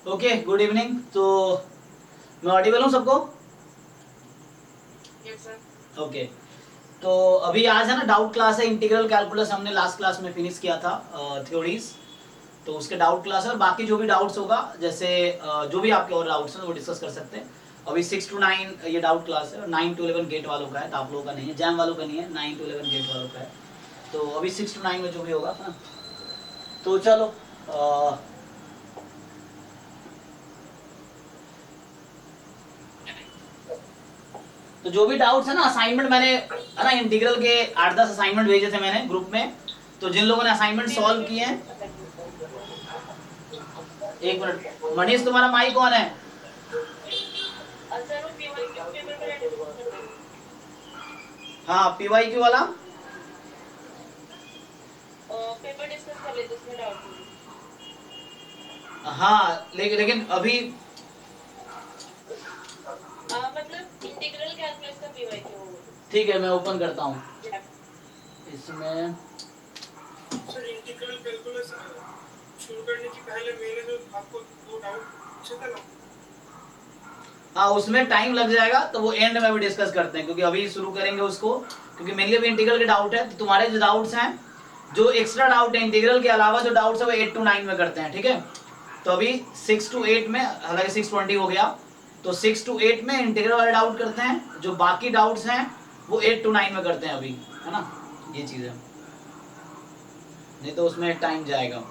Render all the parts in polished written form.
Okay, good evening. तो मैं Audible हूँ सबको? Yes sir. ओके, तो अभी आज है ना डाउट क्लास है। इंटीग्रल कैलकुलस हमने लास्ट क्लास में फिनिश किया था, थ्योरीज। तो उसके डाउट क्लास है और बाकी जो भी डाउट्स होगा, जैसे जो भी आपके और डाउट्स हैं वो डिस्कस कर सकते हैं। अभी 6 to 9 ये डाउट क्लास है और 9 to 11 गेट वालों का है, तो आप लोगों का नहीं है, जैम वालों का नहीं है, 9 to 11 गेट वालों का है। तो अभी 6 to 9 में जो भी होगा ना, तो चलो तो जो भी डाउट्स है ना, असाइनमेंट मैंने है ना इंटीग्रल के 8-10 असाइनमेंट भेजे थे मैंने ग्रुप में। तो जिन लोगों ने असाइनमेंट सॉल्व किए हैं, एक मिनट मनीष, तुम्हारा माइक कौन है? सर वो पीवाईक्यू पेपर का डिस्कस कर रहे थे। हाँ, पीवाईक्यू वाला। पेपर डिस्कस कर लेते उसमें डाउट थी। हाँ, लेकिन अभी मतलब इंटीग्रल कैलकुलस का पीवाईक्यू होगा। ठीक है, मैं ओपन करता हूँ इसमें। सर इंटीग्रल कैलकुलस शुरू करने की पहले मैंने जो आपको दो डाउट पूछे थे ना, हाँ, उसमें टाइम लग जाएगा, तो वो एंड में भी डिस्कस करते हैं, क्योंकि अभी शुरू करेंगे उसको, क्योंकि मेनली अभी इंटीग्रल के डाउट है। तो तुम्हारे जो डाउट्स हैं, जो एक्स्ट्रा डाउट है इंटीग्रल के अलावा, जो डाउट्स है वो 8 to 9 में करते हैं, ठीक है। तो अभी 6 to 8 में, हालांकि 6:20 हो गया, तो 6 to 8 में इंटीग्रल वाले डाउट करते हैं। जो बाकी डाउट्स हैं वो 8 to 9 में करते हैं अभी, है ना, ये चीज है, नहीं तो उसमें टाइम जाएगा।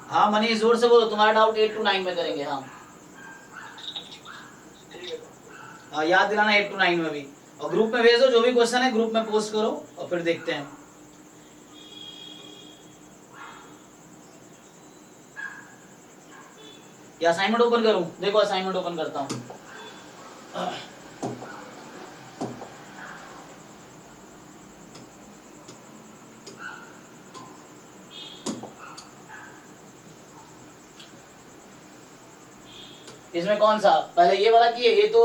हाँ मनीष, जोर से बोलो, तुम्हारा डाउट 8 to 9 में करेंगे। हाँ, याद दिलाना 8 to 9 में भी। और ग्रुप में भेज दो, जो भी क्वेश्चन है ग्रुप में पोस्ट करो और फिर देखते हैं। या असाइनमेंट ओपन करूं? देखो, असाइनमेंट ओपन करता हूं। इसमें कौन सा पहले ये वाला किए? ये तो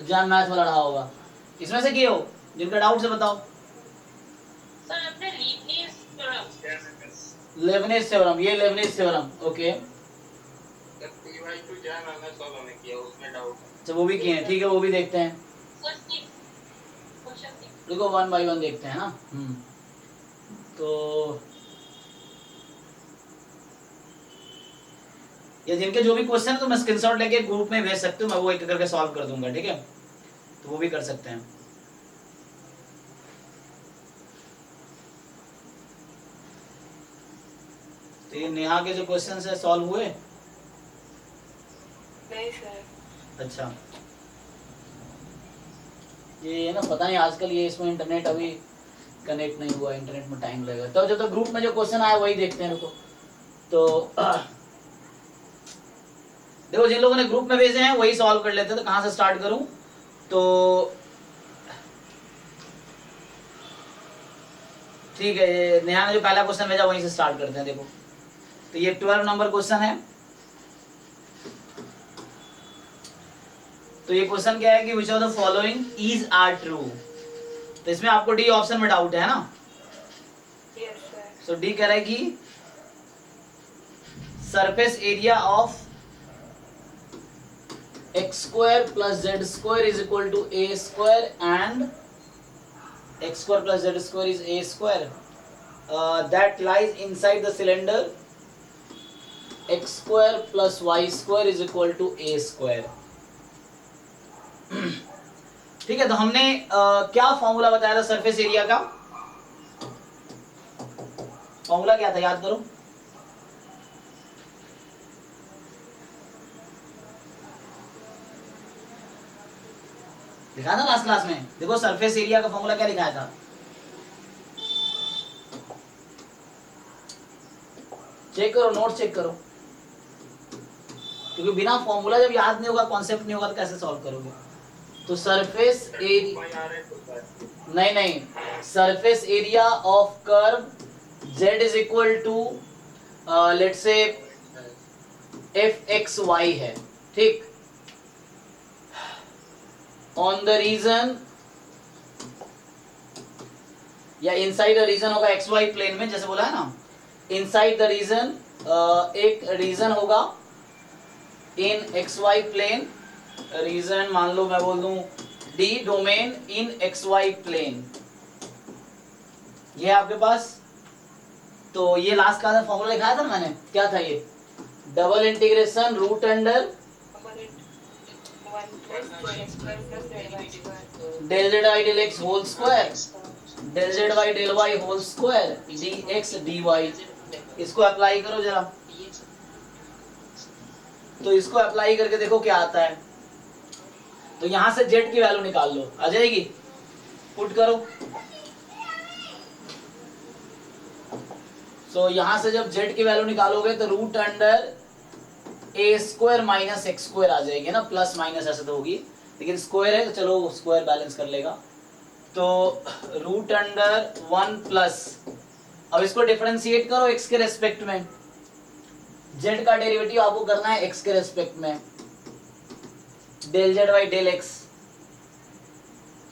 जान मैथ वाला रहा होगा। इसमें से किए हो? जिनका डाउट से बताओ। सर आपने लीबनिज थ्योरम। लेबनिज थ्योरम, ये लेबनिज थ्योरम, ओके। पीवाईक्यू जान मैंने सॉल्व नहीं किया, उसमें डाउट है। अच्छा, वो भी किए हैं, ठीक है, वो भी देखते हैं। सर क्वेश्चन देखो, 1 by 1 देखते हैं ना। तो ये जिनके जो भी क्वेश्चन है, तो मैं स्क्रीनशॉट लेके ग्रुप में भेज सकती हूँ, मैं वो एक करके सॉल्व कर दूंगा, ठीक है। तो वो भी कर सकते हैं। तो ये नेहा के जो क्वेश्चन है सॉल्व हुए? नहीं सर। अच्छा, ये ना पता नहीं आजकल ये इसमें इंटरनेट अभी कनेक्ट नहीं हुआ, इंटरनेट में टाइम लगेगा। तो जब तक ग्रुप में जो क्वेश्चन आया वही देखते हैं, रुको। तो देखो, जिन लोगों ने ग्रुप में भेजे हैं वही सॉल्व कर लेते हैं। तो कहाँ से स्टार्ट करूं? तो ठीक है, ये नेहा ने जो पहला क्वेश्चन भेजा वहीं से स्टार्ट करते हैं। देखो, तो ये 12 नंबर क्वेश्चन है। तो ये क्वेश्चन क्या है कि which of the following is are true. तो इसमें आपको डी ऑप्शन में डाउट है ना। Yes sir. सो डी कह रहा है कि surface area of x square plus z square is equal to a square and x square plus z square is a square that lies inside the cylinder x square plus y square is equal to a square। ठीक है, तो हमने क्या formula बताया था surface area का? Formula क्या था, याद करो। लिखा था लास्ट क्लास में, देखो सरफेस एरिया का फॉर्मूला क्या लिखाया था? चेक करो, नोट चेक करो, क्योंकि बिना फॉर्मूला जब याद नहीं होगा, कॉन्सेप्ट नहीं होगा, तो कैसे सॉल्व करोगे? तो सरफेस एरिया, नहीं, surface area of curve z is equal to let's say fxy है, ठीक। ऑन द रीजन या इनसाइड द रीजन होगा एक्स वाई प्लेन में, जैसे बोला है ना, इनसाइड द रीजन एक रीजन होगा in x Y plane, region मान लो मैं बोल दूं D domain in x Y plane, ये है आपके पास। तो ये लास्ट का फॉर्मूला लिखाया था मैंने, क्या था ये, double integration root under del Z Y del X whole square del Z Y del Y whole square D x D Y. इसको अप्लाई करो जरा, तो इसको अप्लाई करके देखो क्या आता है। तो यहां से जेड की वैल्यू निकाल लो, आ जाएगी, पुट करो। तो यहां से जब जेड की वैल्यू निकालोगे तो root under A square minus x square आ जाएगी ना, प्लस माइनस ऐसे तो होगी, लेकिन स्क्वायर है तो चलो स्क्वायर बैलेंस कर लेगा। तो रूट अंडर 1 प्लस, अब इसको डिफरेंशिएट करो एक्स के रेस्पेक्ट में, जेड का डेरिवेटिव आपको करना है एक्स के रेस्पेक्ट में, del Z by del X.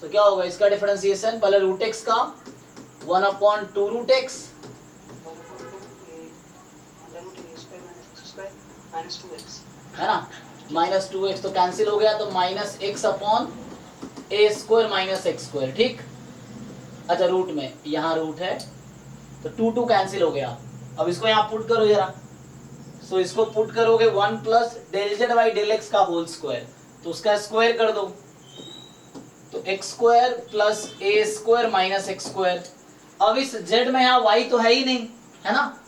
तो क्या होगा इसका डिफरेंशिएशन, पहले रूट एक्स का 1/2 रूट एक्स है ना, माइनस 2x, तो कैंसिल हो गया, तो माइनस एक्स अपॉन ए स्क्वायर माइनस एक्स स्क्वायर, ठीक। अच्छा रूट में, यहाँ रूट है तो 2 कैंसिल हो गया। अब इसको यहाँ पुट करो जरा, सो इसको पुट करोगे 1 plus del Z by del X का होल स्क्वायर, तो उसका स्क्वायर कर दो, तो x square plus A square minus x square. अब इस जेड में यहाँ y तो है ही नहीं, है ना,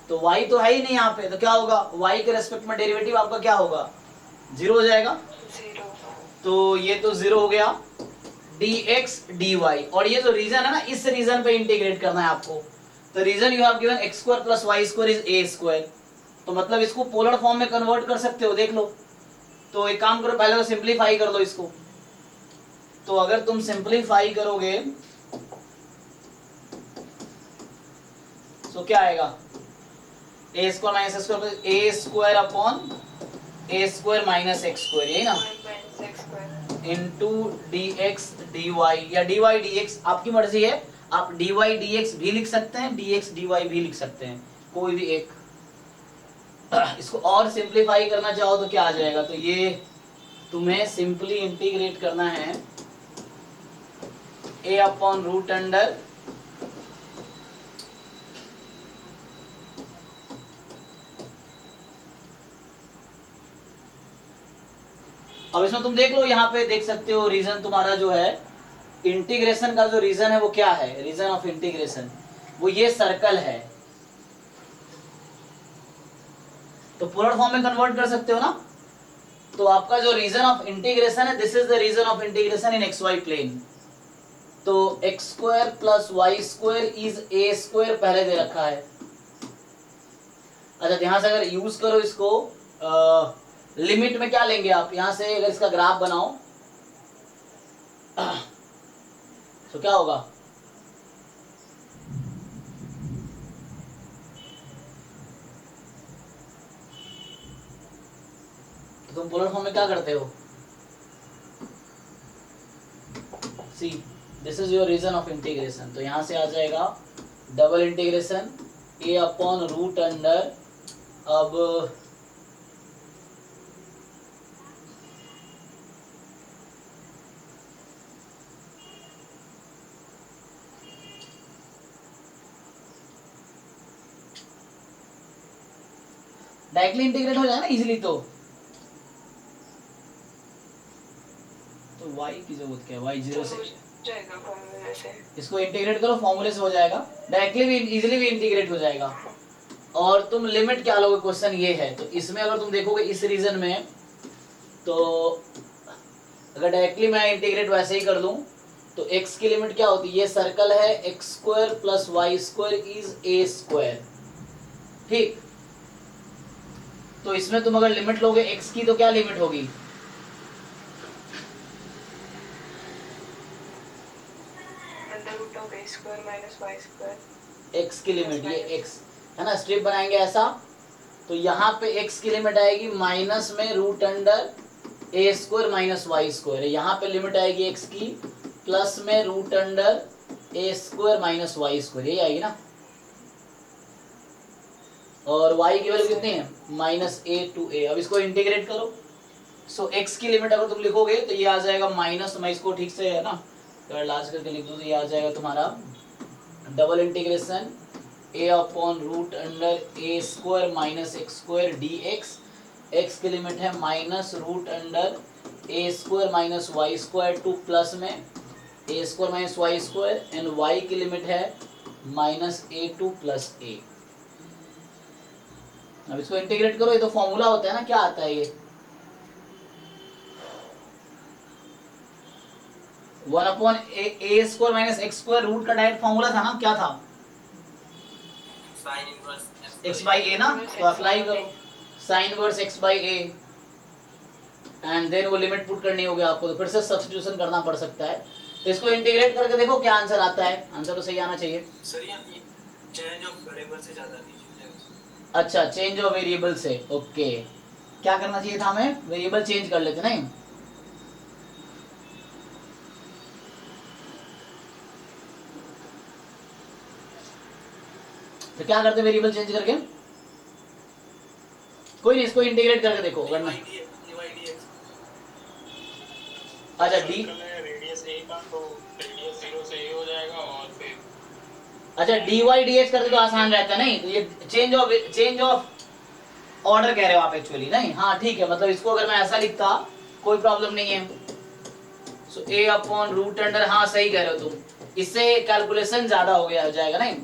तो y तो है ही नहीं यहाँ पे, तो क्या होगा, y के रेस्पेक्ट में डेरिवेटिव आपका क्या होगा, 0 हो जाएगा। तो ये तो 0 हो गया, dx dy, और ये जो रीजन है ना, इस रीजन पे इंटीग्रेट करना है आपको। तो region you have given x square plus y square is a square, तो मतलब इसको पोलर फॉर्म में कन्वर्ट कर सकते हो, देख लो। तो एक काम करो, पहले तो सिंप्लीफाई कर लो इसको। तो अगर तुम सिंप्लीफाई करोगे तो क्या आएगा, ए स्क्वायर माइनस एक्स स्क्वायर, ए स्क्वायर अपॉन ए स्क्वायर माइनस एक्स स्क्वायर, यही ना, इनटू dx dy, या dy dx आपकी मर्जी है, आप dy dx भी लिख सकते हैं, dx dy भी लिख सकते हैं, कोई भी एक। इसको और सिंप्लीफाई करना चाहो तो क्या आ जाएगा, तो ये तुम्हें सिंपली इंटीग्रेट करना है a अपॉन रूट अंडर अब इसमें तुम देख लो, यहाँ पे देख सकते हो रीजन तुम्हारा जो है इंटीग्रेशन का, जो रीजन है वो क्या है, रीजन ऑफ इंटीग्रेशन वो ये सर्कल है। तो पोलर फॉर्म में कन्वर्ट कर सकते हो ना, तो आपका जो रीजन ऑफ इंटीग्रेशन है, this is the region of integration in x Y plane. तो x square plus Y square is A square पहले दे रखा है। अच्छा ध्यान से अगर यूज करो इसको, लिमिट में क्या लेंगे आप, यहां से अगर इसका ग्राफ बनाओ तो क्या होगा, तो तुम पोलर फॉर्म में क्या करते हो, see this is your region of integration. तो यहां से आ जाएगा double integration A upon root under, अब डायरेक्टली इंटीग्रेट हो जाए ना इजीली, तो y की जरूरत क्या है, y 0 से इसको इंटीग्रेट करो, फॉर्मूले से हो जाएगा, डायरेक्टली भी इजीली भी इंटीग्रेट हो जाएगा। और तुम लिमिट क्या लोगे, क्वेश्चन ये है। तो इसमें अगर तुम देखोगे इस रीजन में, तो अगर डायरेक्टली मैं इंटीग्रेट वैसे ही कर दूं तो x की लिमिट क्या होती है, ये सर्कल है, x square plus Y square is A square, ठीक। तो इसमें तुम अगर लिमिट लोगे x की, तो क्या लिमिट होगी, x की लिमिट, ये x है ना, स्ट्रिप बनाएंगे ऐसा, तो यहाँ पे x की लिमिट आएगी माइनस में root under A square minus Y square, यहाँ पे लिमिट आएगी x की प्लस में root under A square minus Y square, यही आएगी ना। और y की वैल्यू कितनी है माइनस a टू a। अब इसको इंटीग्रेट करो। सो x की लिमिट अगर तुम लिखोगे तो ये आ जाएगा माइनस, मैं इसको ठीक से है ना लार्ज करके लिख दूँ तो ये आ जाएगा तुम्हारा double integration a upon root under a square minus x square D X की लिमिट है minus root under a square minus Y square to plus में a square minus Y square and y की limit है minus a to plus a। अब इसको integrate करो, ये तो फॉर्मूला होता है ना, क्या आता है ये 1 upon a square minus x square root का डायरेक्ट फॉर्मूला था ना, क्या था sine inverse x by A ना, तो अप्लाई करो sine inverse x by A and then वो लिमिट पुट करनी होगी आपको, तो फिर से सब्स्टिट्यूशन करना पड़ सकता है। तो इसको इंटीग्रेट करके देखो क्या आंसर आता है, आंसर तो सही आना चाहिए। सर ये चेंज ऑफ वेरिएबल से ज्यादा नहीं। अच्छा चेंज ऑफ वेरिएबल से, ओके क्या करना चाहिए था हमें, वेरिएबल चेंज कर लेते नहीं। तो क्या करते वेरिएबल चेंज करके, कोई नहीं इसको इंटीग्रेट करके देखो अगर मैं, अच्छा डी रेडियस a का तो रेडियस 0 से a हो जाएगा और फिर अच्छा dy dx करते तो आसान रहता नहीं, तो ये चेंज ऑफ ऑर्डर कह रहे हो आप एक्चुअली नहीं, हाँ ठीक है, मतलब इसको अगर मैं ऐसा लिखता कोई प्रॉब्लम नहीं है। सो a अपॉन रूट अंडर, हाँ सही कह रहे हो तुम, इससे कैलकुलेशन ज्यादा हो जाएगा नहीं।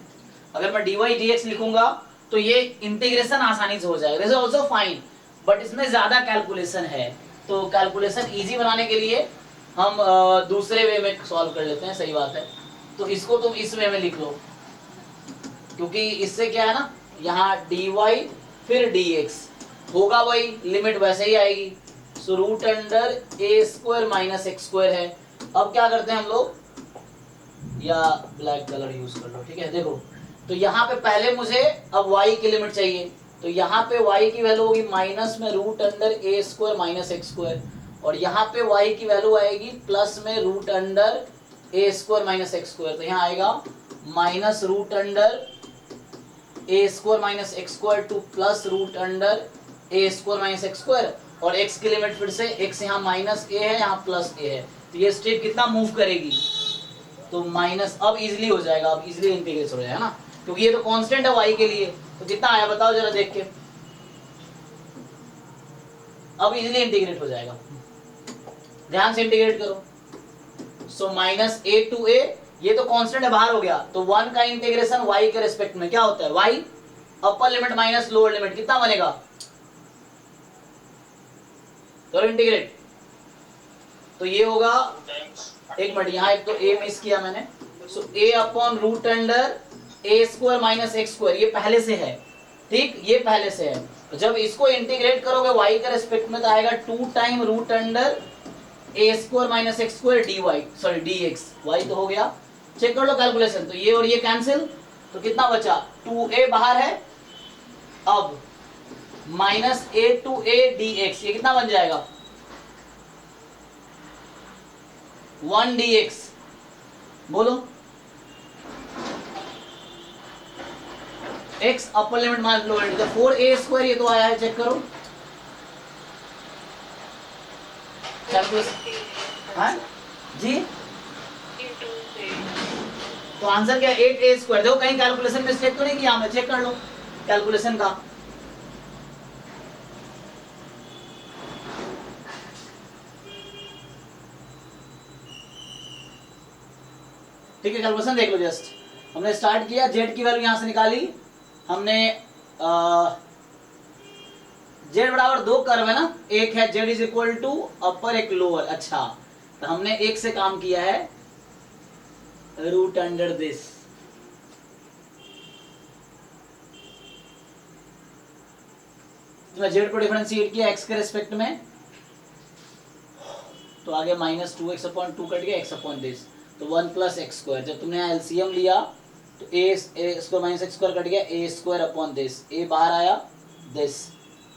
अगर मैं dy dx लिखूंगा तो ये इंटीग्रेशन आसानी से हो जाएगा, this is also fine, but इसमें ज्यादा कैलकुलेशन है, तो कैलकुलेशन इजी बनाने के लिए हम दूसरे वे में सॉल्व कर लेते हैं, सही बात है। तो इसको तुम इस वे में लिख लो, क्योंकि इससे क्या है ना, यहाँ dy फिर dx होगा वही, लिमिट वैसे ही आएगी। So root under a square minus x square है। अब क्या करते हैं हम लोग, या ब्लैक कलर यूज कर लो, ठीक है। देखो तो यहाँ पे पहले मुझे अब y की लिमिट चाहिए, तो यहाँ पे y की वैल्यू होगी माइनस में root under a square minus x square, और यहाँ पे y की वैल्यू आएगी प्लस में root under a square minus x square, तो यहाँ आएगा minus root under a square minus x square to plus root under a square minus x square, और x की लिमिट फिर से x यहाँ माइनस a है यहाँ प्लस a है, तो ये स्टेप कितना मूव करेगी, तो माइनस, अब इजीली हो जाएगा, अब इजीली इंटीग्रेट हो जाएगा ना, क्योंकि ये तो कांस्टेंट है y के लिए। तो कितना आया बताओ जरा देख के, अब इजीली इंटीग्रेट हो जाएगा, ध्यान से इंटीग्रेट करो। So minus a to a, ये तो कांस्टेंट है बाहर हो गया, तो 1 का इंटीग्रेशन y के रिस्पेक्ट में क्या होता है, y अपर लिमिट माइनस लोअर लिमिट, कितना बनेगा, करो इंटीग्रेट, तो ये होगा, एक मिनट यहाँ एक तो a मिस किया मैंने। So a upon root under a square minus x square, ये पहले से है, ठीक, ये पहले से है। तो जब इसको इंटीग्रेट करोगे y के रिस्पेक्ट में तो आएगा 2 time root under a square minus x square dy, sorry dx, y तो हो गया, चेक कर लो कैलकुलेशन, तो ये और ये कैंसिल, तो कितना बचा 2a बाहर है, अब minus a to a dx, ये कितना बन जाएगा 1 dx, बोलो x अपर लिमिट माइनस लोअर लिमिट, तो 4a स्क्वायर ये तो आया है, चेक करो कैलकुलेशन, हाँ जी, तो आंसर क्या 8a स्क्वायर। देखो कहीं कैलकुलेशन मिस्टेक तो नहीं किया हमने, चेक कर लो कैलकुलेशन का, ठीक है कैलकुलेशन देख लो जस्ट, हमने स्टार्ट किया, z की वैल्यू यहां से निकाली हमने, z बराबर 2 कर्व है ना, एक है z इज इक्वल टू अपर एक लोअर, अच्छा तो हमने एक से काम किया है रूट अंडर दिस, तो मैं z को डिफरेंशिएट किया x के रेस्पेक्ट में, तो आगे माइनस 2x अपॉन 2 कट गया x अपॉन दिस, तो 1 प्लस एक्स स्क्वायर, जब तुमने यहाँ एलसीएम लिया तो a square minus x square cut गया, a square upon this, a बाहर आया दिस,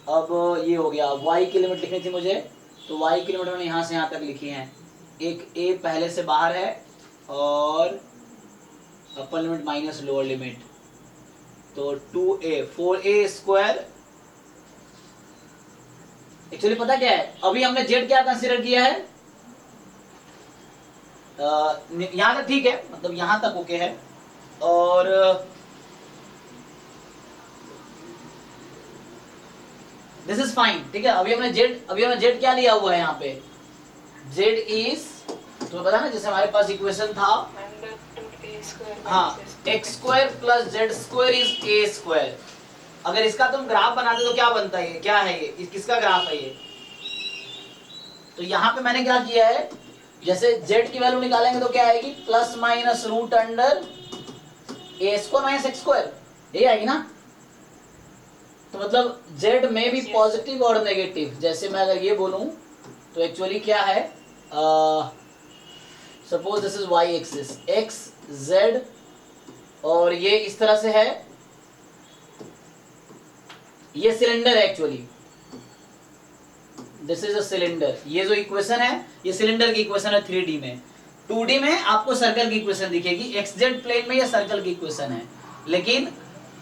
अब ये हो गया। y की लिमिट लिखनी थी मुझे, तो y की लिमिट मैंने यहाँ से यहाँ तक लिखी है, एक a पहले से बाहर है और अपर लिमिट माइनस लोअर लिमिट, तो 2a 4a स्क्वायर, एक्चुअली पता क्या है, अभी हमने z क्या कंसीडर किया है, यहां तक ठीक है, मतलब यहां तक ओके है, और दिस इज फाइन, ठीक है। अभी हमने z क्या लिया हुआ है यहाँ पे, z इज, तो पता ना जैसे हमारे पास इक्वेशन था, हाँ, x square plus z square is A square. अगर इसका तुम ग्राफ बनाते तो क्या बनता है, क्या है ये, किसका ग्राफ है ये, तो यहाँ पे मैंने क्या किया है, जैसे z की वैल्यू निकालेंगे तो क्या आएगी, plus minus root under A square minus x square, यही आएगी ना। तो मतलब z में भी पॉजिटिव और नेगेटिव, जैसे मैं अगर ये बोलूं तो एक्चुअली क्या है, suppose this is y axis, x z, और ये इस तरह से है, ये सिलेंडर है actually, this is a cylinder. ये जो इक्वेशन है ये सिलेंडर की इक्वेशन है 3D में। 2D में आपको सर्कल की इक्वेशन दिखेगी, XZ प्लेन में ये सर्कल की इक्वेशन है, लेकिन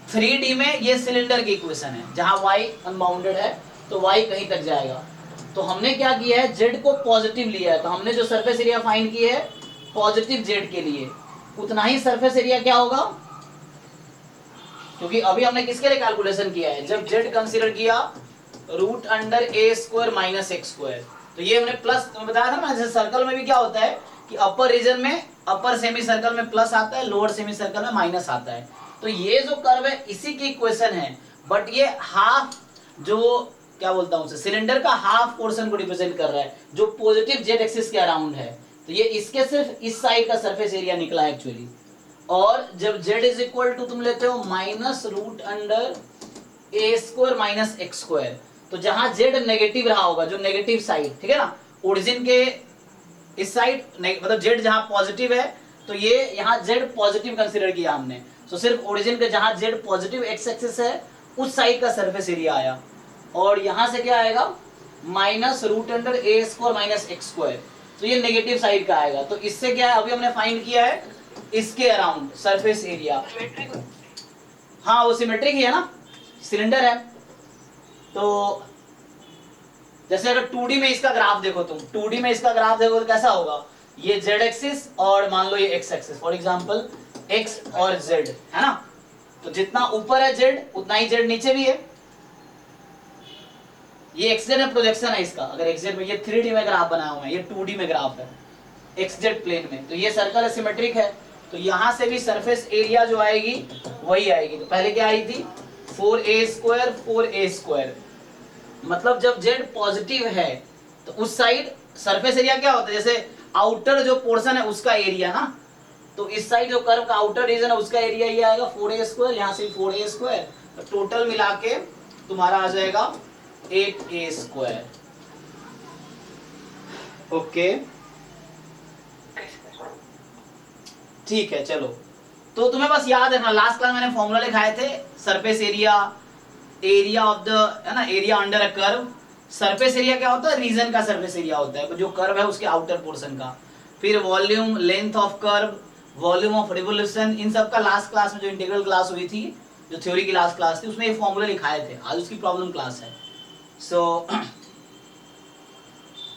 3D में ये सिलेंडर की इक्वेशन है, जहां y अनबाउंडेड है तो y कहीं तक जाएगा। तो हमने क्या किया है, z को पॉजिटिव लिया है, तो हमने जो सरफेस एरिया फाइंड की है पॉजिटिव z के लिए, उतना ही सरफेस एरिया क्या होगा, क्योंकि अभी हमने किसके लिए कैलकुलेशन किया है, जब z कंसीडर किया root under A square minus x square, तो ये हमने प्लस, तो बताया था ना, जैसे सर्कल में भी क्या होता है कि अपर रीजन में, अपर सेमी सर्कल में प्लस आता है, लोअर सेमी सर्कल में माइनस आता है। तो ये जो कर्व है इसी की इक्वेशन है, बट ये हाफ, जो क्या बोलता हूँ, सिलेंडर का हाफ पोर्शन को रिप्रेजेंट कर रहा है, जो पॉजिटिव जेड एक्सिस के अराउंड है। तो ये इसके सिर्फ इस साइड का सरफेस एरिया निकला है एक्चुअली। और जब z इज इक्वल टू तुम लेते हो minus root under A square minus x square, तो जहां z नेगेटिव रहा होगा, जो नेगेटिव साइड, ठीक है ना, ओरिजिन के इस साइड, मतलब z जहां पॉजिटिव है, तो ये यहाँ z पॉजिटिव कंसीडर किया हमने, तो सिर्फ ओरिजिन के जहां z पॉजिटिव एक्स एक्सिस है उस साइड का सरफेस एरिया आया, और यहां से क्या आएगा, minus root under A square minus x square, तो ये नेगेटिव साइड का आएगा। तो इससे क्या है, अभी हमने फाइंड किया है इसके अराउंड सरफेस एरिया, हाँ वो सिमेट्रिक ही है ना, सिलेंडर है। तो जैसे अगर 2D में इसका ग्राफ देखो तुम, 2D में इसका ग्राफ देखो तो कैसा होगा, ये z एक्सिस और मान लो ये x axis, for example x और z है ना, तो जितना ऊपर है z उतना ही z नीचे भी है। ये xz में प्रोजेक्शन है इसका, अगर xz में, ये 3D में ग्राफ बनाया हुआ है, ये 2D में ग्राफ है xz प्लेन में, तो ये सर्कल सिमेट्रिक है, तो यहां से भी सरफेस एरिया जो आएगी वही आएगी। तो पहले क्या आई थी, 4a स्क्वायर 4a स्क्वायर, मतलब जब z पॉजिटिव है तो उस साइड सरफेस एरिया क्या होता है, जैसे आउटर जो पोर्शन है उसका एरिया ना, तो इस साइड जो कर्व का आउटर रीजन है उसका एरिया ये आएगा 4a स्क्वायर, यहाँ से 4a स्क्वायर, तो टोटल मिला के तुम्हारा आ जाएगा 8a स्क्वायर। ओके ठीक है, चलो तो तुम्हें बस याद रखना, लास्ट क्लास मैंने फॉर्मूला लिखाए थे, surface area, area of the, है ना, area under a curve. Surface area क्या होता है, रीजन का सरफेस एरिया होता है, जो कर्व है उसके आउटर पोर्शन का। फिर volume, length of curve, volume of revolution, इन सब का लास्ट क्लास में जो इंटीग्रल क्लास हुई थी, जो थ्योरी की लास्ट क्लास थी, उसमें ये फॉर्मूला लिखाए थे, आज उसकी प्रॉब्लम क्लास है। सो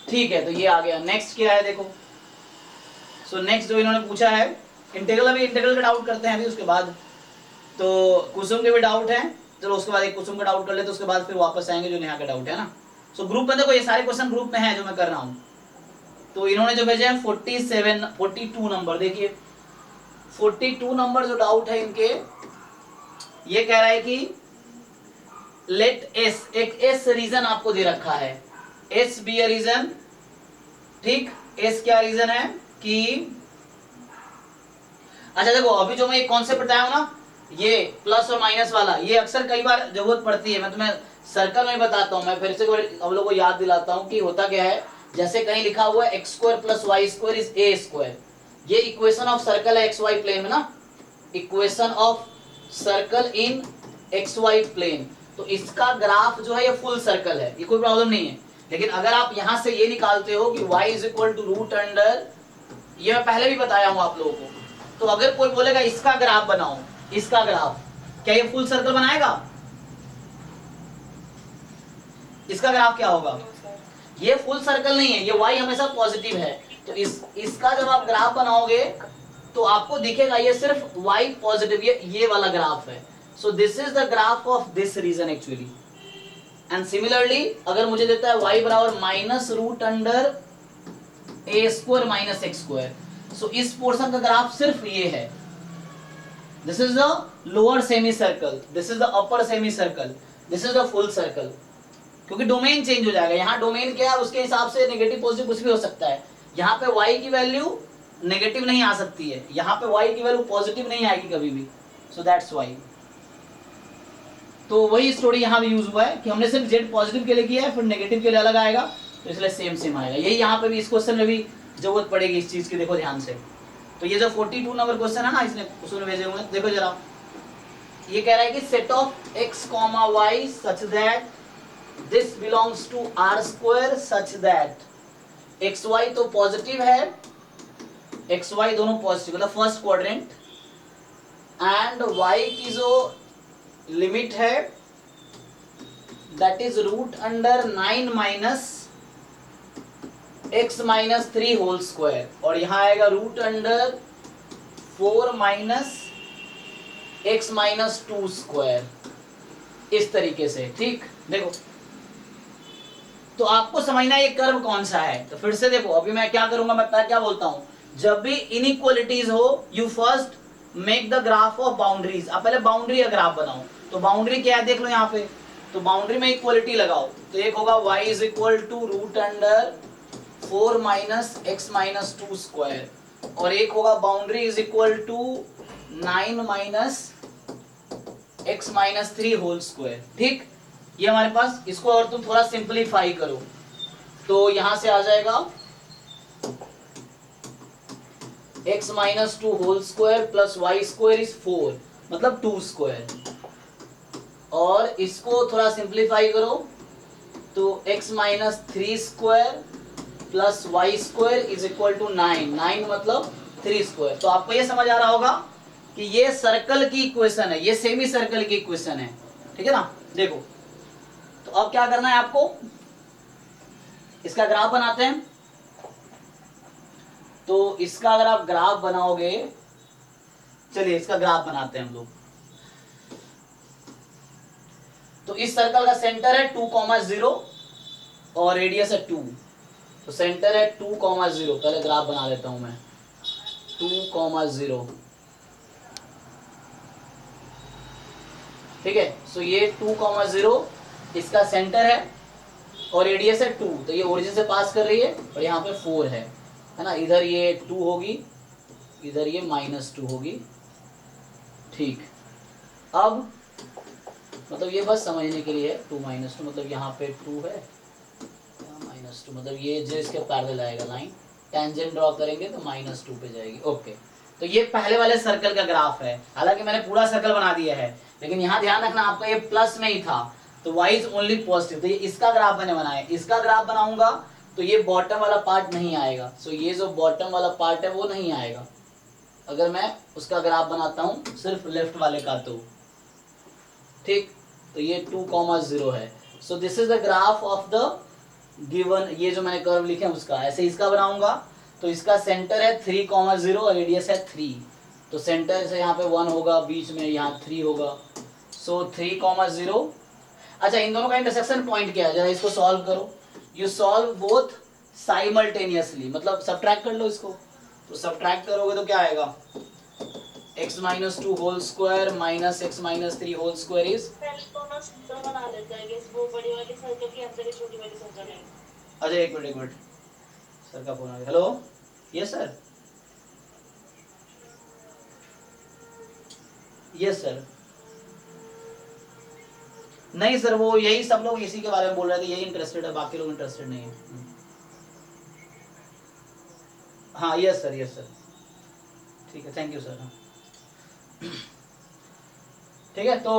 ठीक है, तो ये आ गया। नेक्स्ट क्या है देखो, सो नेक्स्ट जो इन्होंने पूछा है इंटीग्रल, अभी इंटीग्रल का डाउट करते हैं अभी, उसके बाद तो कुसुम के भी डाउट है, चलो उसके बाद एक कुसुम का डाउट कर ले, तो उसके बाद फिर वापस आएंगे जो नेहा का डाउट है ना। सो ग्रुप में देखो, ये सारे क्वेश्चन ग्रुप में है जो मैं कर रहा हूँ। तो इन्होंने जो भेजे हैं 42 नंबर, देखिए 42 नंबर जो डाउट है इनके, ये कह रहा है कि लेट एस, एक एस रीजन आपको दे रखा है, एस बी ए रीजन, ठीक, एस क्या रीजन है कि, अच्छा देखो अभी जो मैं एक कॉन्सेप्ट बताया हूं ना, ये प्लस और माइनस वाला, ये अक्सर कई बार जरूरत पड़ती है, मैं तुम्हें सर्कल में बताता हूं, मैं फिर से हम लोगों को याद दिलाता हूं कि होता क्या है। जैसे कहीं लिखा हुआ है x square plus Y square is A square, ये इक्वेशन ऑफ सर्कल है एक्स वाई प्लेन में ना, equation of circle in x Y plane, तो इसका ग्राफ जो है ये फुल सर्कल है, ये कोई प्रॉब्लम नहीं है। लेकिन अगर आप यहां से ये निकालते हो कि y is equal to root under, ये मैं पहले भी बताया हूं आप लोगों को, तो अगर कोई बोलेगा इसका ग्राफ बनाओ, इसका ग्राफ, क्या ये फुल सर्कल बनाएगा? इसका ग्राफ क्या होगा? ये फुल सर्कल नहीं है, ये y हमेशा पॉजिटिव है, तो इसका जब आप ग्राफ बनाओगे तो आपको दिखेगा ये सिर्फ y पॉजिटिव, ये वाला ग्राफ है. So this is the graph of this region actually. And similarly अगर मुझे देता है y बराबर minus root under A square minus x square, so इस पोर्शन का ग्राफ सिर्फ ये है. This is the lower semi circle, this is the upper semi circle, this is the full circle. क्योंकि डोमेन चेंज हो जाएगा. यहाँ डोमेन क्या है उसके हिसाब से नेगेटिव पॉजिटिव कुछ भी हो सकता है. यहाँ पे y की वैल्यू नेगेटिव नहीं आ सकती है, यहाँ पे y की वैल्यू पॉजिटिव नहीं आएगी कभी भी. So that's why. तो वही स्टोरी यहाँ भी यूज हुआ है कि हमने सिर्फ z पॉजिटिव के लिए किया है, फिर नेगेटिव के लिए अलग आएगा, तो इसलिए सेम सेम आएगा. यही यहाँ पे भी इस क्वेश्चन में भी जरूरत पड़ेगी इस चीज की. देखो ध्यान से, तो ये जो 42 नंबर क्वेश्चन है ना, इसने उसने भेजे हुए हैं, देखो जरा. ये कह रहा है कि set of x, y such that this belongs to r square such that xy तो पॉजिटिव है, xy दोनों पॉजिटिव मतलब फर्स्ट क्वाड्रेंट, एंड y की जो लिमिट है that is root under 9 minus x minus 3 whole square, और यहां आएगा root under 4 minus x minus 2 square. इस तरीके से. ठीक, देखो तो आपको समझना है ये कर्व कौन सा है. तो फिर से देखो, अभी मैं क्या करूंगा, मैं क्या बोलता हूं, जब भी इनइक्वालिटीज हो you first make the graph of boundaries. आप पहले बाउंड्री का ग्राफ बनाओ. तो बाउंड्री क्या है देख लो यहाँ पे, तो बाउंड्री में इक्वालिटी लगाओ. तो एक होगा y is equal to root under 4 minus X minus 2 square, और एक होगा boundary is equal to 9 minus X minus 3 whole square. ठीक, ये हमारे पास. इसको और तुम थोड़ा सिंपलीफाई करो तो यहां से आ जाएगा x minus 2 whole square plus Y square is 4 मतलब 2 स्क्वायर, और इसको थोड़ा सिंपलीफाई करो तो x minus 3 square plus Y square is equal to 9 मतलब 3 स्क्वायर. तो आपको ये समझ आ रहा होगा कि ये सर्कल की इक्वेशन है, ये सेमी सर्कल की इक्वेशन है. ठीक है ना. देखो तो अब क्या करना है आपको, इसका ग्राफ बनाते हैं. तो इसका अगर आप ग्राफ बनाओगे, चलिए इसका ग्राफ बनाते हैं हम लोग. तो इस सर्कल का सेंटर है 2,0 और रेडियस है 2. तो सेंटर है 2,0. पहले ग्राफ बना लेता हूं मैं. 2,0. ठीक है. सो ये 2,0 इसका सेंटर है और रेडियस है 2. तो ये ओरिजिन से पास कर रही है और यहाँ पे 4 है ना. इधर ये 2 होगी, इधर ये -2 होगी. ठीक, अब मतलब ये बस समझने के लिए 2 -2 मतलब यहाँ पे 2 है, -2 मतलब ये जो इसके पैरेलल आएगा लाइन, टेंजेंट ड्रॉ करेंगे तो -2 पे जाएगी. ओके, तो ये पहले वाले सर्कल का ग्राफ है. हालांकि मैंने पूरा सर्कल बना दिया है, लेकिन यहाँ ध्यान रखना आपका ये प्लस में ही था, तो y इज ओनली पॉजिटिव. तो ये इसका ग्राफ मैंने बनाया. इसका ग्राफ बनाऊंगा तो ये बॉटम वाला पार्ट नहीं आएगा. सो ये जो बॉटम वाला पार्ट है वो नहीं आएगा अगर मैं उसका ग्राफ बनाता हूँ सिर्फ लेफ्ट वाले का. तो ठीक, तो ये 2,0 है. So this is the graph of the given, ये जो मैंने कर्व लिखे हैं उसका. ऐसे इसका बनाऊंगा तो इसका सेंटर है 3,0 और रेडियस है 3. तो सेंटर से यहाँ पे 1 होगा, बीच में यहाँ 3 होगा. सो 3,0. अच्छा, इन दोनों का इंटरसेक्शन पॉइंट क्या है, जरा इसको सॉल्व करो. यू सॉल्व बोथ साइमल्टेनियसली, मतलब सब्ट्रैक्ट कर लो इसको. तो सब्ट्रैक्ट करोगे तो क्या आएगा, x minus 2 whole square minus x minus 3 whole square is. दोनों बना लेते हैं, वो बड़ी वाली सर्कल के अंदर ही छोटी वाली सर्कल है. अच्छा एक मिनट सर का फोन आ गया. Hello, yes sir. Yes sir. नहीं सर, वो यही सब लोग इसी के बारे में बोल रहे थे, यही इंटरेस्टेड है, बाकी लोग इंटरेस्टेड नहीं है. हाँ यस सर, यस सर. ठीक है, थैंक यू सर. ठीक है, तो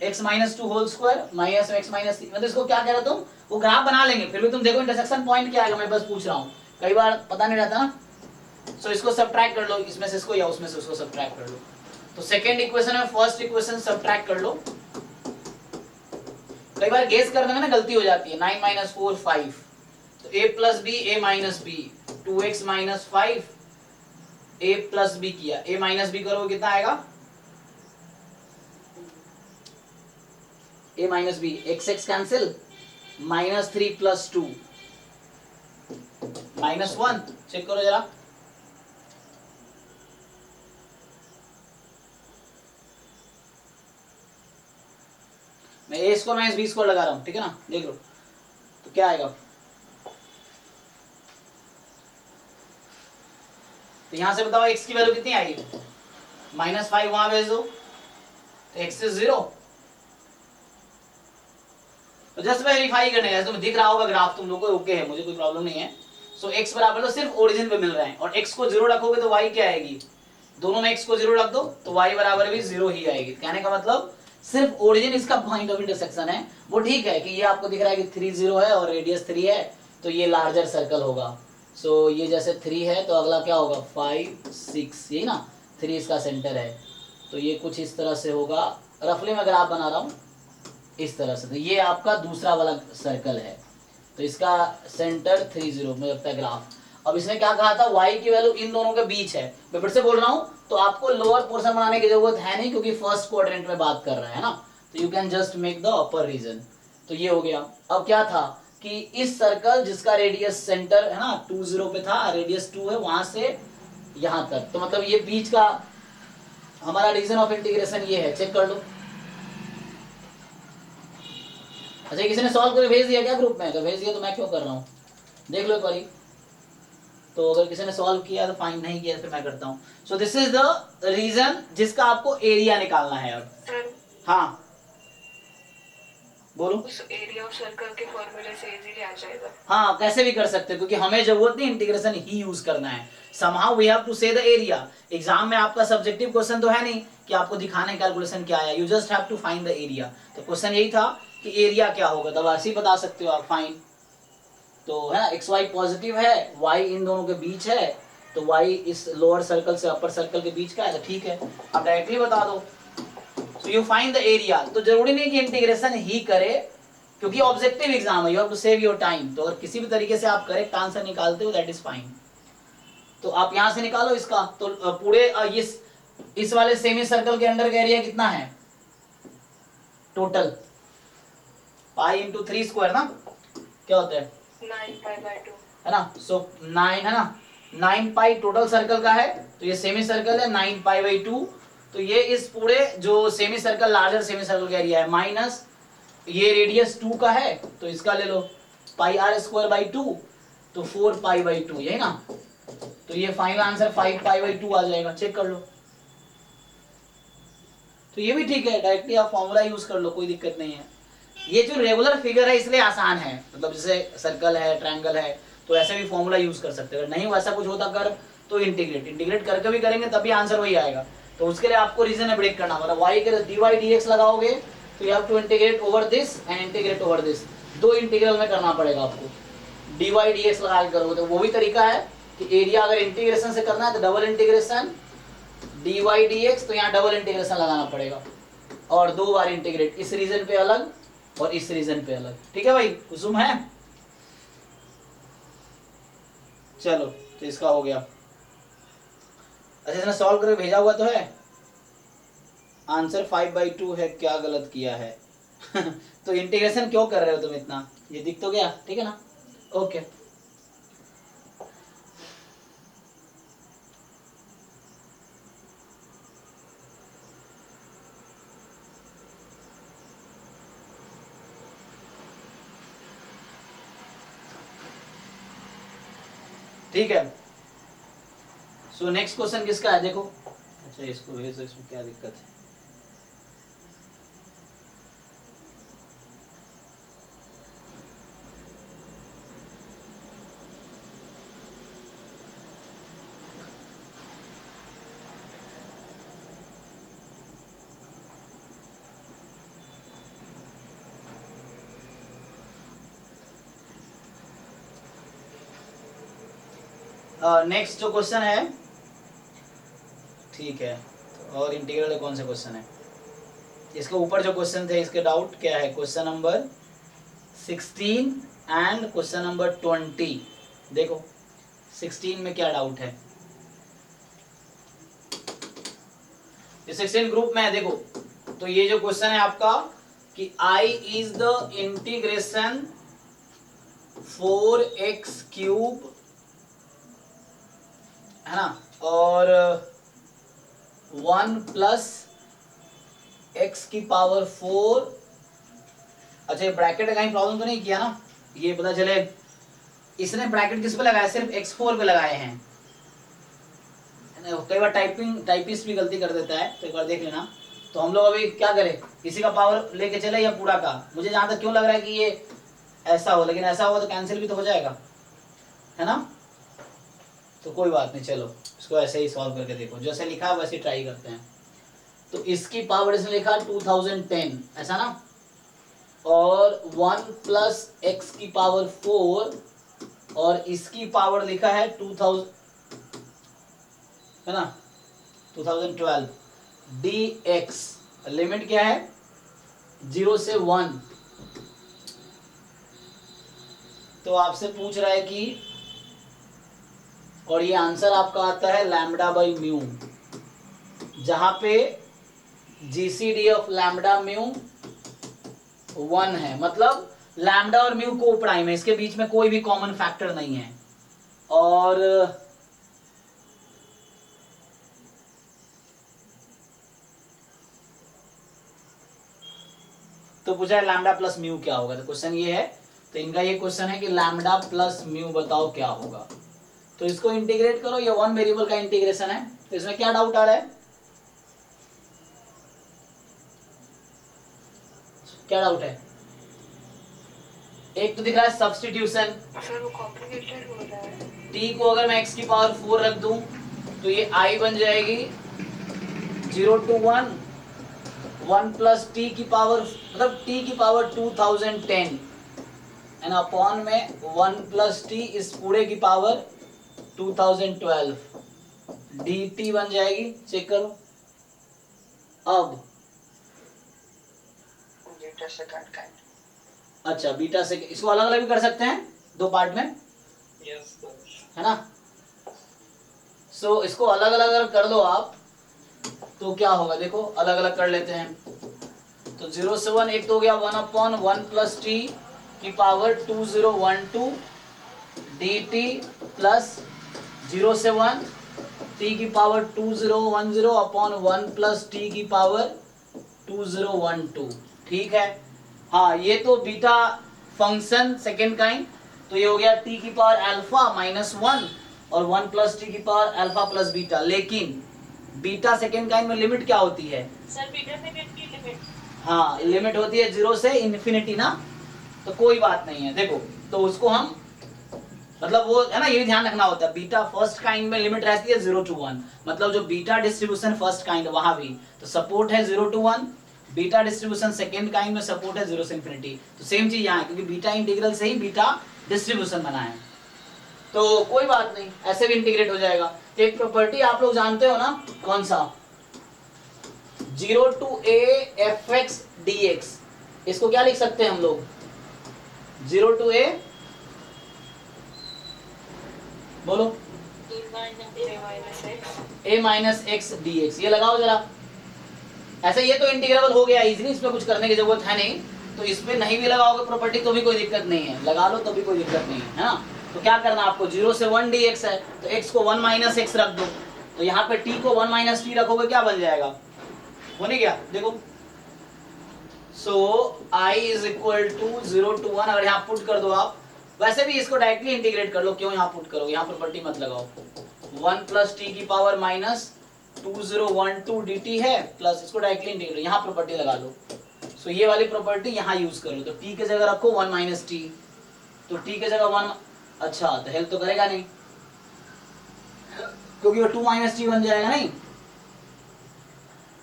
x minus 2 whole square minus x minus 3, मतलब इसको क्या कह रहे हो तुम, वो ग्राफ बना लेंगे, फिर भी तुम देखो इंटरसेक्शन पॉइंट क्या आएगा. मैं बस पूछ रहा हूँ, कई बार पता नहीं रहता ना. सो इसको सब्ट्रैक्ट कर लो, इसमें से इसको या उसमें से उसको सब्ट्रैक्ट कर लो. तो सेकेंड इक्वेशन में फर्स्ट इक्वेशन सब्ट्रैक्ट कर लो। कई बार गेस करने में ना गलती हो जाती है। 9 माइनस 4 5, तो a plus B a minus B 2x minus 5 a plus B किया, a माइनस बी करोगे कितना आएगा, a minus B x x cancel, minus 3 plus 2 minus 1, check करो जरा। मैं a square minus B square लगा रहा हूं, ठीक है ना, देख लो तो क्या आएगा। तो यहां से बताओ x की वैल्यू कितनी आएगी, माइनस 5 वहां भेज दो तो x इज 0। तो जस्ट वेरीफाई करने का, तुम्हें दिख रहा होगा ग्राफ तुम लोग को, ओके है, मुझे कोई प्रॉब्लम नहीं है। सो x बराबर तो सिर्फ ओरिजिन पे मिल रहा है, और x को 0 रखोगे तो y क्या आएगी, दोनों में x को 0 रख दो तो y बराबर भी 0 ही आएगी। कहने का मतलब सिर्फ ओरिजिन इसका पॉइंट ऑफ इंटरसेक्शन है, वो ठीक है कि ये आपको दिख रहा है कि 3 0 है और रेडियस 3 है, तो ये लार्जर सर्कल होगा। सो ये जैसे 3 है तो अगला क्या होगा 5 6, यही ना, 3 इसका सेंटर है, तो ये कुछ इस तरह से होगा। रफली मैं ग्राफ बना रहा हूँ इस तरह से, तो ये आपका दूसरा वाला सर्कल है, तो इसका सेंटर 3 0 में लगता है ग्राफ। अब इसने क्या कहा था, y की वैल्यू इन दोनों के बीच है। मैं फिर से बोल रहा हूँ, तो आपको लोअर पोर्शन बनाने की जरूरत है नहीं, क्योंकि फर्स्ट क्वाड्रेंट में बात कर रहा है ना, तो you can just make the upper region. तो ये हो गया। अब क्या था कि इस सर्कल जिसका रेडियस सेंटर है ना 2 0 पे था, रेडियस 2 है, वहां से यहां तक, तो मतलब ये बीच का हमारा रीजन ऑफ इंटीग्रेशन ये है, चेक कर लो। अच्छा, किसी ने सॉल्व करके भेज दिया क्या ग्रुप में? अगर भेज दिया तो मैं क्यों कर रहा हूँ, देख लो एक बारी। तो अगर किसी ने सॉल्व किया तो फाइन, नहीं किया तो मैं करता हूँ। So this is the region जिसका आपको एरिया निकालना है। अब सर हाँ बोलो। उस एरिया ऑफ सर्कल के फॉर्मूले से इजीली आ जाएगा। हाँ, कैसे भी कर सकते हैं, क्योंकि हमें जरूरत नहीं इंटीग्रेशन ही यूज करना है। somehow we have to say the area। Exam में आपका सब्जेक्टिव क्वेश्चन तो है नहीं कि आपको दिखाने कैलकुलेशन क्या आया, you just have to find the area. तो क्वेश्चन यही था कि एरिया क्या होगा, तब ऐसे ही बता सकते हो आप, फाइन। तो है ना, एक्स वाई पॉजिटिव है, वाई इन दोनों के बीच है, तो वाई इस लोअर सर्कल से अपर सर्कल के बीच का है, तो ठीक है, आप डायरेक्टली बता दो। So you find the area. तो जरूरी नहीं कि इंटीग्रेशन ही करे, क्योंकि ऑब्जेक्टिव एग्जाम है, you have to save your time. तो अगर किसी भी तरीके से आप करेक्ट आंसर निकालते हो दैट इज फाइन। तो आप यहां से निकालो इसका, तो पूरे इस वाले सेमी सर्कल के अंडर का एरिया कितना है टोटल, पाई इंटू 3 स्क्वायर ना, क्या होता है 9 पाई बाय 2 है ना। सो 9 है ना, 9 पाई टोटल सर्कल का है, तो ये सेमी सर्कल है 9 पाई बाई 2। तो ये इस पूरे जो semi circle larger semi circle का एरिया है, माइनस ये रेडियस 2 का है, तो इसका ले लो पाई आर स्क्वायर बाई 2, तो 4 पाई बाई 2, यही ना। तो ये फाइनल आंसर 5 पाई बाई 2 आ जाएगा, चेक कर लो। तो ये भी ठीक है, डायरेक्टली आप फॉर्मूला यूज कर लो, कोई दिक्कत नहीं है। ये जो रेगुलर फिगर है इसलिए आसान है, मतलब जैसे सर्कल है, ट्रायंगल है, तो ऐसे भी फॉर्मूला यूज कर सकते हैं। अगर नहीं वैसा कुछ होता कर तो इंटीग्रेट करके भी करेंगे तभी आंसर वही आएगा। तो उसके लिए आपको रीजन है ब्रेक करना, मतलब y के dy dx लगाओगे तो you have to integrate over this and integrate over this, दो इंटीग्रल में करना पड़ेगा आपको। dy dx लगा के करोगे तो वो भी तरीका है कि एरिया अगर इंटीग्रेशन से करना है तो डबल इंटीग्रेशन dy dx, तो यहाँ डबल इंटीग्रेशन लगाना पड़ेगा और 2 बार इंटीग्रेट, इस रीजन पे अलग और इस रीजन पे अलग। ठीक है भाई, कुसुम है। चलो तो इसका हो गया। अच्छा, इसने सॉल्व करके भेजा हुआ तो है, आंसर 5/2 है, क्या गलत किया है तो इंटीग्रेशन क्यों कर रहे हो तुम इतना, ये दिख तो गया, ठीक है ना, ओके। ठीक है, सो नेक्स्ट क्वेश्चन किसका है देखो। अच्छा, इसको भेज दो, इसमें क्या दिक्कत है। नेक्स्ट जो क्वेश्चन है, ठीक है, और इंटीग्रल कौन सा क्वेश्चन है? इसके ऊपर जो क्वेश्चन थे इसके डाउट क्या है? Question number 16 and question number 20। देखो 16 में क्या डाउट है? ये 16 ग्रुप में है। देखो तो ये जो क्वेश्चन है आपका कि I is the integration 4x³ है ना, और 1 प्लस x⁴। अच्छा ये ब्रैकेट कहीं प्रॉब्लम तो नहीं किया ना? ये पता चले इसने ब्रैकेट किस पे लगाया? सिर्फ x4 पे लगाए हैं। कई बार टाइपिस्ट भी गलती कर देता है, तो एक बार देख लेना। तो हम लोग अभी क्या करें, किसी का पावर लेके चले या पूरा का? मुझे जहां तक क्यों लग रहा है कि ये ऐसा हो, लेकिन ऐसा हुआ तो कैंसिल भी तो हो जाएगा, है ना? तो कोई बात नहीं, चलो इसको ऐसे ही सॉल्व करके देखो, जैसे लिखा है वैसे ट्राई करते हैं। तो इसकी पावर इसने लिखा 2010, ऐसा ना, और 1 प्लस x⁴ और इसकी पावर लिखा है 2000, है ना, 2012 dx। लिमिट क्या है? 0 से 1। तो आपसे पूछ रहा है कि, और ये आंसर आपका आता है λ/μ, जहां पे GCD ऑफ λ/μ 1 है, मतलब लैम्डा और म्यू को प्राइम है, इसके बीच में कोई भी कॉमन फैक्टर नहीं है। और तो पूछा है लैम्डा प्लस म्यू क्या होगा, तो क्वेश्चन ये है। तो इनका ये क्वेश्चन है कि लैम्डा प्लस म्यू बताओ क्या होगा। तो इसको इंटीग्रेट करो, ये 1 वेरिएबल का इंटीग्रेशन है। तो इसमें क्या डाउट आ रहा है? क्या डाउट है? एक तो दिख रहा है सब्स्टिट्यूशन, सर वो कॉम्प्लिकेटेड हो रहा है। t को अगर मैं x⁴ रख दूं तो ये i बन जाएगी 0 to 1 प्लस t की पावर, मतलब t की पावर 2010 एंड अपॉन में 1 प्लस t इस पूरे की पावर 2012 dt बन जाएगी। चेक करो अब। Beta second kind. अच्छा बीटा से इसको अलग अलग भी कर सकते हैं, 2 पार्ट में, यस है ना? सो इसको अलग अलग अगर कर लो आप तो क्या होगा, देखो अलग अलग कर लेते हैं। तो 0 से 1 एक तो हो गया 1/1 प्लस टी की पावर 2012 dt प्लस 0 से 1 टी की पावर 2010 अपॉन 1 प्लस टी की पावर 2012। ठीक है, हाँ ये तो बीटा फंक्शन सेकेंड काइंड। तो ये हो गया टी की पावर अल्फा -1 और 1 प्लस टी की पावर अल्फा प्लस बीटा। लेकिन बीटा सेकेंड काइंड में लिमिट क्या होती है? सर बीटा सेकंड की लिमिट, हाँ लिमिट होती है 0 से इन्फिनिटी ना, तो कोई बात नहीं है। देखो तो उसको हम, मतलब वो है ना, ये ध्यान रखना होता है। बीटा फर्स्ट काइंड में लिमिट रहती है 0 to 1, मतलब जो बीटा डिस्ट्रीब्यूशन फर्स्ट काइंड वहां भी तो सपोर्ट है 0 to 1, beta distribution second kind में सपोर्ट है 0 से इन्फिनिटी। तो सेम चीज यहाँ है, क्योंकि बीटा इंटीग्रल से ही बीटा डिस्ट्रीब्यूशन बना है, तो कोई बात नहीं, ऐसे भी इंटीग्रेट हो जाएगा। एक प्रॉपर्टी आप लोग जानते हो ना, कौन सा? 0 to a fx dx। इसको क्या लिख सकते हैं हम लोग? 0 to a, बोलो, a माइनस एक्स dx। ये लगाओ जरा, ऐसे ये तो इंटीग्रेबल हो गया इजीली, इसमें कुछ करने की जरूरत है नहीं। तो इसमें नहीं भी लगाओगे प्रॉपर्टी तो भी कोई दिक्कत नहीं है, लगा लो तो भी कोई दिक्कत नहीं है ना। तो क्या करना आपको, 0 से 1 dx है तो x को 1 माइनस एक्स रख दो, तो यहाँ पे t को 1 माइनस टी रखोगे, क्या बन जाएगा? हो नहीं गया? देखो so i is equal to 0 to 1, अगर यहाँ पुट कर दो आप, वैसे भी इसको डायरेक्टली इंटीग्रेट कर लो, क्यों यहाँ पुट करोगे, यहाँ प्रॉपर्टी मत लगाओ। 1 प्लस टी की पावर माइनस 2012 dt है, प्लस इसको डायरेक्टली इंटीग्रेट, यहाँ प्रॉपर्टी लगा लो। सो ये वाली प्रॉपर्टी यहाँ यूज कर लो, तो t के जगह रखो 1 माइनस टी, तो t के जगह 1, अच्छा तो हेल्प तो करेगा नहीं, क्योंकि वो 2 माइनस टी बन जाएगा नहीं।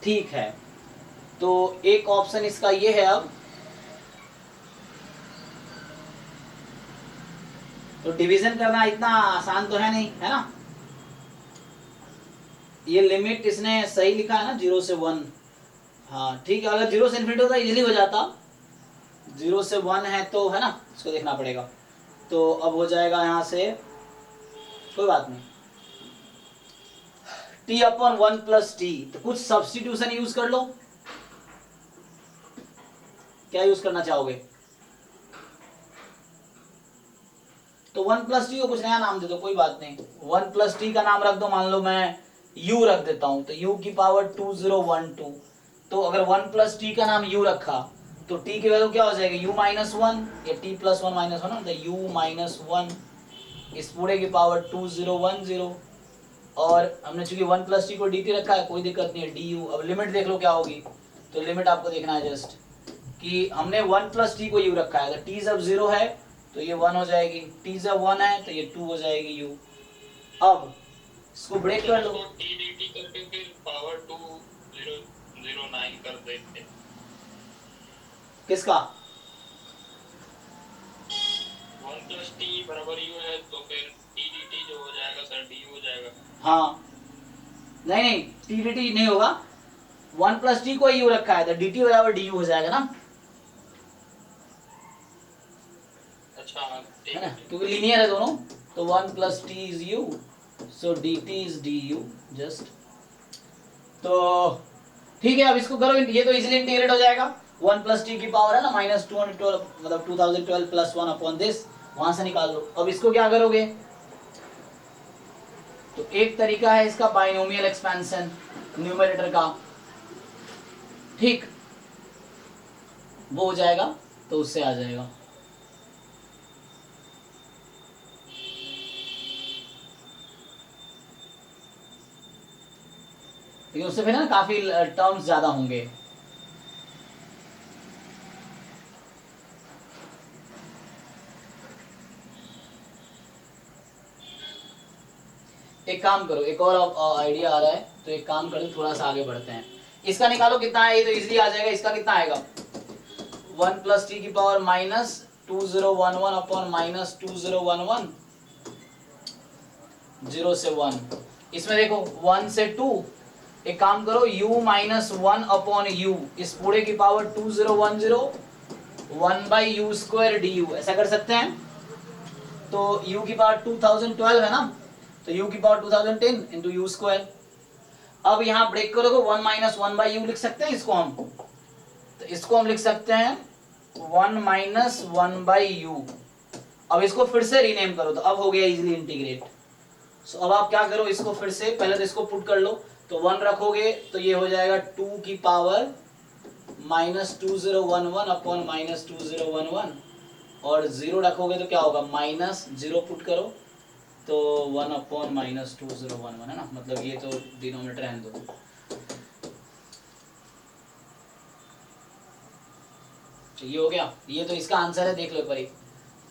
ठीक है, तो एक ऑप्शन इसका ये है। अब तो डिवीजन करना इतना आसान तो है नहीं, है ना? ये लिमिट इसने सही लिखा है ना, 0 से 1। हाँ ठीक है, अगर 0 से इन्फिनिटी होता इजीली हो जाता, 0 से 1 है तो है ना, इसको देखना पड़ेगा। तो अब हो जाएगा यहाँ से, कोई बात नहीं, t अपॉन 1 प्लस टी। तो कुछ सब्स्टिट्यूशन यूज कर लो, क्या यूज करना चाहोगे? तो 1 प्लस टी को कुछ नया नाम दे दो, कोई बात नहीं। 1 प्लस टी का नाम रख दो, मान लो मैं u रख देता हूं, तो u की पावर 2012। तो अगर 1 प्लस टी का नाम u रखा तो t की वैल्यू क्या हो जाएगी, u माइनस 1 या t प्लस 1 माइनस 1, तो u माइनस 1 इस पूरे की पावर 2010। और हमने चूंकि 1 प्लस टी को dt रखा है, कोई दिक्कत नहीं है, du। अब लिमिट देख लो क्या होगी, तो लिमिट आपको देखना है जस्ट कि हमने 1 प्लस टी को u रखा है, तो t जब 0 है तो ये 1 हो जाएगी, t जब 1 है तो ये 2 हो जाएगी u। अब इसको ब्रेक कर लो, टी डी टी करके फिर पावर 2009 कर देते। किसका? 1 प्लस टी बराबर यू है, तो फिर टी डी टी जो हो जाएगा सर डी हो जाएगा। हाँ नहीं नहीं, टी डी टी नहीं होगा, 1 प्लस टी को u रखा है तो dt बराबर du हो जाएगा ना, अच्छा है ना, क्योंकि लीनियर है दोनों। तो 1 plus T is u, so dt is du just. तो ठीक है, अब इसको करो, ये तो इजीली इंटीग्रेट हो जाएगा। 1 प्लस टी की पावर है ना माइनस 212, मतलब 2012 प्लस 1 अपॉन दिस, वहां से निकाल लो। अब इसको क्या करोगे, तो एक तरीका है इसका बाइनोमियल एक्सपेंशन न्यूमरेटर का, ठीक, वो हो जाएगा तो उससे आ जाएगा। लेकिन उससे फिर ना काफी टर्म्स ज्यादा होंगे। एक काम करो, एक और आइडिया आ रहा है, तो एक काम करो, थोड़ा सा आगे बढ़ते हैं। इसका निकालो कितना है, ये तो इजीली आ जाएगा। इसका कितना आएगा, 1 प्लस टी की पावर माइनस 2011 अपॉन माइनस 2011, 0 से 1। इसमें देखो 1 से 2, एक काम करो, u माइनस 1 अपॉन u, इस पूरे की power 2010 1 by you square D you, ऐसा कर सकते हैं। तो u की पावर 2012 है ना, तो u की पावर 2010 इंटू यू स्क्वायर। अब यहाँ ब्रेक करोगे 1 माइनस 1 बाई यू लिख सकते हैं इसको हम, तो इसको हम लिख सकते हैं 1 माइनस 1 बाई यू। अब इसको फिर से रीनेम करो, तो अब हो गया इजीली इंटीग्रेट। सो अब आप क्या करो, इसको फिर से पहले तो इसको पुट कर लो, तो 1 रखोगे तो ये हो जाएगा 2 की पावर माइनस 2011 अपॉन माइनस 2011, और 0 रखोगे तो क्या होगा, माइनस 0 पुट करो तो 1 अपॉन माइनस 2011 है ना, मतलब ये तो डिनोमिनेटर रहने दो। तो ये हो गया, ये तो इसका आंसर है, देख लो परी।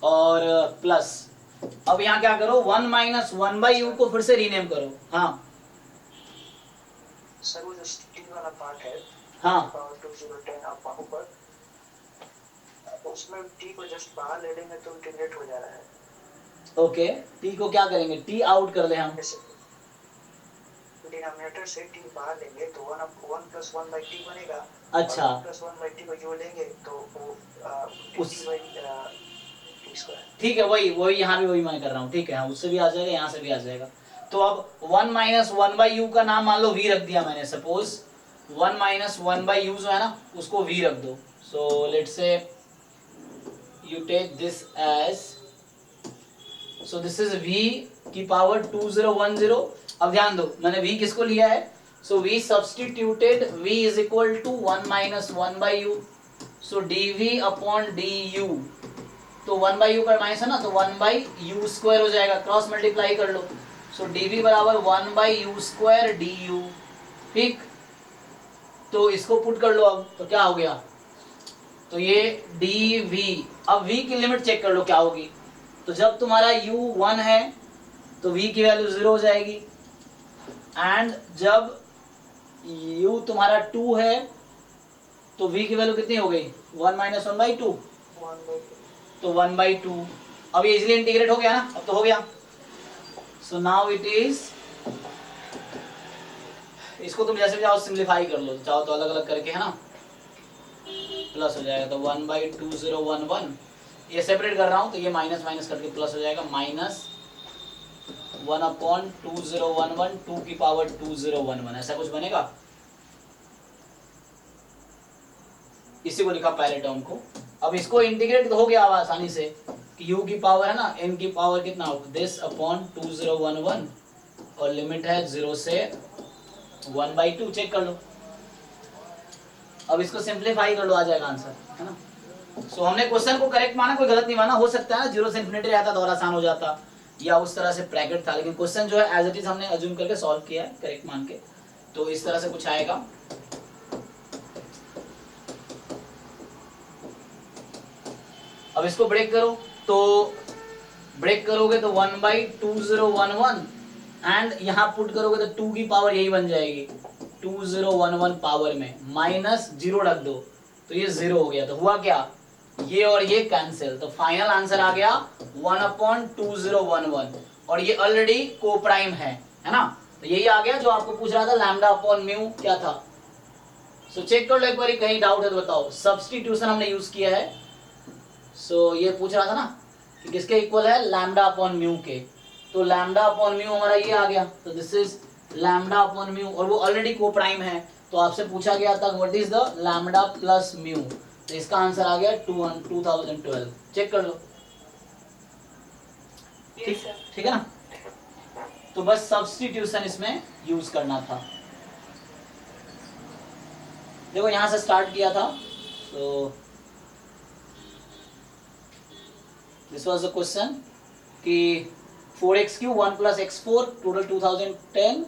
और प्लस अब यहाँ क्या करो, 1 माइनस 1 बाई यू को फिर से रीनेम करो। हाँ सर वो जो स्टिक वाला पार्ट है, हाँ पावर 2010 आप ऊपर, उसमें टी को जस्ट बाहर ले लेंगे तो इंटीग्रेट हो जा रहा है। ओके, टी को क्या करेंगे, टी आउट कर ले हम, डिनोमिनेटर से टी बाहर लेंगे तो 1 प्लस 1 बाई टी बनेगा। अच्छा 1 प्लस 1 बाई टी को जो लेंगे तो वो उस- टी स्क्वायर। ठीक है, वही यहाँ भी वही मैं कर रहा हूँ, ठीक है, हाँ, उससे भी आ जाएगा, यहाँ से भी आ जाएगा। तो अब 1 माइनस 1 बाई यू का नाम मान लो v रख दिया मैंने, सपोज 1 माइनस 1 बाई यू जो है ना उसको v रख दो। So let's say you take this edge, so this is v की पावर 2010। अब ध्यान दो मैंने v किसको लिया है, so v substituted, v is equal to 1 minus 1 by U, so dv upon du। तो 1 बाई यू का माइनस है ना, तो 1 बाई यू स्क्वायर हो जाएगा, क्रॉस मल्टीप्लाई कर लो, सो dv बराबर 1 बाई यू स्क्वायर du। ठीक, तो इसको पुट कर लो, अब तो क्या हो गया, तो ये dv। अब v की लिमिट चेक कर लो क्या होगी, तो जब तुम्हारा u 1 है तो v की वैल्यू 0 हो जाएगी, एंड जब u तुम्हारा 2 है तो v की वैल्यू कितनी हो गई, 1 माइनस 1 बाई 2, तो 1 बाई 2। अब ये इजिली इंटीग्रेट हो गया ना, अब तो हो गया। सो नाउ इट इज तो इसको तुम जैसे भी चाहो सिंप्लीफाई कर लो, चाहो तो अलग अलग करके, है ना, प्लस हो जाएगा। तो 1/2011 ये सेपरेट कर रहा हूँ तो ये माइनस माइनस करके प्लस हो जाएगा, माइनस 1/2011 2 की पावर 2011, ऐसा कुछ बनेगा। इसी को लिखा पहले टर्म को। अब इसको इंटीग्रेट हो गया आसानी से कि u की पावर है ना, n की पावर कितना हो, दिस अपॉन 2011 और लिमिट है 0 से 1/2, चेक कर लो। अब इसको सिंप्लीफाई कर लो, आ जाएगा आंसर, है ना। सो हमने क्वेश्चन को करेक्ट माना, कोई गलत नहीं माना। हो सकता है ना 0 से इन्फिनिटी रहता तो और आसान हो जाता, या उस तरह से ब्रैकेट था, लेकिन क्वेश्चन जो है एज इट इज हमने अज्यूम करके सॉल्व किया है करेक्ट मान के, तो इस तरह से कुछ आएगा। अब इसको ब्रेक करो, तो ब्रेक करोगे तो 1/2011 एंड यहाँ पुट करोगे तो 2 की पावर यही बन जाएगी 2011 पावर में, माइनस 0 रख दो तो ये 0 हो गया। तो हुआ क्या, ये और ये कैंसिल, तो फाइनल आंसर आ गया 1/2011 और ये ऑलरेडी को प्राइम है ना। तो यही आ गया जो आपको पूछ रहा था, लैम्डा अपॉन म्यू क्या था। सो चेक कर लो एक बार, कहीं डाउट है तो बताओ। सब्स्टिट्यूशन हमने यूज किया है। सो ये पूछ रहा था ना कि किसके इक्वल है, लैम्डा अपॉन म्यू के, तो लैम्डा अपॉन म्यू हमारा ये आ गया, तो this is lambda upon mu, और वो ऑलरेडी को प्राइम है। तो आपसे पूछा गया था what is the lambda plus mu, तो इसका आंसर आ गया 2012। चेक कर लो, ठीक ठीक है ना। तो बस सब्स्टिट्यूशन इसमें यूज करना था। देखो यहां से स्टार्ट किया था, तो दिस वाज द क्वेश्चन कि 4x³ 1 + x4 टोटल 2010,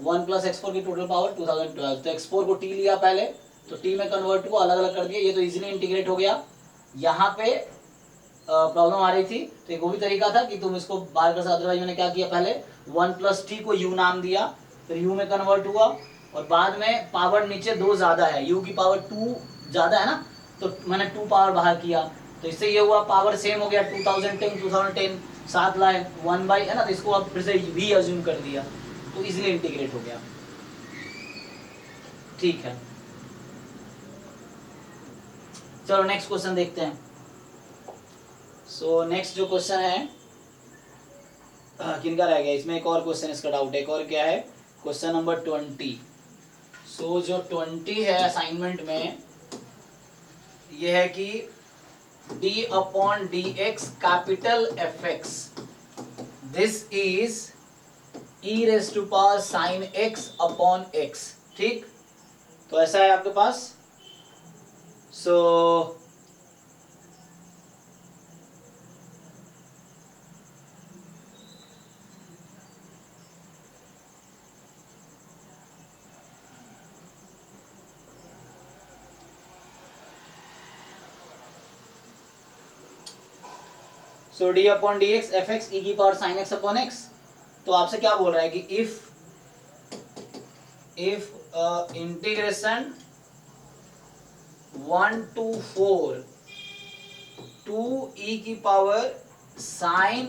1 + x4 की टोटल पावर 2012। तो x4 को t लिया पहले, तो t में कन्वर्ट हुआ, अलग अलग कर दिया, ये तो इजीली इंटीग्रेट हो गया। यहाँ पे प्रॉब्लम आ रही थी, तो एक वो भी तरीका था कि तुम इसको बाहर कर सकते। अदरवाइज मैंने क्या किया, पहले 1 + t को u नाम दिया, फिर u में कन्वर्ट हुआ, और बाद में पावर नीचे 2 ज्यादा है, u की पावर 2 ज्यादा है ना, तो मैंने 2 पावर बाहर किया, तो इससे ये हुआ पावर सेम हो गया 2010 7 लाए 1/ है ना, तो इसको अब फिर से v अज्यूम कर दिया, तो इजीली इंटीग्रेट हो गया। ठीक है, चलो नेक्स्ट क्वेश्चन देखते हैं। सो नेक्स्ट जो क्वेश्चन है किनका रह गया, इसमें एक और क्वेश्चन, इसका डाउट है, एक और क्या है, क्वेश्चन नंबर 20। सो जो 20 है असाइनमेंट में, ये है कि d/dx capital fx, this is e⁻ sin x/x, ठीक। तो ऐसा है आपके पास। सो d/dx fx e⁻ sin x/x। तो आपसे क्या बोल रहा है कि if integration 1 to 4 2e⁻ sin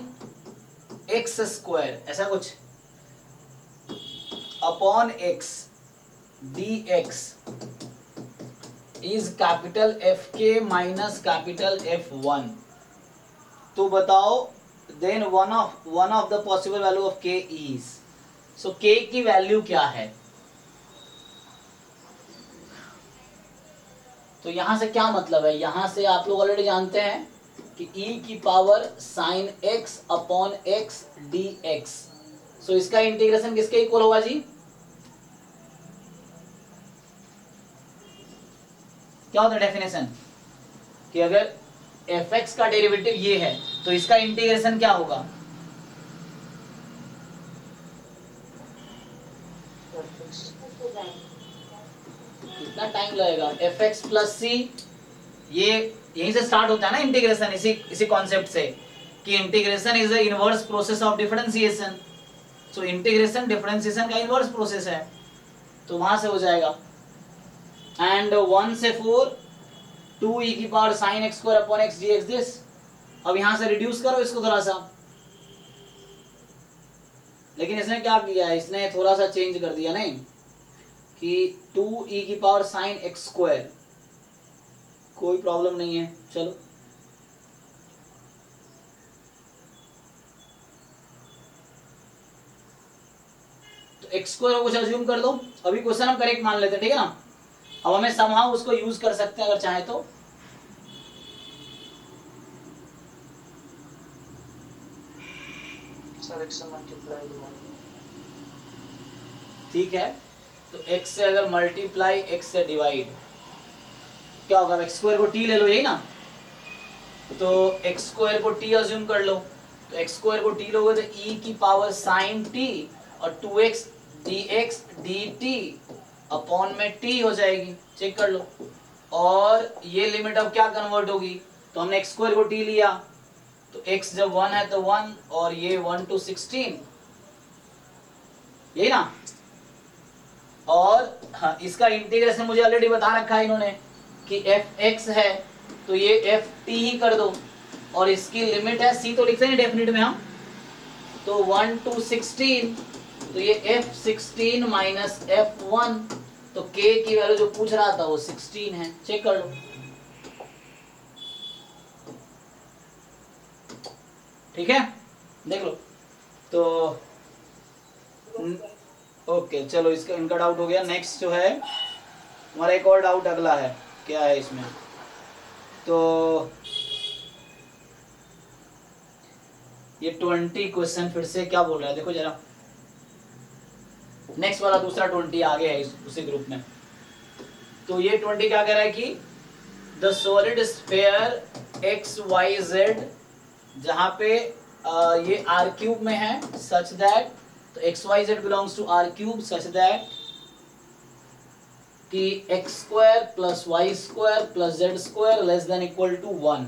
x², ऐसा कुछ, upon x dx is capital Fk minus capital F1, तो बताओ then one of the possible value of k is. So k की वैल्यू क्या है, तो यहां से क्या मतलब है, यहां से आप लोग ऑलरेडी जानते हैं कि e⁻ sin x/x dx। सो इसका इंटीग्रेशन किसके इक्वल होगा जी, क्या होता है डेफिनेशन कि अगर fx का डेरिवेटिव ये है तो इसका इंटीग्रेशन क्या होगा, कितना टाइम लगेगा, fx + c, ये यहीं से स्टार्ट होता है ना इंटीग्रेशन, इसी कॉन्सेप्ट से कि integration is the inverse process of differentiation. So integration differentiation का इनवर्स प्रोसेस है, तो वहां से हो जाएगा। एंड 1 से 4 2e⁻ sin x² dx this. अब यहां से रिड्यूस करो इसको थोड़ा सा, लेकिन इसने क्या किया है, इसने थोड़ा सा चेंज कर दिया, नहीं कि 2e की पावर साइन एक्स स्क्वायर, कोई प्रॉब्लम नहीं है। चलो तो एक्स स्क्वायर को कुछ अज्यूम कर दो, अभी क्वेश्चन हम करेक्ट मान लेते हैं, ठीक है ना। अब हमें समहाउ उसको यूज कर सकते हैं अगर चाहे तो। सर x से मल्टीप्लाई ठीक है, तो x से अगर मल्टीप्लाई x से डिवाइड क्या होगा, एक्स स्क्वायर को t ले लो, यही ना। तो एक्स स्क्वायर को t अज्यूम कर लो, तो एक्स स्क्वायर को t लोगे तो e की पावर साइन t और 2x dx dt अपॉन में t हो जाएगी, चेक कर लो। और ये लिमिट अब क्या कन्वर्ट होगी, तो हमने एक्स स्क्वायर को t लिया, तो x जब 1 है तो 1 और ये 1 to 16, यही ना। और हाँ, इसका इंटीग्रेशन मुझे ऑलरेडी बता रखा है इन्होंने कि fx है तो ये ft ही कर दो, और इसकी लिमिट है c तो लिखते हैं डेफिनेट में हम, तो 1 to 16, तो ये f16 माइनस f1, तो k की वैल्यू जो पूछ रहा था वो 16 है, चेक कर लो। ठीक है, देख लो। तो ओके चलो, इसका इनका डाउट हो गया। नेक्स्ट जो है हमारा एक और डाउट अगला है, क्या है इसमें, तो ये 20 क्वेश्चन फिर से क्या बोल रहा है, देखो जरा। नेक्स्ट वाला दूसरा 20 आगे है उसी ग्रुप में। तो ये 20 क्या कह रहा है कि the solid sphere x y z, जहां पे ये आर क्यूब में है, सच दैट, तो x y z belongs to R cube such that कि x square plus Y square plus z square less than equal to 1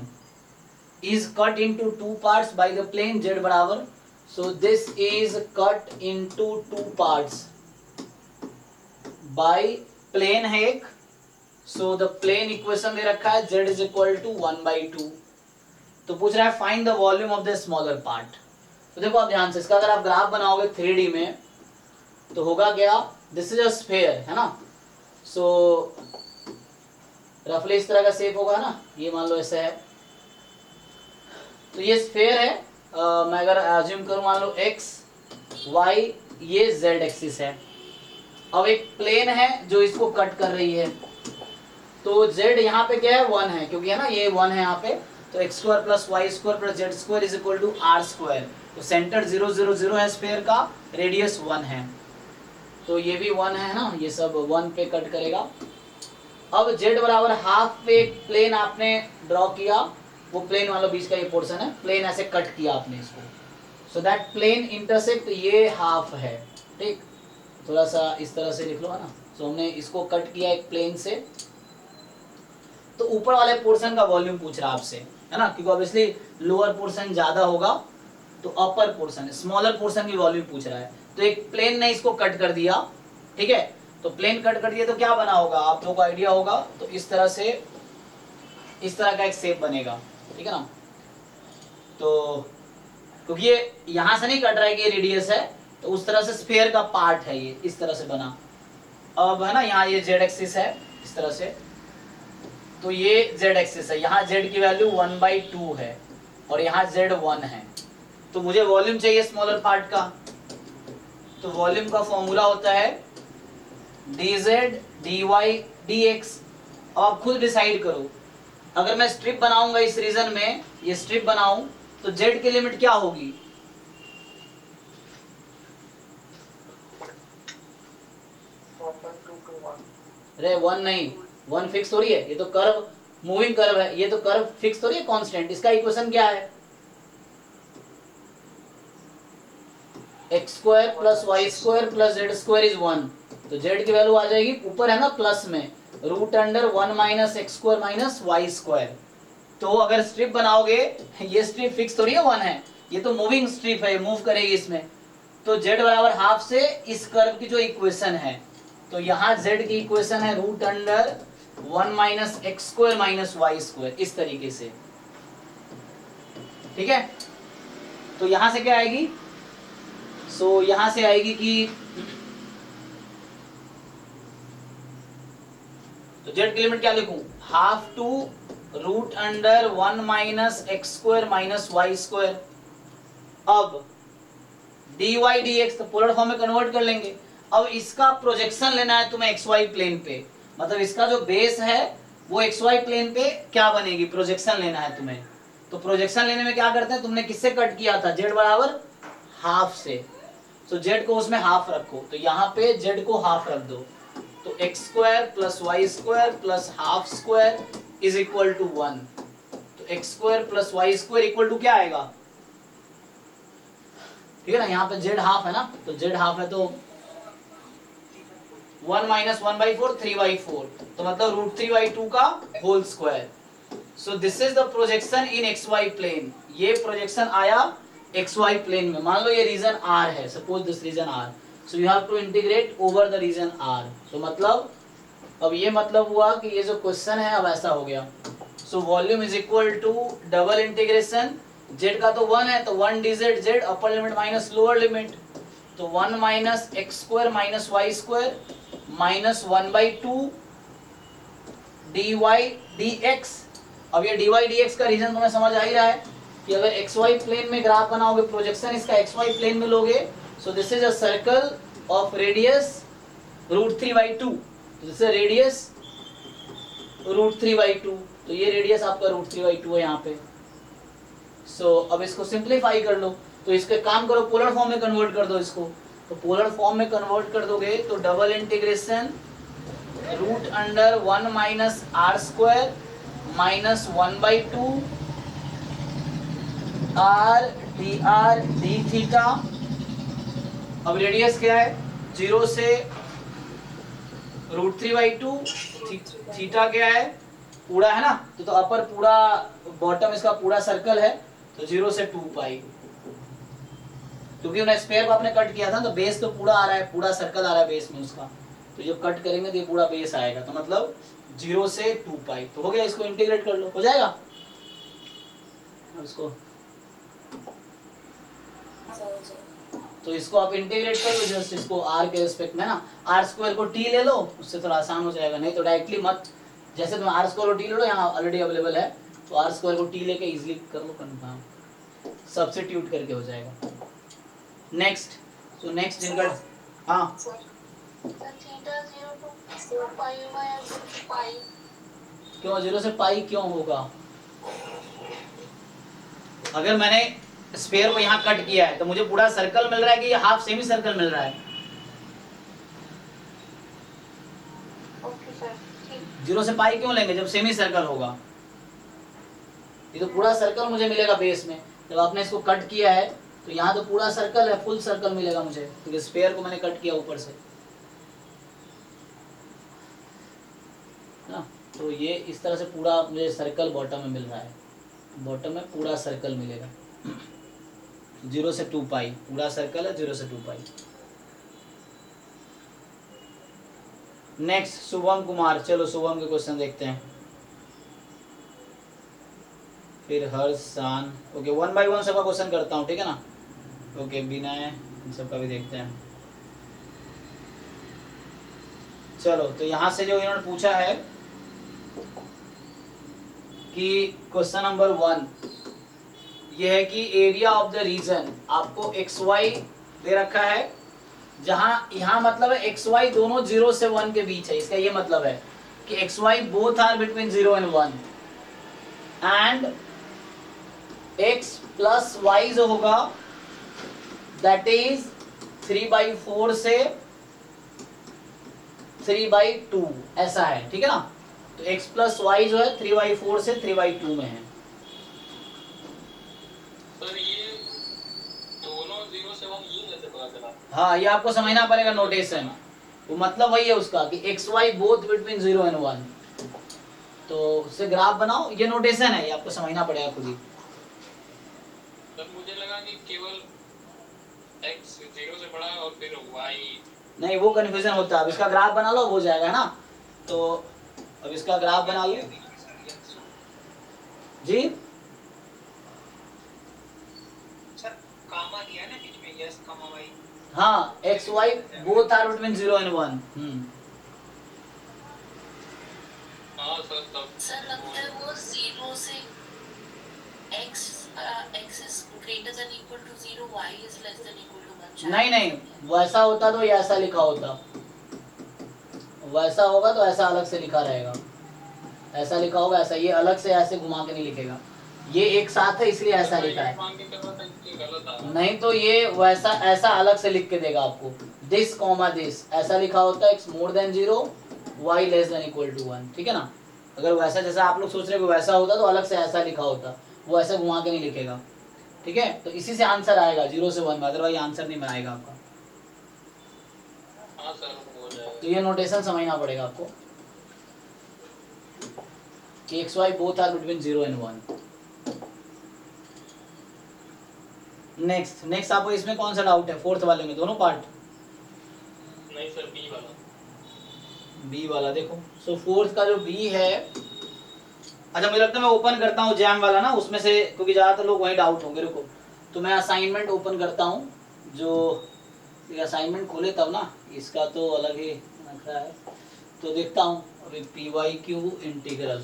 is cut into two parts by the plane z बराबर, so this is cut into two parts by plane है एक, so the plane equation दे रखा है z is equal to 1/2। तो पूछ रहा है find the volume of the smaller part. तो देखो आप ध्यान से, इसका अगर आप ग्राफ बनाओगे 3D में तो होगा क्या, दिस इज अ स्फीयर है ना, सो रफली इस तरह का शेप होगा ना, ये मान लो ऐसा है, तो ये स्फीयर है। मैं अगर अज्यूम करूं मान लो x y, ये z एक्सिस है। अब एक प्लेन है जो इसको कट कर रही है, तो z यहाँ पे क्या है 1 है, क्योंकि है ना ये 1 है यहाँ पे, तो x square plus Y square plus z square is equal to r square. तो सेंटर 0 0 0 है स्फीयर का, रेडियस 1 है, तो ये भी 1 है ना, ये सब 1 पे कट करेगा। अब z बराबर हाफ पे एक प्लेन आपने ड्रॉ किया, वो प्लेन वाला बीच का ये पोर्शन है, प्लेन ऐसे कट किया आपने इसको, सो दैट प्लेन इंटरसेक्ट ये हाफ है, ठीक। थोड़ा सा इस तरह से लिख लो है ना, सो हमने इसको कट किया एक प्लेन से, तो ऊपर वाले पोर्शन का वॉल्यूम पूछ रहा है आपसे, है ना, क्योंकि ऑब्वियसली लोअर पोर्शन ज्यादा होगा, तो अपर पोर्शन स्मॉलर पोर्शन की वॉल्यूम पूछ रहा है। तो एक प्लेन ने इसको कट कर दिया, ठीक है, तो प्लेन कट कर दिया तो क्या बना होगा, आप लोगों को आइडिया होगा, तो इस तरह से इस तरह का एक शेप बनेगा, ठीक है ना। तो क्योंकि ये यहां से नहीं कट रहा है कि ये रेडियस है, तो उस तरह से स्फीयर का पार्ट है ये, इस तरह से बना। अब है ना यहाँ ये जेड एक्सिस है इस तरह से, तो ये जेड एक्सिस है, यहाँ जेड की वैल्यू 1/2 है और यहाँ जेड 1 है, तो मुझे वॉल्यूम चाहिए स्मॉलर पार्ट का। तो वॉल्यूम का फॉर्मूला होता है dz dy dx। अब आप खुद डिसाइड करो, अगर मैं स्ट्रिप बनाऊंगा इस रीजन में, ये स्ट्रिप बनाऊं, तो z की लिमिट क्या होगी, अरे 1 नहीं, 1 फिक्स थोड़ी है, ये तो कर्व मूविंग कर्व है, ये तो कर्व फिक्स थोड़ी है कांस्टेंट। इसका इक्वेशन क्या है, x square plus Y square plus z square is 1, तो जेड की वैल्यू आ जाएगी ऊपर है ना प्लस में, root under 1 minus x square minus Y square. तो अगर स्ट्रिप बनाओगे, ये स्ट्रिप फिक्स थोड़ी है 1 है, ये तो मूविंग स्ट्रिप है, मूव करेगी इसमें, तो जेड बराबर हाफ से इस कर्व की जो इक्वेशन है, तो यहाँ जेड की इक्वेशन है root under 1 minus x square minus Y square, इस तरीके से, ठीक है। तो यहां से क्या आएगी, सो यहां से आएगी कि तो जेड की लिमिट क्या लिखूं, half to root under 1 minus x square minus Y square. अब dy dx तो पोलर फॉर्म में कन्वर्ट कर लेंगे। अब इसका प्रोजेक्शन लेना है तुम्हें xy प्लेन पे, मतलब इसका जो बेस है वो xy प्लेन पे क्या बनेगी, प्रोजेक्शन लेना है तुम्हें। तो प्रोजेक्शन लेने में क्या करते हैं, तुमने किससे कट किया था, z बराबर हाफ से, तो z को उसमें हाफ रखो, तो यहाँ पे z को हाफ रख दो, तो x square plus Y square plus half square is equal to 1। तो x square plus Y square equal to क्या आएगा, ठीक है ना, यहाँ पे z हाफ है ना, तो z हाफ है तो 1 माइनस 1/4 3/4, तो मतलब √3/2 का whole square. So this is the projection in xy plane, ये प्रोजेक्शन आया xy प्लेन में। मान लो ये रीजन r है, suppose this region r, so you have to integrate over the region r। तो मतलब अब ये मतलब हुआ कि ये जो क्वेश्चन है अब ऐसा हो गया। So volume is equal to double integration, z का तो 1 है तो 1 dz z upper limit minus lower limit, तो 1 minus x square minus Y square minus 1/2 dy dx। अब ये dy dx का रीजन तुम्हें समझ आ ही रहा है कि अगर xy प्लेन में ग्राफ बनाओगे, प्रोजेक्शन इसका xy प्लेन में लोगे, सो this is a circle of radius √3/2, this is radius √3/2, तो ये रेडियस आपका √3/2 है यहाँ पे। सो अब इसको सिंप्लीफाई कर लो, तो इसके काम करो पोलर फॉर्म में कन्वर्ट कर दो इसको, तो पोलर फॉर्म में कन्वर्ट कर दोगे तो double integration root under 1 minus r square minus 1/2 r d theta. अब रेडियस क्या है, 0 से √3/2, थीटा क्या है, पूरा है ना, तो अपर पूरा बॉटम इसका पूरा सर्कल है, तो 0 से 2 पाई, क्योंकि उन्हें स्फीयर को आपने कट किया था तो बेस तो पूरा आ रहा है, पूरा सर्कल आ रहा है बेस में उसका, तो जब कट करेंगे तो ये पूरा बेस आएगा, तो मतलब 0 से 2 पाई। तो हो गया, इसको इंटीग्रेट कर लो, हो जाएगा। इसको तो इसको आप इंटीग्रेट कर लो जस्ट इसको r के रिस्पेक्ट में ना, r स्क्वायर को t ले लो, उससे थोड़ा आसान हो जाएगा, नहीं तो डायरेक्टली मत, जैसे तुम r स्क्वायर को t ले लो, यहाँ ऑलरेडी अवेलेबल है, तो r स्क्वायर को t लेके इजीली कर लो कंफर्म, सब्स्टिट्यूट करके हो जाएगा। नेक्स्ट, सो नेक्स्ट इनका हाँ क्यों 0 से पाई क्यों होगा, अगर मैंने स्फीयर को यहाँ कट किया है तो मुझे पूरा सर्कल मिल रहा है कि ये हाफ सेमी सर्कल मिल रहा है। 0 से पाई क्यों लेंगे जब सेमी सर्कल होगा, ये तो पूरा सर्कल मुझे मिलेगा बेस में, जब आपने इसको कट किया है तो यहाँ तो पूरा सर्कल है, फुल सर्कल मिलेगा मुझे, क्योंकि स्फीयर को मैंने कट किया ऊपर से ना, तो ये इस तरह से पूरा मुझे सर्कल बॉटम में मिल रहा है, बॉटम में पूरा सर्कल मिलेगा 0 से 2 पाई, पूरा सर्कल है 0 से 2 पाई। नेक्स्ट शुभम कुमार, चलो शुभम के क्वेश्चन देखते हैं, फिर हर्ष शान, ओके 1 by 1 सबका क्वेश्चन करता हूँ, ठीक है ना, ओके विनय, इन सबका भी देखते हैं। चलो तो यहाँ से जो इन्होंने पूछा है कि क्वेश्चन नंबर 1 ये है कि एरिया ऑफ द रीजन, आपको xy दे रखा है, जहां यहाँ मतलब है xy दोनों 0 से 1 के बीच है, इसका ये मतलब है कि xy both are between 0 and 1, and x plus y जो होगा दैट इज 3/4 से 3/2 ऐसा है, ठीक है ना, तो x प्लस y जो है 3/4 से 3/2 में है। सर ये दोनों 0 से 1 ये कैसे पता चला? हाँ ये आपको समझना पड़ेगा नोटेशन, वो मतलब वही है उसका कि x y both between 0 and 1, तो उससे ग्राफ बनाओ, ये नोटेशन है, ये आपको समझना पड़ेगा खुद ही। सर मुझे लगा कि केवल x 0 से बड़ा और फिर y, नहीं वो कंफ्यूजन होता है, अब इसका ग्राफ बना लो हो जाएगा ना, तो अब इसका ग्राफ बना लो जी, सर कामा दिया ना बीच में, यस कामा y, हाँ x y both are between 0 and 1, sir तब सर लगता है वो 0 से x is greater than equal to 0, y is less than equal to 1. नहीं नहीं, वैसा होता तो ये ऐसा लिखा होता, वैसा होगा तो ऐसा अलग से लिखा रहेगा, ऐसा लिखा होगा ऐसा, ये अलग से ऐसे घुमा के नहीं लिखेगा, ये एक साथ है इसलिए ऐसा लिखा है। नहीं तो ये वैसा ऐसा अलग से लिख के देगा आपको, दिस कॉमा दिस ऐसा लिखा होता है, x more than 0 y less than equal to 1, ठीक है ना। अगर वैसा जैसा आप लोग सोच रहे हो वैसा होता तो अलग से ऐसा लिखा होता, वो ऐसे घुमा के नहीं लिखेगा, ठीक है। तो इसी से आंसर आएगा 0 से 1 में, अदरवाइज आंसर नहीं आएगा आपका। हाँ सर हो जाएगा। तो ये नोटेशन समझना पड़ेगा आपको कि xy both are between 0 and 1। Next आपको इसमें कौन सा डाउट है, फोर्थ वाले में दोनों पार्ट? नहीं सर बी वाला। बी वाला देखो, सो फोर्थ का जो बी है, अच्छा मुझे लगता है मैं ओपन करता हूँ जैम वाला ना, उसमें से क्योंकि ज्यादातर लोग वहीं डाउट होंगे। रुको, तो मैं असाइनमेंट ओपन करता हूँ, जो असाइनमेंट खोले तब ना, इसका तो अलग ही रखा है, तो देखता हूँ अभी PYQ इंटीग्रल।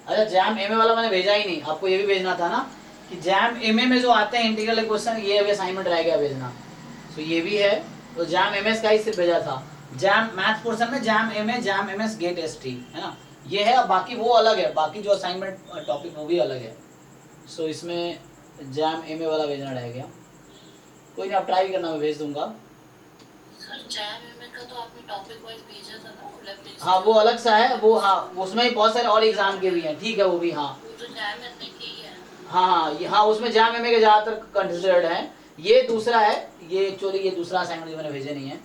अच्छा जैम एमए वाला मैंने भेजा ही नहीं, आपको ये भी भेजना था ना कि जैम एमए में जो आते हैं इंटीग्रल क्वेश्चन, ये अभी असाइनमेंट रह गया भेजना, तो ये भी है। तो जैम एमएस का ही सिर्फ भेजा था, जैम मैथ पोर्शन में JAM MA JAM MS GATE ST है ना, ये है। अब बाकी वो अलग है, बाकी जो असाइनमेंट टॉपिक वो भी अलग है। सो इसमें जैम एमए वाला भेजना रह गया, कोई नहीं आप ट्राई करना, मैं भेज दूंगा। सर जैम एमए का तो आपने टॉपिक वाइज भेजा था ना, लेफ्ट। हाँ वो अलग सा है वो, हाँ उसमें ही बहुत सारे और एग्जाम के भी हैं, ठीक है वो भी, हाँ वो तो जैम एमए की ही है। हाँ उसमें जैम एमए के ज़्यादातर कंसिडर्ड हैं। ये दूसरा है, ये एक्चुअली ये दूसरा असाइनमेंट जो मैंने भेजे नहीं है,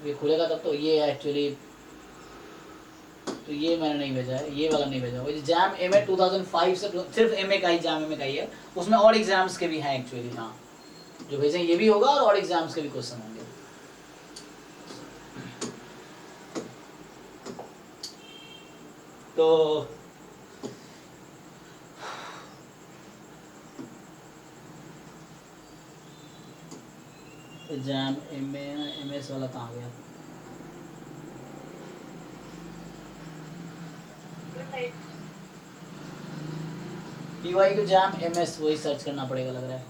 ये खुलेगा तब तो। ये है एक्चुअली, तो ये मैंने नहीं भेजा है, ये वाला नहीं भेजा। वो जैम एमए 2005 से सिर्फ एमए का ही, जैम एमए का ही है, उसमें और एग्जाम्स के भी हैं एक्चुअली। हाँ जो भेजें ये भी होगा और एग्जाम्स के भी क्वेश्चन होंगे। तो जैम एमएस वाला कहाँ गया? PYQ जैम एमएस वही सर्च करना पड़ेगा लग रहा है।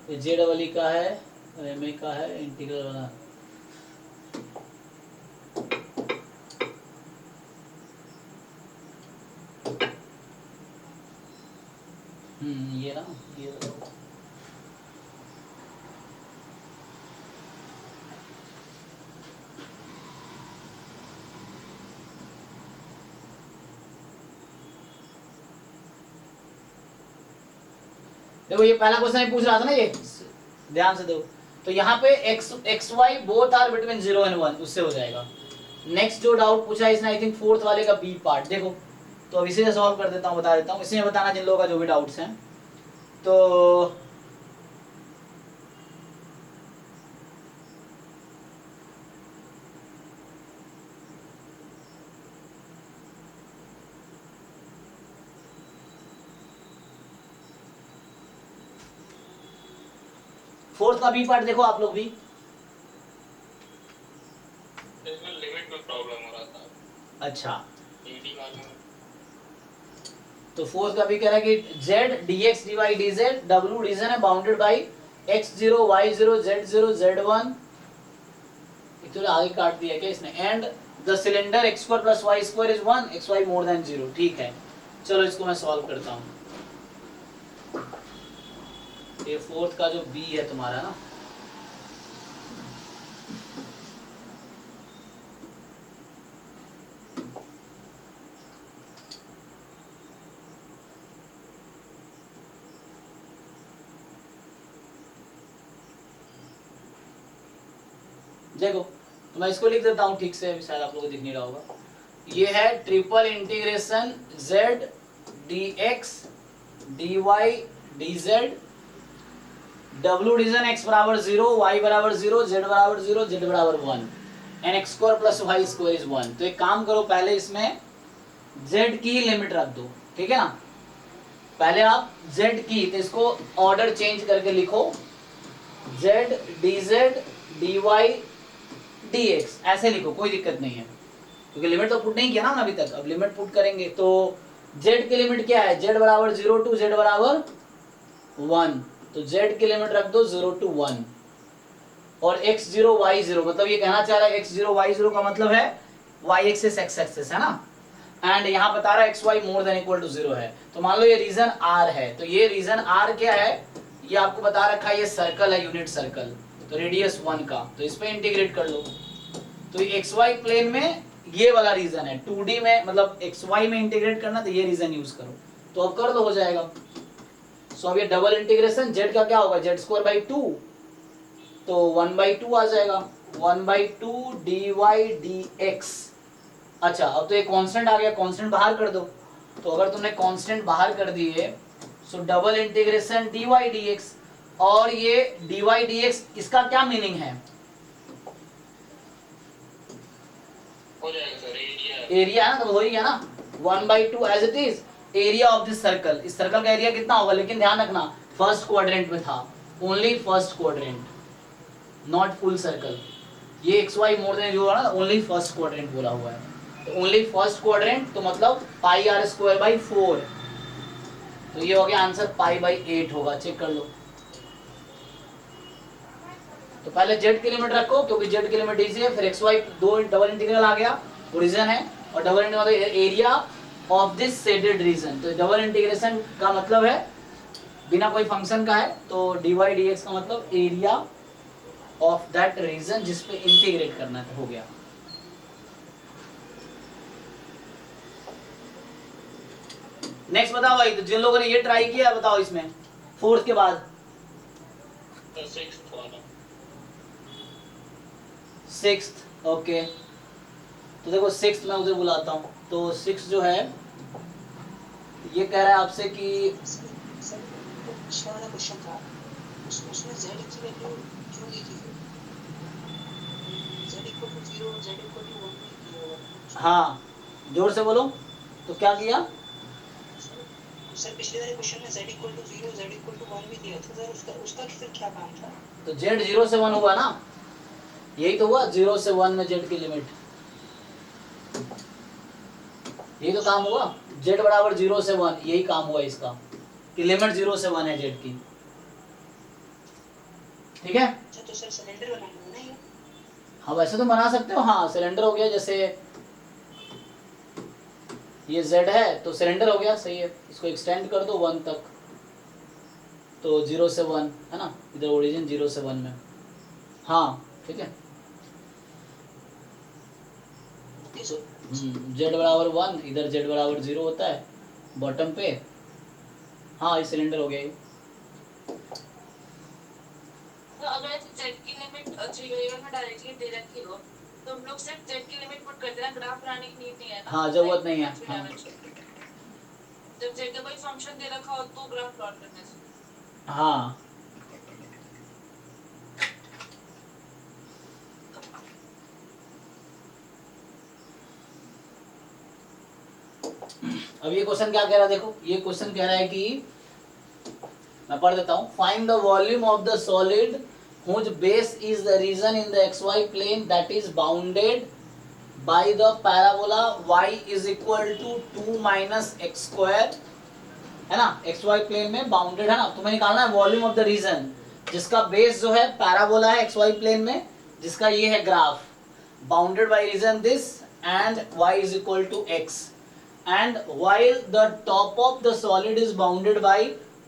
ये JEE का है और MA का है इंटीग्रल वाला। ये ना, ये देखो, ये पहला क्वेश्चन ही पूछ रहा था ना, ये ध्यान से दो। तो यहाँ पे x y both are between 0 and 1, उससे हो जाएगा। नेक्स्ट जो डाउट पूछा है इसने, आई थिंक फोर्थ वाले का बी पार्ट, देखो तो अब इसे से सॉल्व कर देता हूँ, बता देता हूँ, इसे बताना जिन लोगों का जो भी डाउट्स हैं। तो फोर्थ का बी पार्ट देखो आप लोग भी। इसमें लिमिट में प्रॉब्लम हो रहा था। अच्छा ईडी वाला। तो फोर्थ का भी कह रहा है कि z dx dy dz w region है bounded by x0 y0 z0 z1, actually आगे काट दिया क्या इसने, and the cylinder x2 + y2 is 1 xy more than 0। ठीक है, चलो इसको मैं सॉल्व करता हूँ। ये फोर्थ का जो बी है तुम्हारा ना, देखो तो मैं इसको लिख देता हूँ ठीक से, शायद आप लोगों को दिख नहीं रहा होगा। ये है triple integration z dx dy dz, w division x बराबर 0, y बराबर 0, z बराबर 0, z बराबर 1 and x square plus Y square is 1। तो एक काम करो, पहले इसमें z की लिमिट रख दो, ठीक है ना। पहले आप z की, तो इसको ऑर्डर चेंज करके लिखो, z dz dy dx ऐसे लिखो, कोई दिक्कत नहीं है, क्योंकि लिमिट तो पुट नहीं किया ना हमने अभी तक। अब लिमिट पुट करेंगे तो z की लिमिट क्या है, z बराबर 0 टू z बराबर 1, तो z की लिमिट रख दो 0 टू 1, और x0 y0, मतलब ये कहना चाह रहा है x0 y0 का मतलब है y एक्सिस x एक्सिस, है ना। एंड यहाँ बता रहा है xy more than equal to 0 है। तो मान लो ये रीजन r है, तो ये रीजन r क्या है, ये आपको बता रखा है, ये सर्कल है, यूनिट सर्कल, तो रेडियस 1 का, तो इस पे इंटीग्रेट कर लो। तो ये xy प्लेन में ये वाला रीजन है, 2D में मतलब xy में इंटीग्रेट करना, तो ये रीजन यूज करो, तो अब कर दो, हो जाएगा। सो अब ये डबल इंटीग्रेशन z का क्या होगा, z स्क्वायर बाई 2, तो 1/2 आ जाएगा, 1/2 dy dx। अच्छा, अब तो ये कांस्टेंट आ गया, कांस्टेंट बाहर कर दो। तो अगर तुमने कांस्टेंट बाहर कर दिए, सो डबल इंटीग्रेशन dy dx, और ये dy dx इसका क्या मीनिंग है, हो जाएगा सर, एरिया एरिया है ना, तो हो ही गया ना, 1/2 as it is area of this circle. इस सर्कल का एरिया कितना होगा, लेकिन ध्यान रखना फर्स्ट क्वाड्रेंट में था, only first quadrant, not full circle. ये xy मोर देन जो है ना, ओनली फर्स्ट क्वाड्रेंट बोला हुआ है, तो ओनली फर्स्ट क्वाड्रेंट, तो मतलब पाई r स्क्वायर बाई 4, तो ये हो गया आंसर π/8 होगा, चेक कर लो। तो पहले z की लिमिट रखो, क्योंकि z की लिमिट इजी है, फिर xy दो डबल इंटीग्रल आ गया, ओरिजिन है, और double integral area of this shaded region. तो डबल इंटीग्रेशन का मतलब है बिना कोई फंक्शन का है, तो dy dx का मतलब एरिया ऑफ दैट रीजन जिस पे इंटीग्रेट करना है, हो गया। नेक्स्ट बताओ भाई, तो जिन लोगों ने ये ट्राई किया बताओ इसमें, फोर्थ के बाद सिक्स्थ, ओके। तो देखो सिक्स्थ मैं उधर बुलाता हूँ, तो सिक्स्थ जो है ये कह रहा है आपसे कि सर पिछले वाला क्वेश्चन था, उसमें z की वैल्यू क्यों ली थी, z equal to 0 z equal to 1 में किया होगा। हाँ जोर से बोलो, तो क्या किया सर पिछले वाले क्वेश्चन में z equal to 0 z equal to 1 भी दिया था सर, उसका फिर क्या काम था। तो z 0 से 1 हुआ ना, यही तो हुआ, 0 से 1 में z की लिमिट, यही तो काम हुआ, z बराबर 0 से 1, यही काम हुआ इसका, कि लिमिट 0 से 1 है z की, ठीक है। अच्छा तो सर सिलेंडर बनाना है ना ये। हाँ वैसे तो बना सकते हो, हाँ सिलेंडर हो गया, जैसे ये z है तो सिलेंडर हो गया, सही है। इसको एक्सटेंड कर दो 1 तक, तो 0 से 1 है ना, इधर ओरिजिन 0 से 1 में, हाँ ठीक है। Okay sir. z बराबर 1, इधर z बराबर 0 होता है बॉटम पे, हाँ ये सिलेंडर हो गया ये। तो अगर z की लिमिट 0 में डायरेक्टली दे रखी हो, तो हम लोग सिर्फ z की लिमिट पुट करते हैं, ग्राफ बनाने की नीड नहीं है। हाँ जरूरत नहीं है, हाँ। जब z का कोई फंक्शन दे रखा हो तो ग्राफ प्लॉट करने से। हाँ अब ये क्वेश्चन क्या कह रहा है, देखो ये क्वेश्चन कह रहा है कि, मैं पढ़ देता हूँ, find the volume of the solid whose base is the region in the xy plane that is bounded by the parabola y is equal to 2 minus x square, है ना, xy प्लेन में बाउंडेड है ना। तुम्हें निकालना है volume of the region जिसका base जो है पैराबोला है xy प्लेन में, जिसका ये है graph, bounded by region this and y is equal to x, and while the top of the solid is bounded by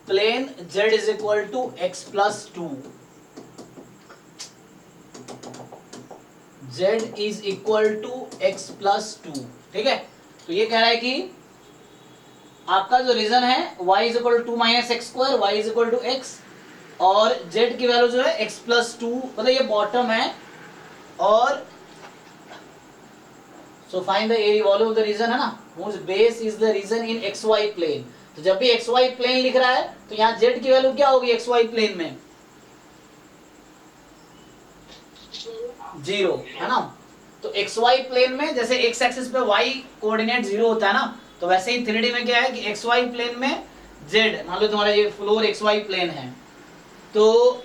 plane z is equal to x plus 2, z is equal to x plus 2, ठीक है। तो ये कह रहा है कि आपका जो रीजन है y is equal to 2 minus x square, y is equal to x, और z की वैल्यू जो है x plus 2, मतलब ये बॉटम है, और so find the area volume of the region है ना, whose base is the region in x Y plane. तो जब भी एक्स वाई प्लेन लिख रहा है तो यहाँ जेड की वैल्यू क्या होगी एक्स वाई प्लेन में, 0 है ना। तो एक्स वाई प्लेन में जैसे एक्स एक्सिस पे वाई कोऑर्डिनेट 0 होता है ना, तो वैसे ही 3D में क्या है कि एक्स वाई प्लेन में जेड, मान लो तुम्हारा ये फ्लोर एक्स वाई प्लेन है, तो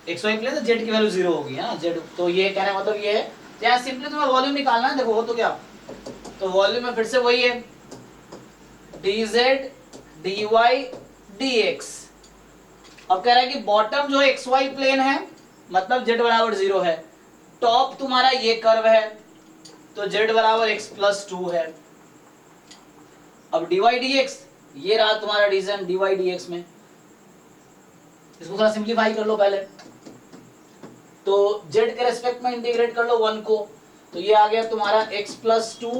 एक्स वाई प्लेन तो जेड की वैल्यू 0 होगी है ना जेड। तो ये कहने का मतलब ये है, यहाँ सिंपली तुम्हें वॉल्यूम निकालना है, देखो हो तो क्या, तो वॉल्यूम में फिर से वही है dz dy dx। अब कह रहा है कि बॉटम जो एक्स वाई प्लेन है मतलब z बराबर 0 है, टॉप तुम्हारा ये कर्व है तो z बराबर x प्लस 2 है। अब dy dx ये रहा तुम्हारा रीजन dy dx में, इसको थोड़ा सिंप्लीफाई कर लो पहले, तो z के रेस्पेक्ट में इंटीग्रेट कर लो 1 को, तो ये आ गया तुम्हारा x प्लस 2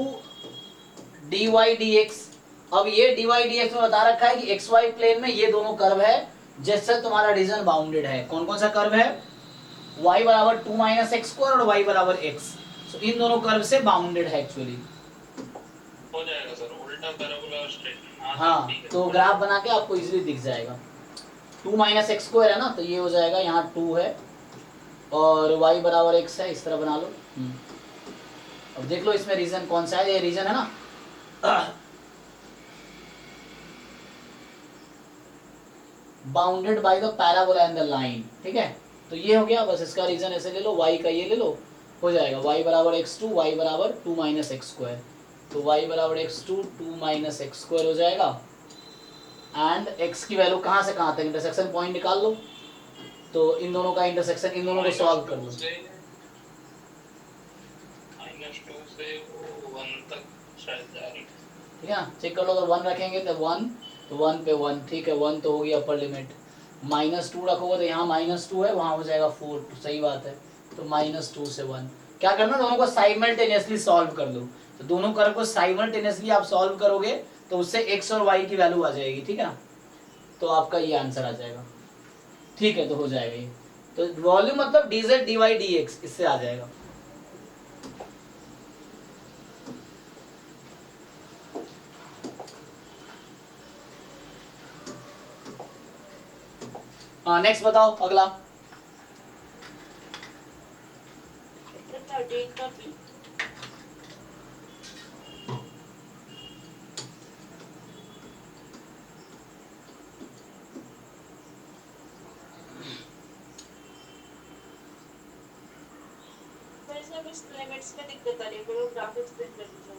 dy dx। अब ये dy dx में बता रखा है कि एक्स वाई प्लेन में ये दोनों कर्व है जिससे तुम्हारा रीजन बाउंडेड है। कौन कौन सा कर्व है, y बराबर 2 माइनस एक्स स्क्वायर और y बराबर x। सो इन दोनों कर्व से बाउंडेड है एक्चुअली। हो जाएगा सर, उल्टा पैराबोला और स्ट्रेट। हाँ तो ग्राफ बना के आपको इजीली दिख जाएगा। 2 माइनस एक्स स्क्वायर है ना, तो ये हो जाएगा यहाँ 2 है और y बराबर x है, इस तरह बना लो। अब देख लो इसमें रीजन कौन सा है, ये रीजन है ना bounded by the parabola and the line, ठीक है। तो ये हो गया, बस इसका रीजन ऐसे ले लो, y का ये ले लो, हो जाएगा y बराबर x2 y बराबर 2 माइनस एक्स स्क्वायर, तो y बराबर x2 2 माइनस एक्स स्क्वायर हो जाएगा। एंड x की वैल्यू कहाँ से कहाँ तक, इंटरसेक्शन पॉइंट निकाल लो, तो इन दोनों का इंटरसेक्शन, इन दोनों को सॉल्व कर लो। -2 से 1 तक शायद जा रही है, ठीक है, चेक कर लो, अगर 1 रखेंगे तो 1, तो 1 पे 1, ठीक है 1 तो हो गया अपर लिमिट। -2 रखोगे तो यहाँ -2 है, वहाँ हो जाएगा 4, तो सही बात है। तो -2 से 1 क्या करना, दोनों को साइमल्टेनियसली सॉल्व कर दो। तो दोनों कर्व को साइमल्टेनियसली आप सॉल्व करोगे तो उससे x और y की वैल्यू आ जाएगी, ठीक है ना। तो आपका ये आंसर आ जाएगा, ठीक है, तो हो जाएगा ये। तो वॉल्यूम मतलब dz dy dx, इससे आ जाएगा। नेक्स्ट बताओ अगला। 13 का भी वैसे कुछ लिमिट्स में दिक्कत आ रही है, पर वो ग्राफिक्स पे कर दीजिए।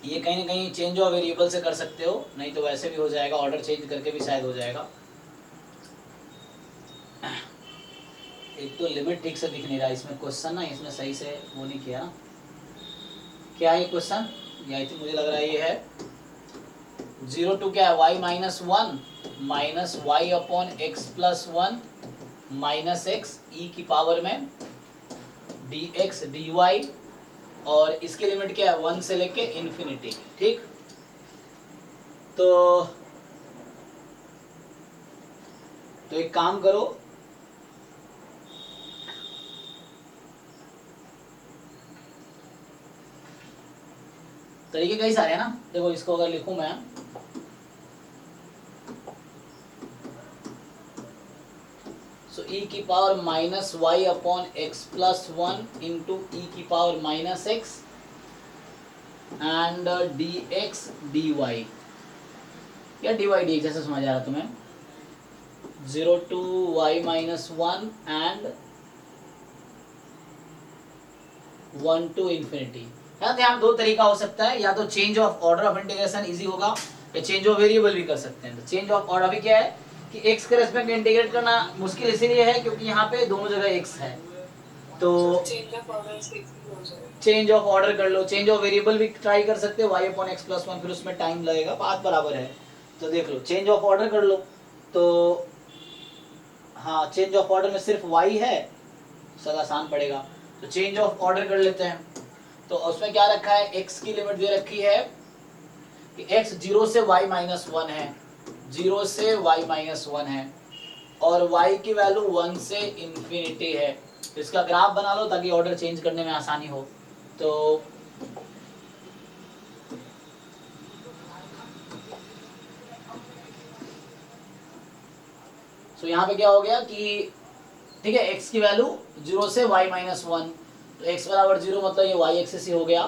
ये कहीं ना कहीं चेंज ऑफ वेरिएबल से कर सकते हो, नहीं तो वैसे भी हो जाएगा, ऑर्डर चेंज करके भी शायद हो जाएगा। एक तो लिमिट ठीक से दिख नहीं रहा इसमें, क्वेश्चन ना इसमें सही से वो नहीं किया। क्या है क्वेश्चन, ये आई थिंक मुझे लग रहा है ये है 0 टू क्या है y minus 1 minus y upon x plus 1 minus x e की पावर में dx dy, और इसकी लिमिट क्या है 1 से लेके इन्फिनिटी, ठीक। तो एक काम करो, तरीके कई सारे हैं ना। देखो इसको अगर लिखूं मैं, सो e की power minus y upon x plus 1 into e की power minus x and dx dy, या dy dx जैसे समझ आ रहा तुम्हें। 0 to y minus 1 and 1 to infinity. यहाँ दो तरीका हो सकता है, या तो change of order of integration easy होगा, या चेंज ऑफ वेरिएबल भी कर सकते हैं। तो चेंज ऑफ ऑर्डर अभी क्या है कि x के रेस्पेक्ट में इंटीग्रेट करना मुश्किल इसीलिए है क्योंकि यहाँ पे दोनों जगह x है, तो चेंज ऑफ ऑर्डर कर लो। चेंज ऑफ वेरिएबल भी ट्राई कर सकते हो, y अपॉन एक्स प्लस 1, फिर उसमें टाइम लगेगा, पाथ बराबर है। तो देख लो चेंज ऑफ ऑर्डर कर लो, तो हाँ चेंज ऑफ ऑर्डर में सिर्फ y है, सब आसान पड़ेगा। तो चेंज ऑफ ऑर्डर कर लेते हैं। तो उसमें क्या रखा है, x की लिमिट दे रखी है कि x 0 से y माइनस 1 है, 0 से y माइनस 1 है, और y की वैल्यू 1 से इन्फिनिटी है। इसका ग्राफ बना लो ताकि ऑर्डर चेंज करने में आसानी हो। तो यहाँ पे क्या हो गया कि ठीक है, x की वैल्यू 0 से y माइनस 1, तो x बराबर 0 मतलब ये y एक्सिस ही हो गया,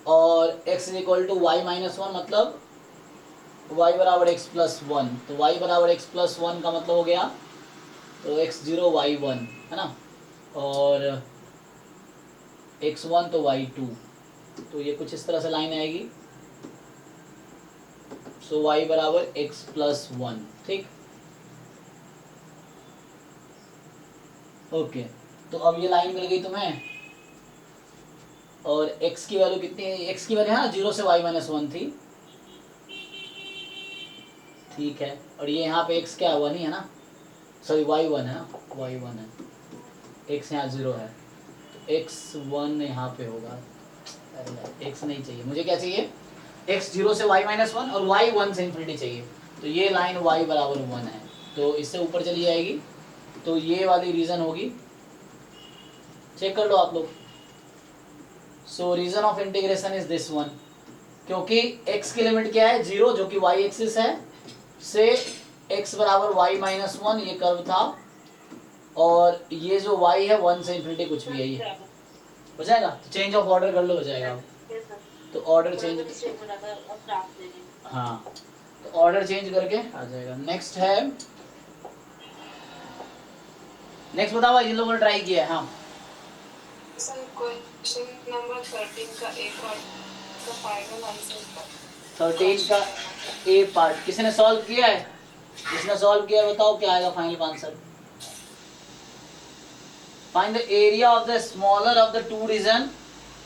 और x is equal to y minus 1 मतलब y बराबर x प्लस 1, तो y बराबर x प्लस 1 का मतलब हो गया तो x0 y1 है ना, और x1 तो y2, तो ये कुछ इस तरह से लाइन आएगी। सो y बराबर x प्लस 1, ठीक। ओके, तो अब ये लाइन मिल गई तुम्हें, और x की वैल्यू कितनी है, x की वैल्यू है ना 0 से y माइनस 1 थी, ठीक है, और ये यहाँ पे x क्या है 1 ही है ना, सॉरी y1 है ना, y1 है, x यहाँ 0 है, तो x1 यहाँ पे होगा, अरे x नहीं चाहिए मुझे, क्या चाहिए x 0 से y माइनस 1 और y 1 से इन्फिनिटी चाहिए, तो ये लाइन y बराबर 1 है, तो इससे ऊपर चली जाएगी, तो ये वाली रीजन होगी, चेक कर लो आप लोग। So region of integration is this one, क्योंकि x की लिमिट क्या है 0 जो कि y एक्सिस है, से x बराबर y माइनस 1 ये कर्व था, और ये जो y है 1 से इन्फिनिटी कुछ भी है, ये हो जाएगा, तो चेंज ऑफ ऑर्डर कर लो, हो जाएगा, तो ऑर्डर चेंज, हाँ तो ऑर्डर चेंज करके आ जाएगा। नेक्स्ट है, नेक्स्ट बताओ जिन लोगों ने ट्राई किया है। हाँ सर क्वेश्चन नंबर 13 का ए पार्ट का फाइनल आंसर 13 का ए पार्ट किसी ने सॉल्व किया है? जिसने सॉल्व किया है बताओ क्या आएगा फाइनल का answer. Find the area of the smaller of the two region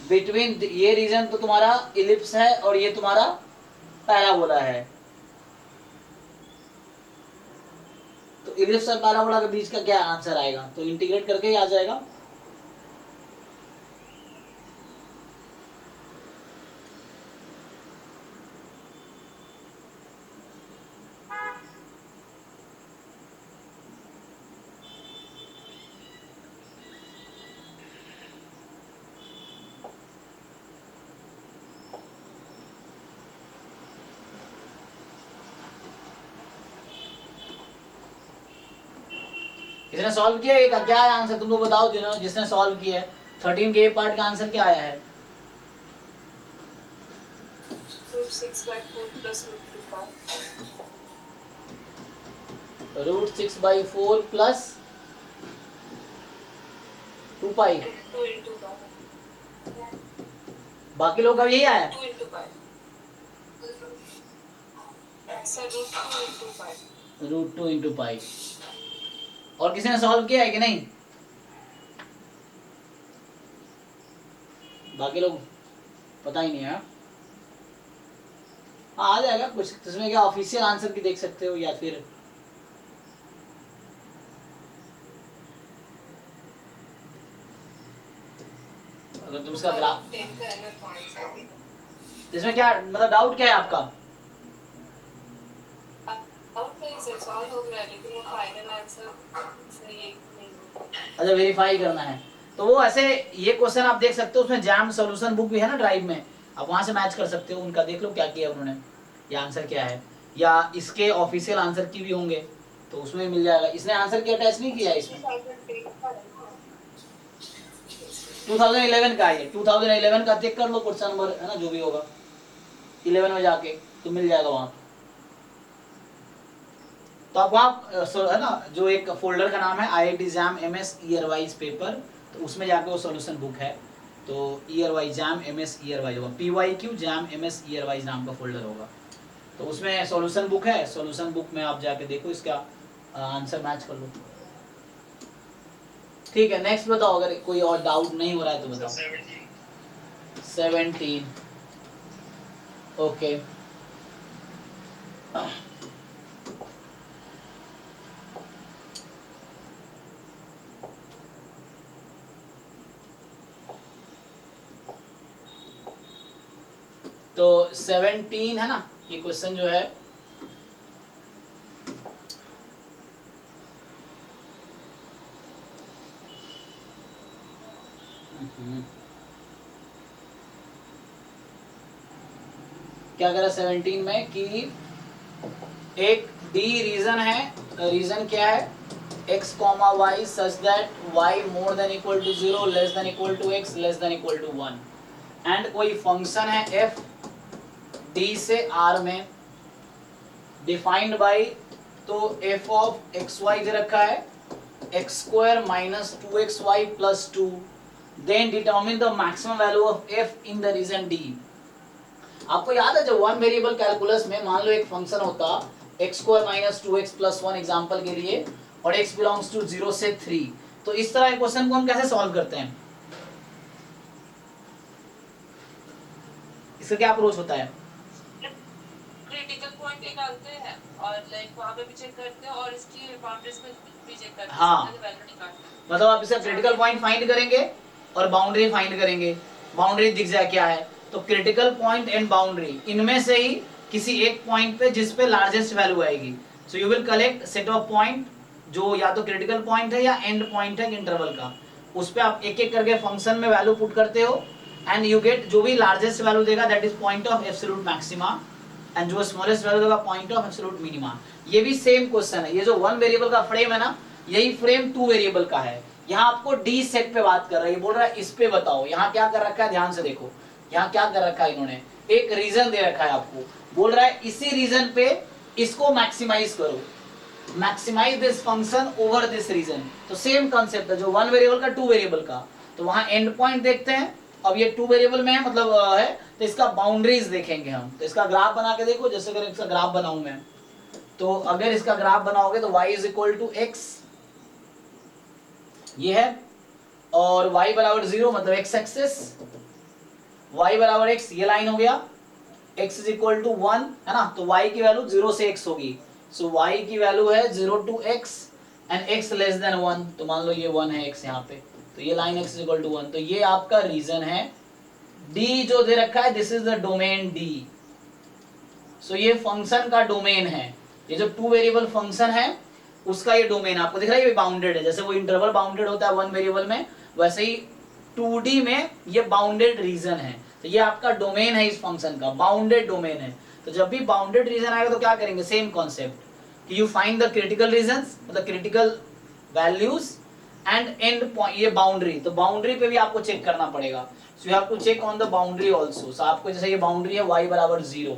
between, ये रीजन तो तुम्हारा इलिप्स है और ये तुम्हारा पैराबोला है, तो इलिप्स और पैराबोला के बीच का क्या आंसर आएगा, तो इंटीग्रेट करके ही आ जाएगा। इसने सॉल्व किया है, क्या है आंसर तुम लोग बताओ, जिसने सॉल्व किया है 13 के ए पार्ट का आंसर क्या आया है? रूट 6/4 प्लस 2 पाई, बाकी लोग का यही आया, रूट 2 इंटू पाई। और किसी ने सॉल्व किया है कि नहीं? बाकी लोग पता ही नहीं है। हाँ आ जाएगा कुछ, इसमें क्या ऑफिशियल आंसर की देख सकते हो, या फिर अगर तुम इसका ग्राफ, इसमें क्या मतलब डाउट क्या है आपका? अच्छा वेरीफाई करना है, तो वो ऐसे ये क्वेश्चन आप देख सकते हो, उसमें जैम सॉल्यूशन बुक भी है ना ड्राइव में, आप वहां से मैच कर सकते हो, उनका देख लो क्या किया उन्होंने, या आंसर क्या है, या इसके ऑफिशियल आंसर की भी होंगे तो उसमें मिल जाएगा। इसने आंसर की अटैच नहीं किया है इसमें, 2011 का है, 2011 का चेक कर लो क्वेश्चन नंबर है ना, जो भी होगा 11 में जाके तो मिल जाएगा वहां। तो आप वहाँ है ना, जो एक फोल्डर का नाम है IIT jam MS year wise paper, तो उसमें जाके वो सॉल्यूशन बुक है, तो year wise jam MS year wise होगा, PYQ jam MS year wise नाम का फोल्डर होगा, तो उसमें सॉल्यूशन बुक है, सॉल्यूशन बुक में आप जाके देखो, इसका आंसर मैच कर लो। ठीक है नेक्स्ट बताओ, अगर कोई और डाउट नहीं हो रहा है तो बताओ। 17 ओके तो 17 है ना, ये क्वेश्चन जो है क्या कह रहा है 17 में कि एक डी रीजन है, रीजन क्या है x, y such that y more than equal to 0 less than equal to x less than equal to 1 and कोई फंक्शन है f d से r में डिफाइंड बाई, तो f ऑफ एक्स वाई दे रखा है x square minus 2xy plus 2, then determine the maximum value of f in the region d। आपको याद है जब वन वेरिएबल कैलकुलस में मान लो एक फंक्शन होता x square minus 2x plus 1 example के लिए, और x बिलोंग्स टू 0 से 3, तो इस तरह के क्वेश्चन को हम कैसे सॉल्व करते हैं, इसका क्या अप्रोच होता है? क्रिटिकल पॉइंट निकालते हैं और लाइक वहां पे भी चेक करते हैं और इसकी बाउंड्रीज पे भी चेक करते हैं, हाँ। वैल्यू निकालते हैं। मतलब आप इसका क्रिटिकल पॉइंट फाइंड करेंगे और बाउंड्री फाइंड करेंगे, बाउंड्री दिख जाए क्या है, तो क्रिटिकल पॉइंट एंड बाउंड्री इनमें से ही किसी एक पॉइंट पे जिस पे लार्जेस्ट वैल्यू आएगी, so you will collect set of point जो या तो क्रिटिकल पॉइंट है या एंड पॉइंट है इंटरवल का, उस पे आप एक एक करके फंक्शन में वैल्यू पुट करते हो एंड यू गेट जो भी लार्जेस्ट वैल्यू देगा that is point of absolute maxima, and जो स्मॉलेस्ट वैल्यू देगा पॉइंट ऑफ एब्सोल्यूट मिनिमा। ये भी सेम क्वेश्चन है, ये जो वन वेरिएबल का फ्रेम है ना, यही फ्रेम टू वेरिएबल का है। यहाँ आपको डी सेट पे बात कर रहा है, ये बोल रहा है इस पे बताओ, यहाँ क्या कर रखा है ध्यान से देखो, यहाँ क्या कर रखा है इन्होंने, एक रीजन दे रखा है आपको, बोल रहा है इसी रीजन पे इसको मैक्सिमाइज करो, maximize this function over this region. तो सेम कंसेप्ट है जो वन वेरिएबल का टू वेरिएबल का। तो वहां एंड पॉइंट देखते हैं, अब ये टू वेरिएबल में है मतलब है, तो इसका बाउंड्रीज देखेंगे हम। तो इसका ग्राफ बना के देखो, जैसे अगर इसका ग्राफ बनाऊं मैं, तो अगर इसका ग्राफ बनाओगे तो y is equal to x, ये है, और y बराबर 0 मतलब x एक्सिस, y बराबर x ये लाइन हो गया, x इज इक्वल टू 1 है ना, तो y की वैल्यू 0 से x होगी, सो y की वैल्यू है 0 to x and x less than 1, तो मान लो ये 1 है x यहाँ पे, तो ये line x is equal to 1, तो ये आपका रीजन है। d जो दे रखा है this is the domain d, सो ये फंक्शन का डोमेन है, ये जो टू वेरिएबल फंक्शन है उसका ये डोमेन आपको दिख रहा है, ये बाउंडेड है, जैसे वो इंटरवल बाउंडेड होता है वन वेरिएबल में, वैसे ही 2D में ये बाउंडेड रीजन है, तो ये आपका डोमेन है इस फंक्शन का, बाउंडेड डोमेन है। तो जब भी बाउंडेड रीजन आएगा तो क्या करेंगे, सेम कॉन्सेप्ट कि you find the critical regions, मतलब critical values and end point, ये बाउंड्री, तो बाउंड्री पे भी आपको चेक करना पड़ेगा, so you have to check on the boundary also. So आपको जैसे ये बाउंड्री है y बराबर 0,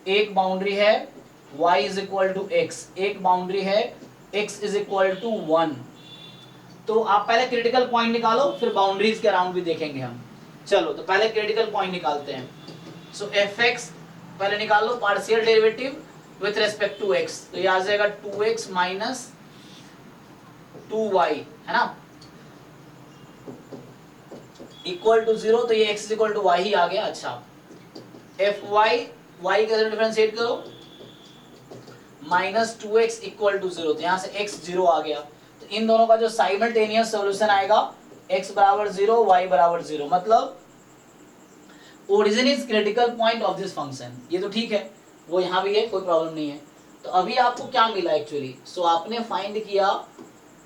एक बाउंड्री है y is equal to x, एक बाउंड्री है x इज इक्वल टू 1, तो आप पहले क्रिटिकल पॉइंट निकालो फिर बाउंड्रीज के अराउंड भी देखेंगे हम। चलो तो पहले क्रिटिकल पॉइंट निकालते हैं। सो fx पहले निकाल लो partial derivative with respect to x, तो ये आ जाएगा 2x माइनस 2y है ना, इक्वल टू 0, तो ये x इक्वल टू y ही आ गया। अच्छा fy y का डिफरेंशिएट करो, माइनस 2x इक्वल टू 0, तो यहाँ से x 0 आ गया, तो इन दोनों का जो साइमल्टेनियस सॉल्यूशन आएगा x बराबर 0 y बराबर 0, मतलब origin is critical point of this function. ये तो ठीक है, वो यहाँ भी है, कोई प्रॉब्लम नहीं है। तो अभी आपको क्या मिला एक्चुअली, सो आपने फाइंड किया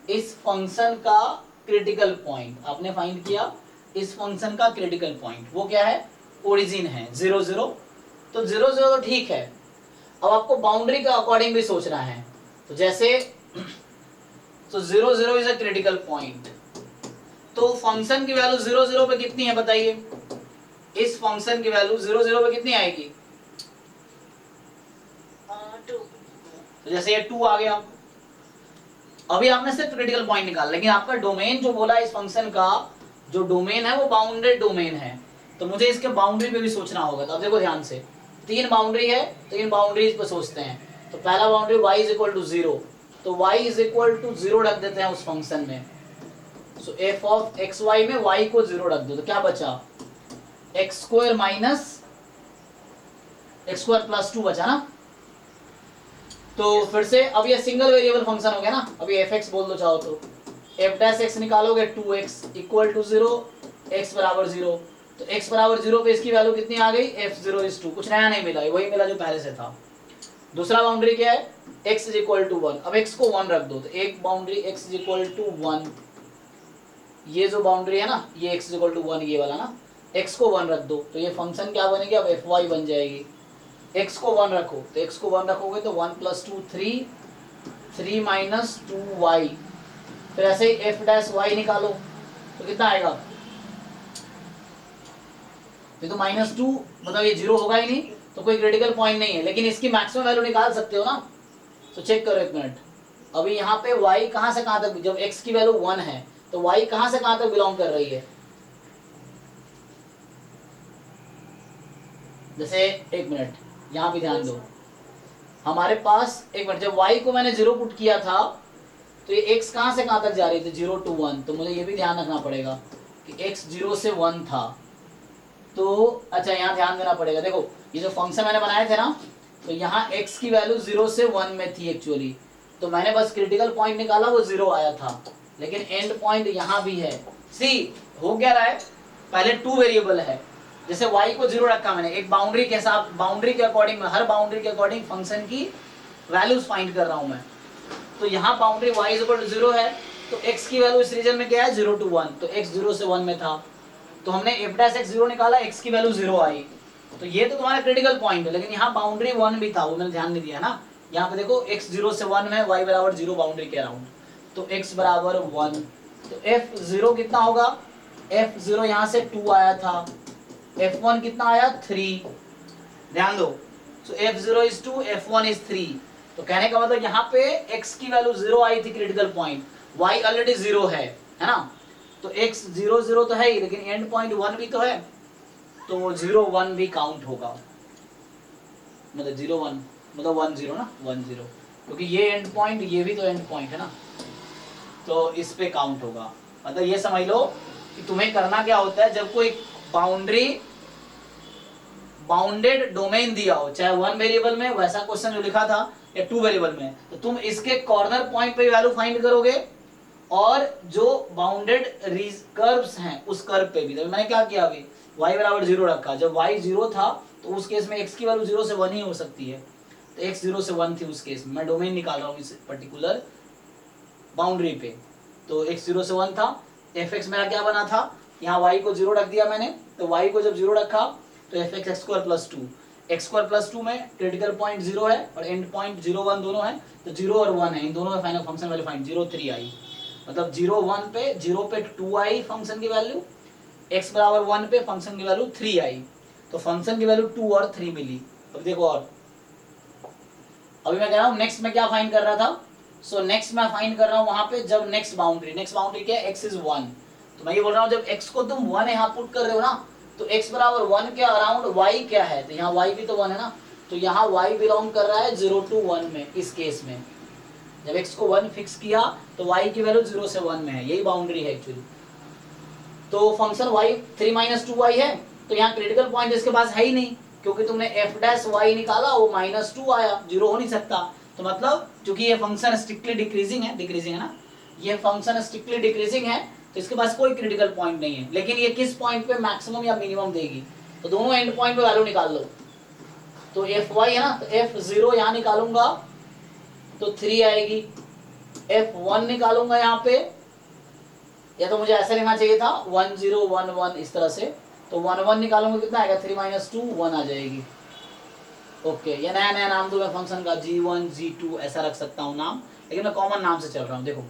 इस फंक्शन का क्रिटिकल पॉइंट, आपने फाइंड किया इस फंक्शन का क्रिटिकल पॉइंट, वो क्या है, ओरिजिन है 0 0, तो 0 0 तो ठीक है। अब आपको बाउंड्री का अकॉर्डिंग भी सोचना है, तो जैसे तो 0 0 इज अ क्रिटिकल पॉइंट, तो फंक्शन की वैल्यू 0 0 पे कितनी है बताइए, इस फंक्शन की वैल्यू 0 0 पे कितनी आएगी, 2, तो जैसे ये 2 आ गया। अभी आपने सिर्फ क्रिटिकल पॉइंट निकाला, लेकिन आपका डोमेन जो बोला इस फंक्शन का, जो डोमेन है वो बाउंडेड डोमेन है, तो मुझे इसके बाउंड्री पे भी सोचना होगा। तो अब देखो ध्यान से, 3 बाउंड्री है, तो इन बाउंड्रीज पे सोचते हैं। तो पहला boundary y is equal to 0, तो y इज इक्वल टू 0 रख देते हैं उस फंक्शन में। सो f ऑफ एक्स वाई में y को 0 रख दो, तो क्या बचा, x square minus x square plus 2 बचा ना। तो फिर से अब ये सिंगल वेरिएबल फंक्शन हो गया ना, अभी fx बोल दो चाहो तो, f डैश x निकालोगे 2x इक्वल टू 0, x बराबर 0, तो x बराबर 0 पे इसकी वैल्यू कितनी आ गई, f0 इज 2, कुछ नया नहीं मिला, वही मिला जो पहले से था। दूसरा बाउंड्री क्या है, x इज इक्वल टू 1, अब x को 1 रख दो, तो एक boundary x is equal to 1, ये जो बाउंड्री है ना, ये x इज इक्वल टू 1 ये वाला ना, x को 1 रख दो, तो ये फंक्शन क्या बनेगी, अब fy बन जाएगी। x को 1 रखो, तो x को 1 रखोगे तो 1 + 2 3, 3 - 2y, फिर ऐसे ही f डैश y निकालो तो कितना आएगा, ये तो -2, मतलब ये 0 होगा ही नहीं, तो कोई क्रिटिकल पॉइंट नहीं है, लेकिन इसकी मैक्सिमम वैल्यू निकाल सकते हो ना। तो चेक करो एक मिनट, अभी यहाँ पे y कहाँ से कहाँ तक, जब x की वैल्यू 1 है तो y कहाँ से कहाँ तक बिलोंग कर रही है। जैसे एक मिनट यहाँ पे ध्यान दो, हमारे पास एक मिनट, जब y को मैंने 0 पुट किया था तो ये x कहाँ से कहाँ तक जा रही थी, 0 to 1, तो मुझे ये भी ध्यान रखना पड़ेगा कि x 0 से 1 था। तो अच्छा यहाँ ध्यान देना पड़ेगा, देखो ये जो फंक्शन मैंने बनाए थे ना, तो यहाँ x की वैल्यू 0 से 1 में थी एक्चुअली, तो मैंने बस क्रिटिकल पॉइंट निकाला, वो 0 आया था, लेकिन एंड पॉइंट यहाँ भी है। सी हो क्या रहा है, पहले 2 वेरिएबल है, जैसे y को 0 रखा मैंने, एक बाउंड्री के साथ, बाउंड्री के अकॉर्डिंग, हर बाउंड्री के अकॉर्डिंग फंक्शन की वैल्यूज फाइंड कर रहा हूँ मैं। तो यहाँ बाउंड्री y = 0 है, तो x की वैल्यू इस रीजन में क्या है, 0 to 1, तो x 0 से 1 में था, तो हमने f' x 0 निकाला, x की वैल्यू 0 आई, तो ये तो तुम्हारा क्रिटिकल पॉइंट है, लेकिन यहाँ बाउंड्री 1 भी था, वो मैंने ध्यान नहीं दिया ना। यहाँ पे देखो x 0 से 1 में, y = 0 बाउंड्री के अराउंड, तो x = 1, तो f0 कितना होगा, f0 यहाँ से 2 आया था, f1 कितना आया, 3, ध्यान दो, so f0 is 2, f1 is 3, तो कहने का मतलब यहाँ पे x की वैल्यू 0 आई थी क्रिटिकल पॉइंट, y ऑलरेडी 0 है ना, तो x 0 0 तो है ही, लेकिन एंड पॉइंट 1 भी तो है, तो 0 1 भी काउंट होगा, मतलब 0 1 मतलब 1 0 ना, 1 0, क्योंकि ये एंड पॉइंट, ये भी तो एंड पॉइंट है ना, तो इस पे काउंट होगा। मतलब ये समझ लो कि तुम्हें करना क्या होता है, जब कोई बाउंड्री बाउंडेड डोमेन दिया हो, चाहे 1 वेरिएबल में, वैसा क्वेश्चन जो लिखा था, या 2 वेरिएबल में, तो तुम इसके कॉर्नर पॉइंट पे वैल्यू फाइंड करोगे, और जो बाउंडेड कर्व्स हैं उस कर्व पे भी। तो मैंने क्या किया, अभी y = 0 रखा, जब y 0 था तो उस केस में x की वैल्यू 0 से 1 ही हो सकती है, तो x 0 से 1 थी उस केस में, मैं डोमेन निकाल रहा हूँ इस पर्टिकुलर बाउंड्री पे, तो x 0 से 1 था, fx मेरा क्या बना था, यहाँ y को 0 रख दिया मैंने, तो y को जब 0 रखा तो fx x² + 2, x² + 2 में क्रिटिकल पॉइंट 0 है और एंड पॉइंट 0 1 दोनों है, तो 0 और 1 है, इन दोनों में फाइनल फंक्शन वैल्यू फाइंड, 0 3 आई, मतलब 0 1 पे 0 पे 2 आई फंक्शन की वैल्यू, x = 1 पे फंक्शन की वैल्यू 3 आई, तो फंक्शन की वैल्यू 2 और 3 मिली। अब देखो, और अभी मैं कह रहा हूँ नेक्स्ट में क्या फाइंड कर रहा था, सो नेक्स्ट मैं फाइंड कर रहा हूँ वहां पे, जब नेक्स्ट बाउंड्री क्या है, x is 1, तो मैं ये बोल रहा हूँ जब x को तुम 1 यहाँ पुट कर रहे हो ना, तो x = 1 के अराउंड y क्या है, तो यहाँ y भी तो 1 है ना, तो यहाँ y बिलोंग कर रहा है 0 to 1 में। इस केस में जब x को 1 फिक्स किया तो y की वैल्यू 0 से 1 में है, यही बाउंड्री है एक्चुअली। तो फंक्शन y 3 - 2y है, तो यहाँ क्रिटिकल पॉइंट इसके पास है ही नहीं, क्योंकि तुमने f' निकाला, वो -2 आया, 0 हो नहीं सकता, तो मतलब चूंकि ये फंक्शन स्ट्रिक्टली डिक्रीजिंग है ना, ये फंक्शन स्ट्रिक्टली डिक्रीजिंग है, तो इसके पास कोई क्रिटिकल पॉइंट नहीं है, लेकिन ये किस पॉइंट पे मैक्सिमम या मिनिमम देगी, तो दोनों एंड पॉइंट पे वैल्यू निकाल लो। तो fy है ना, तो f0 यहाँ निकालूंगा तो 3 आएगी, f1 निकालूंगा यहाँ पे, या तो मुझे ऐसे लिखना चाहिए था 1 0 1 1 इस तरह से, तो 1 1 निकालूंगा कितना आएगा, 3 - 2 1 आ जाएगी। ओके, ये नया नया नाम दो मैं फंक्शन का, g1 g2 ऐसा रख सकता हूँ नाम, लेकिन मैं कॉमन नाम से चल रहा हूँ। देखो,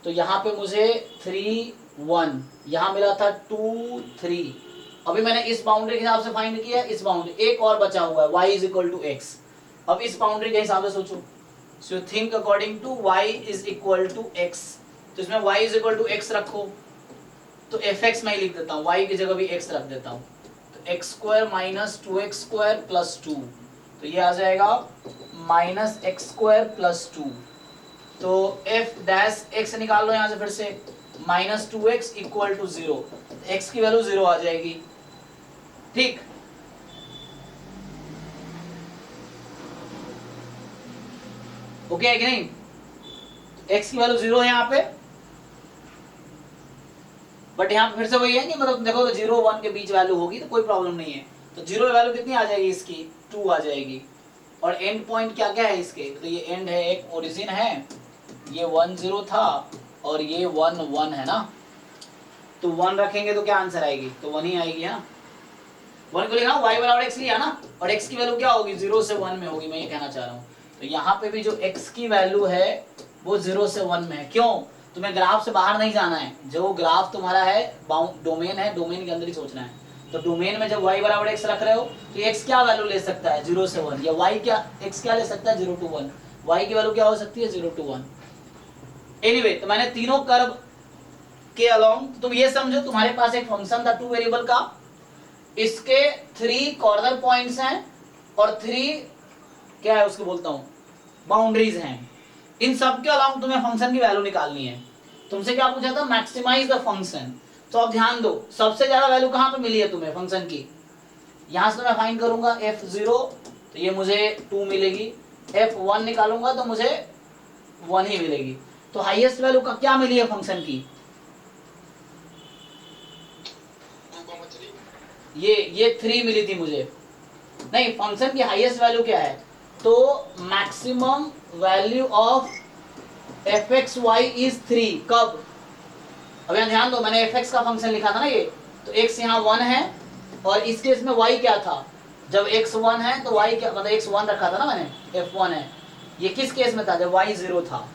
तो यहाँ पे मुझे 3 1, यहाँ मिला था 2 3, अभी मैंने इस बाउंड्री के हिसाब से फाइंड किया, इस बाउंड्री, एक और बचा हुआ है y = x, अब इस बाउंड्री के हिसाब से सोचो, so think according to y = x, तो इसमें y = x रखो, तो fx मैं ही लिख देता हूँ, y की जगह भी x रख देता हूँ, तो x² - 2x² + 2, तो ये आ जाएगा -x² + 2, तो f' निकाल लो यहाँ से फिर से, -2x = 0, x की वैल्यू 0 आ जाएगी, ठीक। ओके है कि नहीं, x की वैल्यू 0 है यहाँ पे, बट यहाँ पे फिर से वही है कि मतलब देखो 0 1 के बीच वैल्यू होगी तो कोई प्रॉब्लम नहीं है, तो 0 वैल्यू कितनी आ जाएगी इसकी, 2 आ जाएगी, और एंड पॉइंट क्या क्या है इसके, तो ये एंड है, एक ओरिजिन है, ये 1 0 था और ये 1 1 है ना, तो 1 रखेंगे तो क्या आंसर आएगी, तो 1 ही आएगी है ना, 1 को लिखा y बराबर x लिया ना, और x की वैल्यू क्या होगी 0 से 1 में होगी, मैं ये कहना चाह रहा हूँ। तो यहाँ पे भी जो x की वैल्यू है वो 0 से 1 में है। क्यों? तुम्हें ग्राफ से बाहर नहीं जाना है, जो ग्राफ तुम्हारा है डोमेन है, डोमेन के अंदर ही सोचना है। तो डोमेन में जब y बराबर x रख रहे हो तो x क्या वैल्यू ले सकता है 0 से 1, या y क्या x क्या ले सकता है 0 to 1, y की वैल्यू क्या हो सकती है 0 to 1। एनीवे तो मैंने तीनों कर्व के अलोंग, तुम ये समझो तुम्हारे पास एक फंक्शन था 2 वेरिएबल का, इसके 3 कॉर्नर पॉइंट्स हैं और 3 क्या है उसको बोलता हूं बाउंड्रीज हैं। इन सब के अलावा तुम्हें फंक्शन की वैल्यू निकालनी है। तुमसे क्या पूछा था? Maximize the function. तो अब ध्यान दो, सबसे ज्यादा वैल्यू कहां पे मिली है तुम्हें फंक्शन की? यहां से मैं फाइंड करूंगा f0 तो ये मुझे 2 मिलेगी, f1 निकालूंगा तो मुझे 1 ही मिलेगी। तो हाईएस्ट वैल्यू का क्या मिली है फंक्शन की? ये 3 मिली थी मुझे। नहीं, फंक्शन की हाईएस्ट वैल्यू क्या है? तो maximum value of fxy is 3। कब? अब यहाँ ध्यान दो, मैंने fx का फंक्शन लिखा था ना ये, तो x यहाँ 1 है और इस केस में y क्या था? जब x 1 है तो y क्या, मतलब x 1 रखा था ना मैंने, f1 है। ये किस केस में था? जब y 0 था।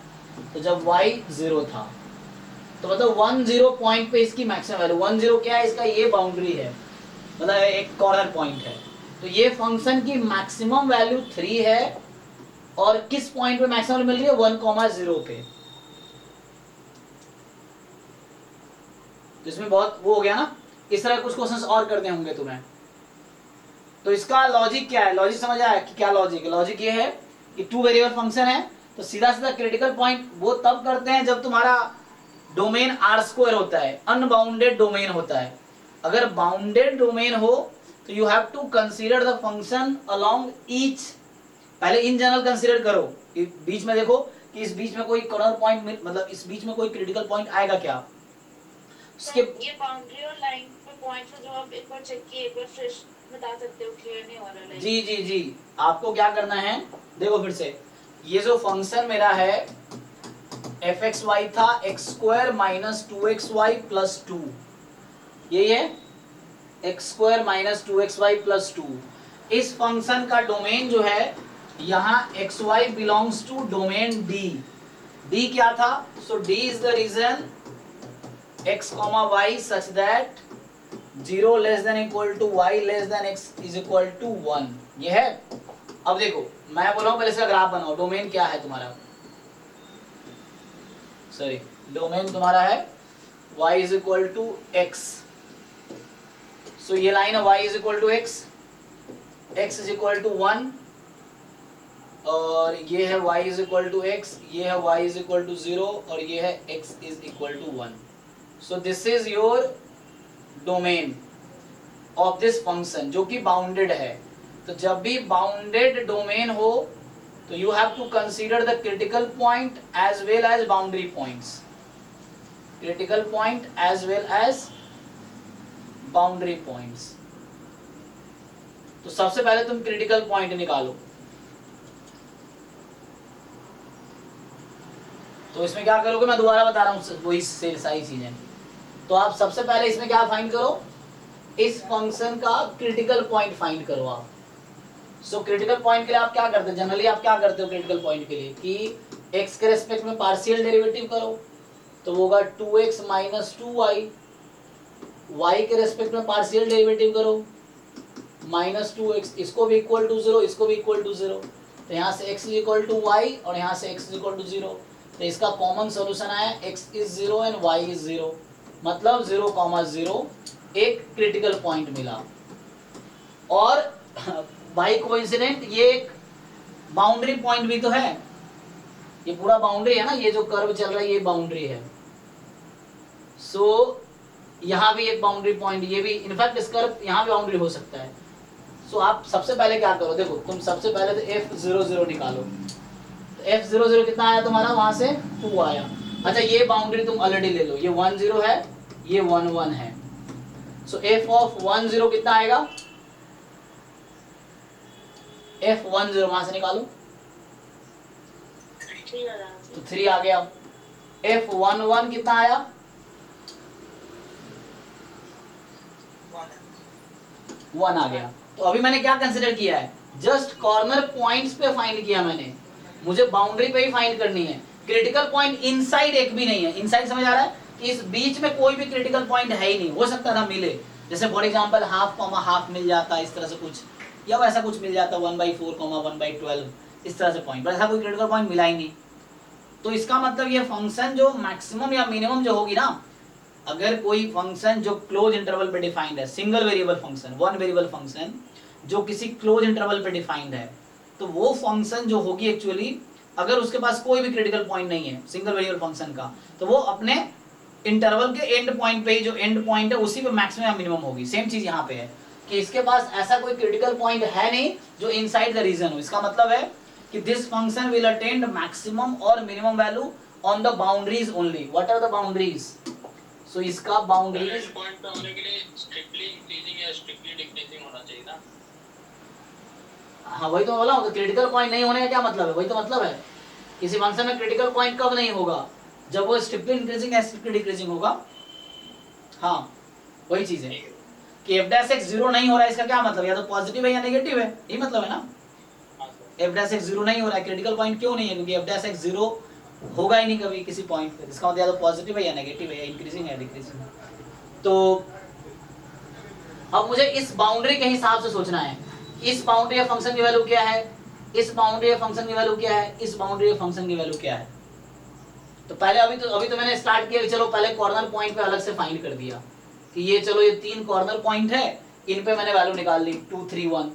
तो जब y 0 था तो मतलब 10 पॉइंट पे इसकी मैक्सिमम वैल्यू 10 क्या है? इसका ये बाउंड्री है, मतलब एक कॉर्नर पॉइंट है। तो ये फंक्शन की मैक्सिमम वैल्यू 3 है और किस पॉइंट पे मैक्सिमम मिल रही है? 1,0 पे। तो इसमें बहुत वो हो गया ना। इस तरह कुछ क्वेश्चंस और करने होंगे तुम्हें। तो इसका लॉजिक क्या है? लॉजिक समझ आया कि क्या लॉजिक है? लॉजिक ये है कि 2 वेरिएबल फंक्शन है तो सीधा सीधा क्रिटिकल पॉइंट वो तब करते हैं जब तुम्हारा डोमेन R² होता है, अनबाउंडेड डोमेन होता है। अगर बाउंडेड डोमेन हो तो you have to consider the function along each. पहले इन जनरल कंसीडर करो, बीच में देखो कि इस बीच में कोई कॉर्नर पॉइंट, मतलब इस बीच में कोई क्रिटिकल पॉइंट आएगा क्या? उसके ये बाउंड्री और लाइन पे पॉइंट्स जो आप एक बार चेक किए, एक बार फ्रेश बता सकते हो? क्लियर नहीं हो रहा है। जी जी जी, आपको क्या करना है, देखो फिर से, ये जो फंक्शन मेरा है fxy था x² - 2xy + 2, यही है x² - 2xy + 2। इस फंक्शन का डोमेन जो है यहाँ xy belongs to domain D। D क्या था? So D is the region x, y such that 0 ≤ y x = 1। ये है। अब देखो मैं बोल रहा हूँ, पहले इसका ग्राफ बनाओ। डोमेन क्या है तुम्हारा? सॉरी, डोमेन तुम्हारा है y = x। सो ये लाइन है y = x, x = 1 और ये है y = x, ये है y = 0 और ये है x = 1। So this is your domain of this function जो कि बाउंडेड है। तो जब भी बाउंडेड डोमेन हो तो you have to consider the critical point as well as boundary points, critical point as well as boundary points. तो सबसे पहले तुम क्रिटिकल पॉइंट निकालो। तो इसमें क्या करोगे, मैं दोबारा बता रहा हूँ वही से सारी चीजें। तो आप सबसे पहले इसमें क्या फाइंड करो, इस फंक्शन का क्रिटिकल पॉइंट फाइंड करो आप। सो क्रिटिकल पॉइंट के लिए आप क्या करते हो? जनरली आप क्या करते हो क्रिटिकल पॉइंट के लिए कि x के रेस्पेक्ट में पार्शियल डेरिवेटिव करो, तो वो होगा 2x - 2y। y के रेस्पेक्ट में पार्शियल डेरिवेटिव करो -2x, इसको भी इक्वल टू 0, इसको भी इक्वल टू 0। तो यहाँ से x = y और यहाँ से x = 0। तो इसका कॉमन सॉल्यूशन आया x is 0 and y is 0, मतलब 0, 0 एक क्रिटिकल पॉइंट मिला। और बाई कोइंसिडेंट ये एक बाउंड्री पॉइंट भी तो है, ये पूरा बाउंड्री है ना, ये जो कर्व चल रहा है ये बाउंड्री है। सो यहाँ भी एक बाउंड्री पॉइंट, ये भी इनफैक्ट इस कर्व यहाँ भी बाउंड्री हो सकता है। सो आप सबसे पहले क्या करो, देखो तुम सबसे पहले तो f00 निकालो। तो f00 कितना आया तुम्हारा? वहां से 2 आया। अच्छा ये बाउंड्री तुम ऑलरेडी ले लो, ये 10 है, ये 11 है। सो f of 10 कितना आएगा? f10 वहां से निकालो तो 3 आ गया। f11 कितना आया? 1 आ गया। तो अभी मैंने क्या कंसिडर किया है, जस्ट कॉर्नर पॉइंट्स पे फाइंड किया मैंने, मुझे बाउंड्री पे ही फाइंड करनी है। क्रिटिकल पॉइंट इनसाइड एक भी नहीं है। इनसाइड समझ आ रहा है कि इस बीच में कोई भी क्रिटिकल पॉइंट है ही नहीं। हो सकता था मिले, जैसे for example half comma half मिल जाता इस तरह से कुछ, या वैसा कुछ मिल जाता 1/4 कॉमा 1/12 इस तरह से पॉइंट, पर ऐसा कोई क्रिटिकल पॉइंट मिला ही नहीं। तो इसका मतलब ये फंक्शन जो मैक्सिमम या मिनिमम जो होगी ना, अगर कोई फंक्शन जो क्लोज इंटरवल पे डिफाइंड है, single variable function, one variable function जो किसी क्लोज इंटरवल पे डिफाइंड है, तो वो फंक्शन जो होगी एक्चुअली, अगर उसके पास कोई भी क्रिटिकल पॉइंट नहीं है सिंगल वेरिएबल फंक्शन का, तो वो अपने इंटरवल के एंड पॉइंट पे ही, जो एंड पॉइंट है उसी पे मैक्सिमम या मिनिमम होगी। सेम चीज यहाँ पे है कि इसके पास ऐसा कोई क्रिटिकल पॉइंट है नहीं जो इनसाइड द रीजन हो। इसका मतलब है कि this function will attain maximum और minimum value on the boundaries only. What are the boundaries? So इसका बाउंड्रीज पॉइंट पे होने के लिए स्ट्रिक्टली इंक्रीजिंग या स्ट्रिक्टली डिक्रीजिंग होना चाहिए ना। हाँ वही तो बोला हूँ, क्रिटिकल पॉइंट नहीं होने का क्या मतलब है, वही तो मतलब है। किसी फंक्शन में क्रिटिकल पॉइंट कब नहीं होगा, जब वो स्ट्रिक्टली इंक्रीजिंग या स्ट्रिक्टली डिक्रीजिंग होगा। हाँ वही चीज है कि f' जीरो नहीं हो रहा है, इसका क्या मतलब, या तो पॉजिटिव है या नेगेटिव है, यही मतलब है ना। f' जीरो नहीं हो रहा है, क्रिटिकल पॉइंट क्यों नहीं है, क्योंकि f' जीरो होगा ही नहीं कभी किसी पॉइंट पे। इसका मतलब या तो पॉजिटिव है या नेगेटिव है, या इंक्रीजिंग है डिक्रीजिंग है। तो अब मुझे इस बाउंड्री के हिसाब से सोचना है, इस बाउंड्री या फंक्शन की वैल्यू क्या है, इस बाउंड्री या फंक्शन की वैल्यू क्या है, इस बाउंड्री या फंक्शन की वैल्यू क्या है। तो पहले अभी तो मैंने स्टार्ट किया कि चलो पहले कॉर्नर पॉइंट पे अलग से फाइंड कर दिया कि ये चलो ये 3 कॉर्नर पॉइंट है, इन पे मैंने वैल्यू निकाल ली 2 3 1।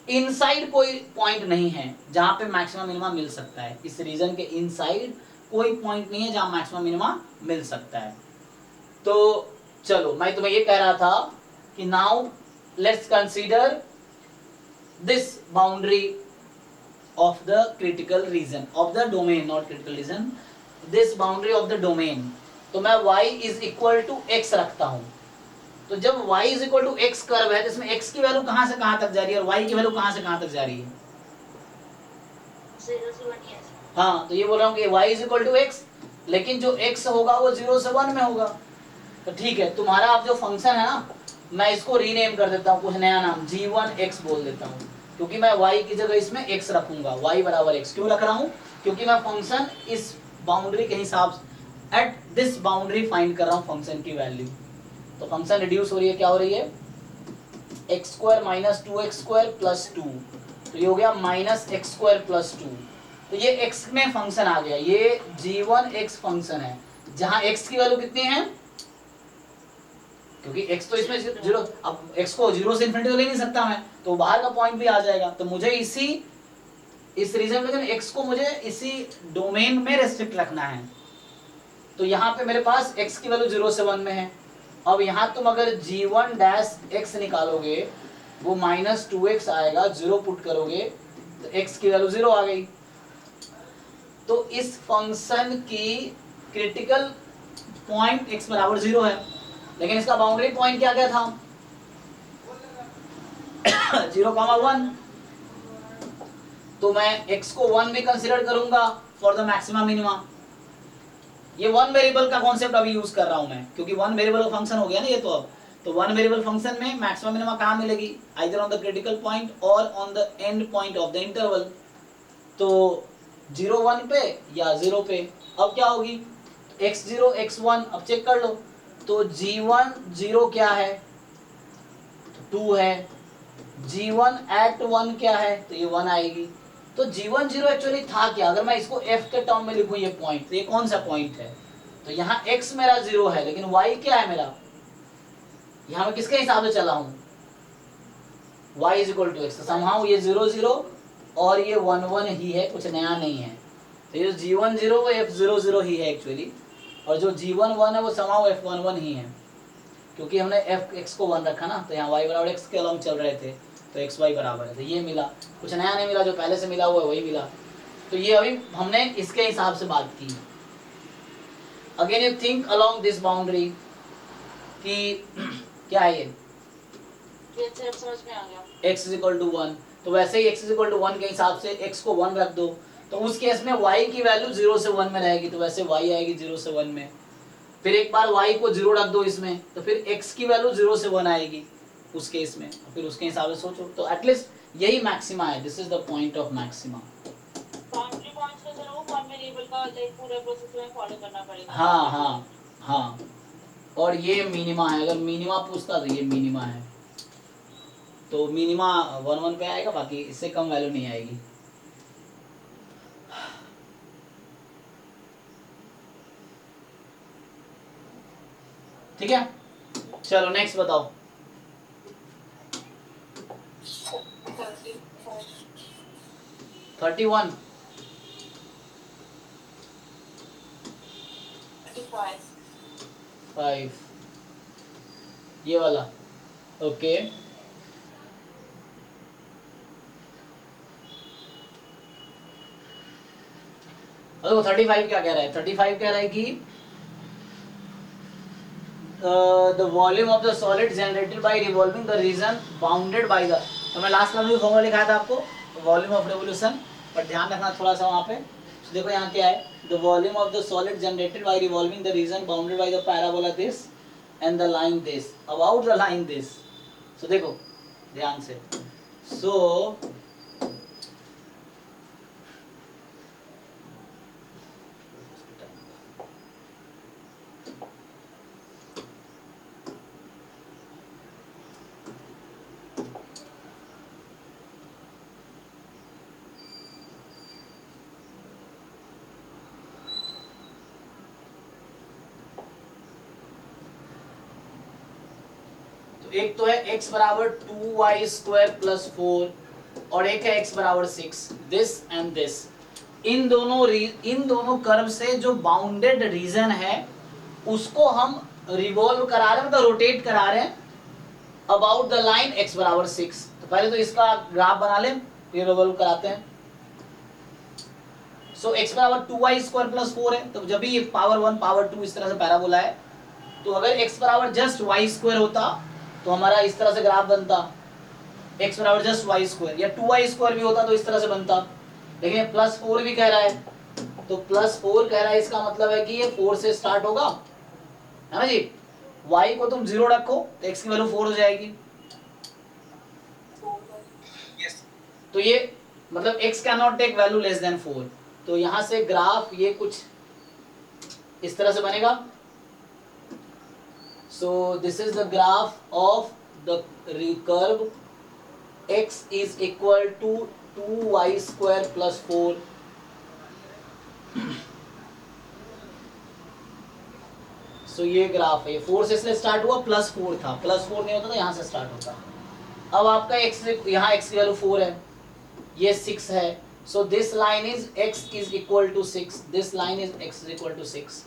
इनसाइड कोई पॉइंट नहीं है जहां पे मैक्सिमम मिनिमम मिल सकता है। इस रीजन के इनसाइड कोई पॉइंट नहीं है जहां मैक्सिमम मिनिमम मिल सकता है। तो चलो मैं तुम्हें ये कह रहा था कि now let's consider this boundary of the critical region of the domain, not critical region, this boundary of the domain। तो मैं y is equal to x रखता हूं। तो जब y is equal to x curve है, जिसमें x की value कहां से कहां तक जा रही है और y की वैल्यू कहां से कहां तक जा रही है। 0 से 1 yes। हाँ तो ये बोल रहा हूं कि y is equal to x, लेकिन जो x होगा वो 0 से 1 में होगा। तो ठीक है, तुम्हारा अब जो फंक्शन है ना, मैं इसको रीनेम कर देता हूँ, कुछ नया नाम g1x बोल देता हूँ, क्योंकि मैं y की जगह इसमें x रखूंगा। y बराबर x क्यों रख रहा हूं, क्योंकि मैं फंक्शन इस बाउंड्री के हिसाब से एट दिस बाउंड्री फाइंड कर रहा हूं फंक्शन की वैल्यू। तो फंक्शन रिड्यूस हो रही है, क्या हो रही है, x² - 2x² + 2, तो ये हो गया -x² + 2। तो ये x में फंक्शन आ गया, ये g1x फंक्शन है, जहां x की वैल्यू कितनी है, क्योंकि x तो इसमें 0, अब x को 0 से इन्फिनिटी तो ले नहीं सकता मैं, तो बाहर का पॉइंट भी आ जाएगा। तो मुझे इस रीजन में x को मुझे इसी डोमेन में रेस्ट्रिक्ट रखना है। तो यहाँ पे मेरे पास x की वैल्यू 0 से 1 में है। अब यहाँ तुम अगर g1' निकालोगे, वो -2x आएगा, 0 पुट करोगे तो x की वैल्यू 0 आ गई। तो इस फंक्शन की क्रिटिकल पॉइंट x बराबर 0 है, लेकिन इसका बाउंड्री पॉइंट क्या क्या था 0,1। तो मैं x को 1 भी कंसीडर करूंगा फॉर द मैक्सिमम मिनिमम। ये वन वेरिएबल का कॉन्सेप्ट अभी यूज कर रहा हूं मैं, क्योंकि वन वेरिएबल का फंक्शन हो गया ना ये। तो अब तो वन वेरिएबल फंक्शन में मैक्सिमम मिनिमम कहाँ मिलेगी, either on the critical point और on the end point of the interval. तो 0 1 पे या 0 पे। अब क्या होगी, x0 x1, अब चेक कर लो। तो g1 0 क्या है, तो 2 है। g1 at 1 क्या है, तो ये 1 आएगी। तो g1 0 एक्चुअली था क्या, अगर मैं इसको f के टर्म में लिखूं ये पॉइंट, तो ये कौन सा पॉइंट है, तो यहाँ x मेरा 0 है, लेकिन y क्या है मेरा, यहाँ मैं किसके हिसाब से चला हूं, y = x। समहाउ ये 0 0 और ये 1 1 ही है, कुछ नया नहीं है। तो ये g1 0 वो f0 0 ही है एक्चुअली, और जो g1 1 है वो समहाउ f1 1 ही है, क्योंकि हमने f(x) को 1 रखा ना, तो यहाँ y बराबर x के अलॉन्ग चल रहे थे, तो xy बराबर है। तो ये मिला, कुछ नया नहीं मिला, जो पहले से मिला हुआ है वही मिला। तो ये अभी हमने इसके हिसाब से बात की। Again you think along this boundary कि क्या है ये समझ में आ गया। x = 1, तो वैसे ही x = 1 के हिसाब से x को 1 रख दो, तो उस केस में y की वैल्यू 0 से 1 में रहेगी, तो वैसे y आएगी 0 से 1 में। फिर एक बार y को 0 रख दो इसमें, तो फिर x की वैल्यू 0 से 1 आएगी। उस केस में, फिर उसके हिसाब से सोचो। तो एटलीस्ट यही मैक्सिमा है, this is the point of maxima. Boundary points का सर वो कौन वेरिएबल का लाइक पूरा प्रोसेस में फॉलो करना पड़ेगा। हाँ हाँ हाँ, और ये मिनिमा है, अगर मिनिमा पूछता तो ये मिनिमा है, तो मिनिमा 1 1 पे आएगा, बाकी इससे कम वैल्यू नहीं आएगी। ठीक है, चलो नेक्स्ट बताओ। 31 5 ये वाला, ओके। देखो 35 क्या कह रहा है, 35 कह रहा है कि the volume of the solid generated by revolving the region bounded by the, तो मैं लास्ट क्लास में फॉर्मूला लिखाया था आपको वॉल्यूम ऑफ रिवोल्यूशन, पर ध्यान रखना थोड़ा सा वहाँ पे। तो देखो यहाँ क्या है, the volume of the solid generated by revolving the region bounded by the parabola this and the line this, about the line this। so देखो ध्यान से, so एक तो है x बराबर 2y स्क्वायर प्लस 4 और एक है x बराबर 6, दिस एंड दिस। इन दोनों कर्व से जो बाउंडेड रीजन है उसको हम रिवॉल्व करा रहे हैं, मतलब रोटेट करा रहे हैं अबाउट द लाइन x बराबर 6। तो पहले तो इसका ग्राफ बना लें, फिर रिवॉल्व कराते हैं। सो x बराबर 2y स्क्वायर प्लस 4 है, तो जब भी ये पावर 1 पावर 2 इस तरह से पैराबोला है, तो अगर x बराबर जस्ट y स्क्वायर होता तो हमारा इस तरह से ग्राफ बनता, x बराबर जस्ट y स्क्वायर, या 2y स्क्वायर भी होता तो इस तरह से बनता। लेकिन प्लस 4 भी कह रहा है, तो प्लस 4 कह रहा है, इसका मतलब है कि ये 4 से स्टार्ट होगा, है ना जी। y को तुम 0 रखो तो x की वैल्यू 4 हो जाएगी। तो ये मतलब x can not take value less than 4। तो यहां से ग्राफ ये कुछ इस तरह से बनेगा। So this is the graph of the curve x is equal to 2y square plus 4। So ये ग्राफ है, 4 से इसलिए स्टार्ट हुआ, प्लस 4 था, प्लस 4 नहीं होता तो यहाँ से स्टार्ट होता। अब आपका x, यहाँ x की वैल्यू 4 है, ये 6 है। So this line is x is equal to 6, this line is x is equal to 6।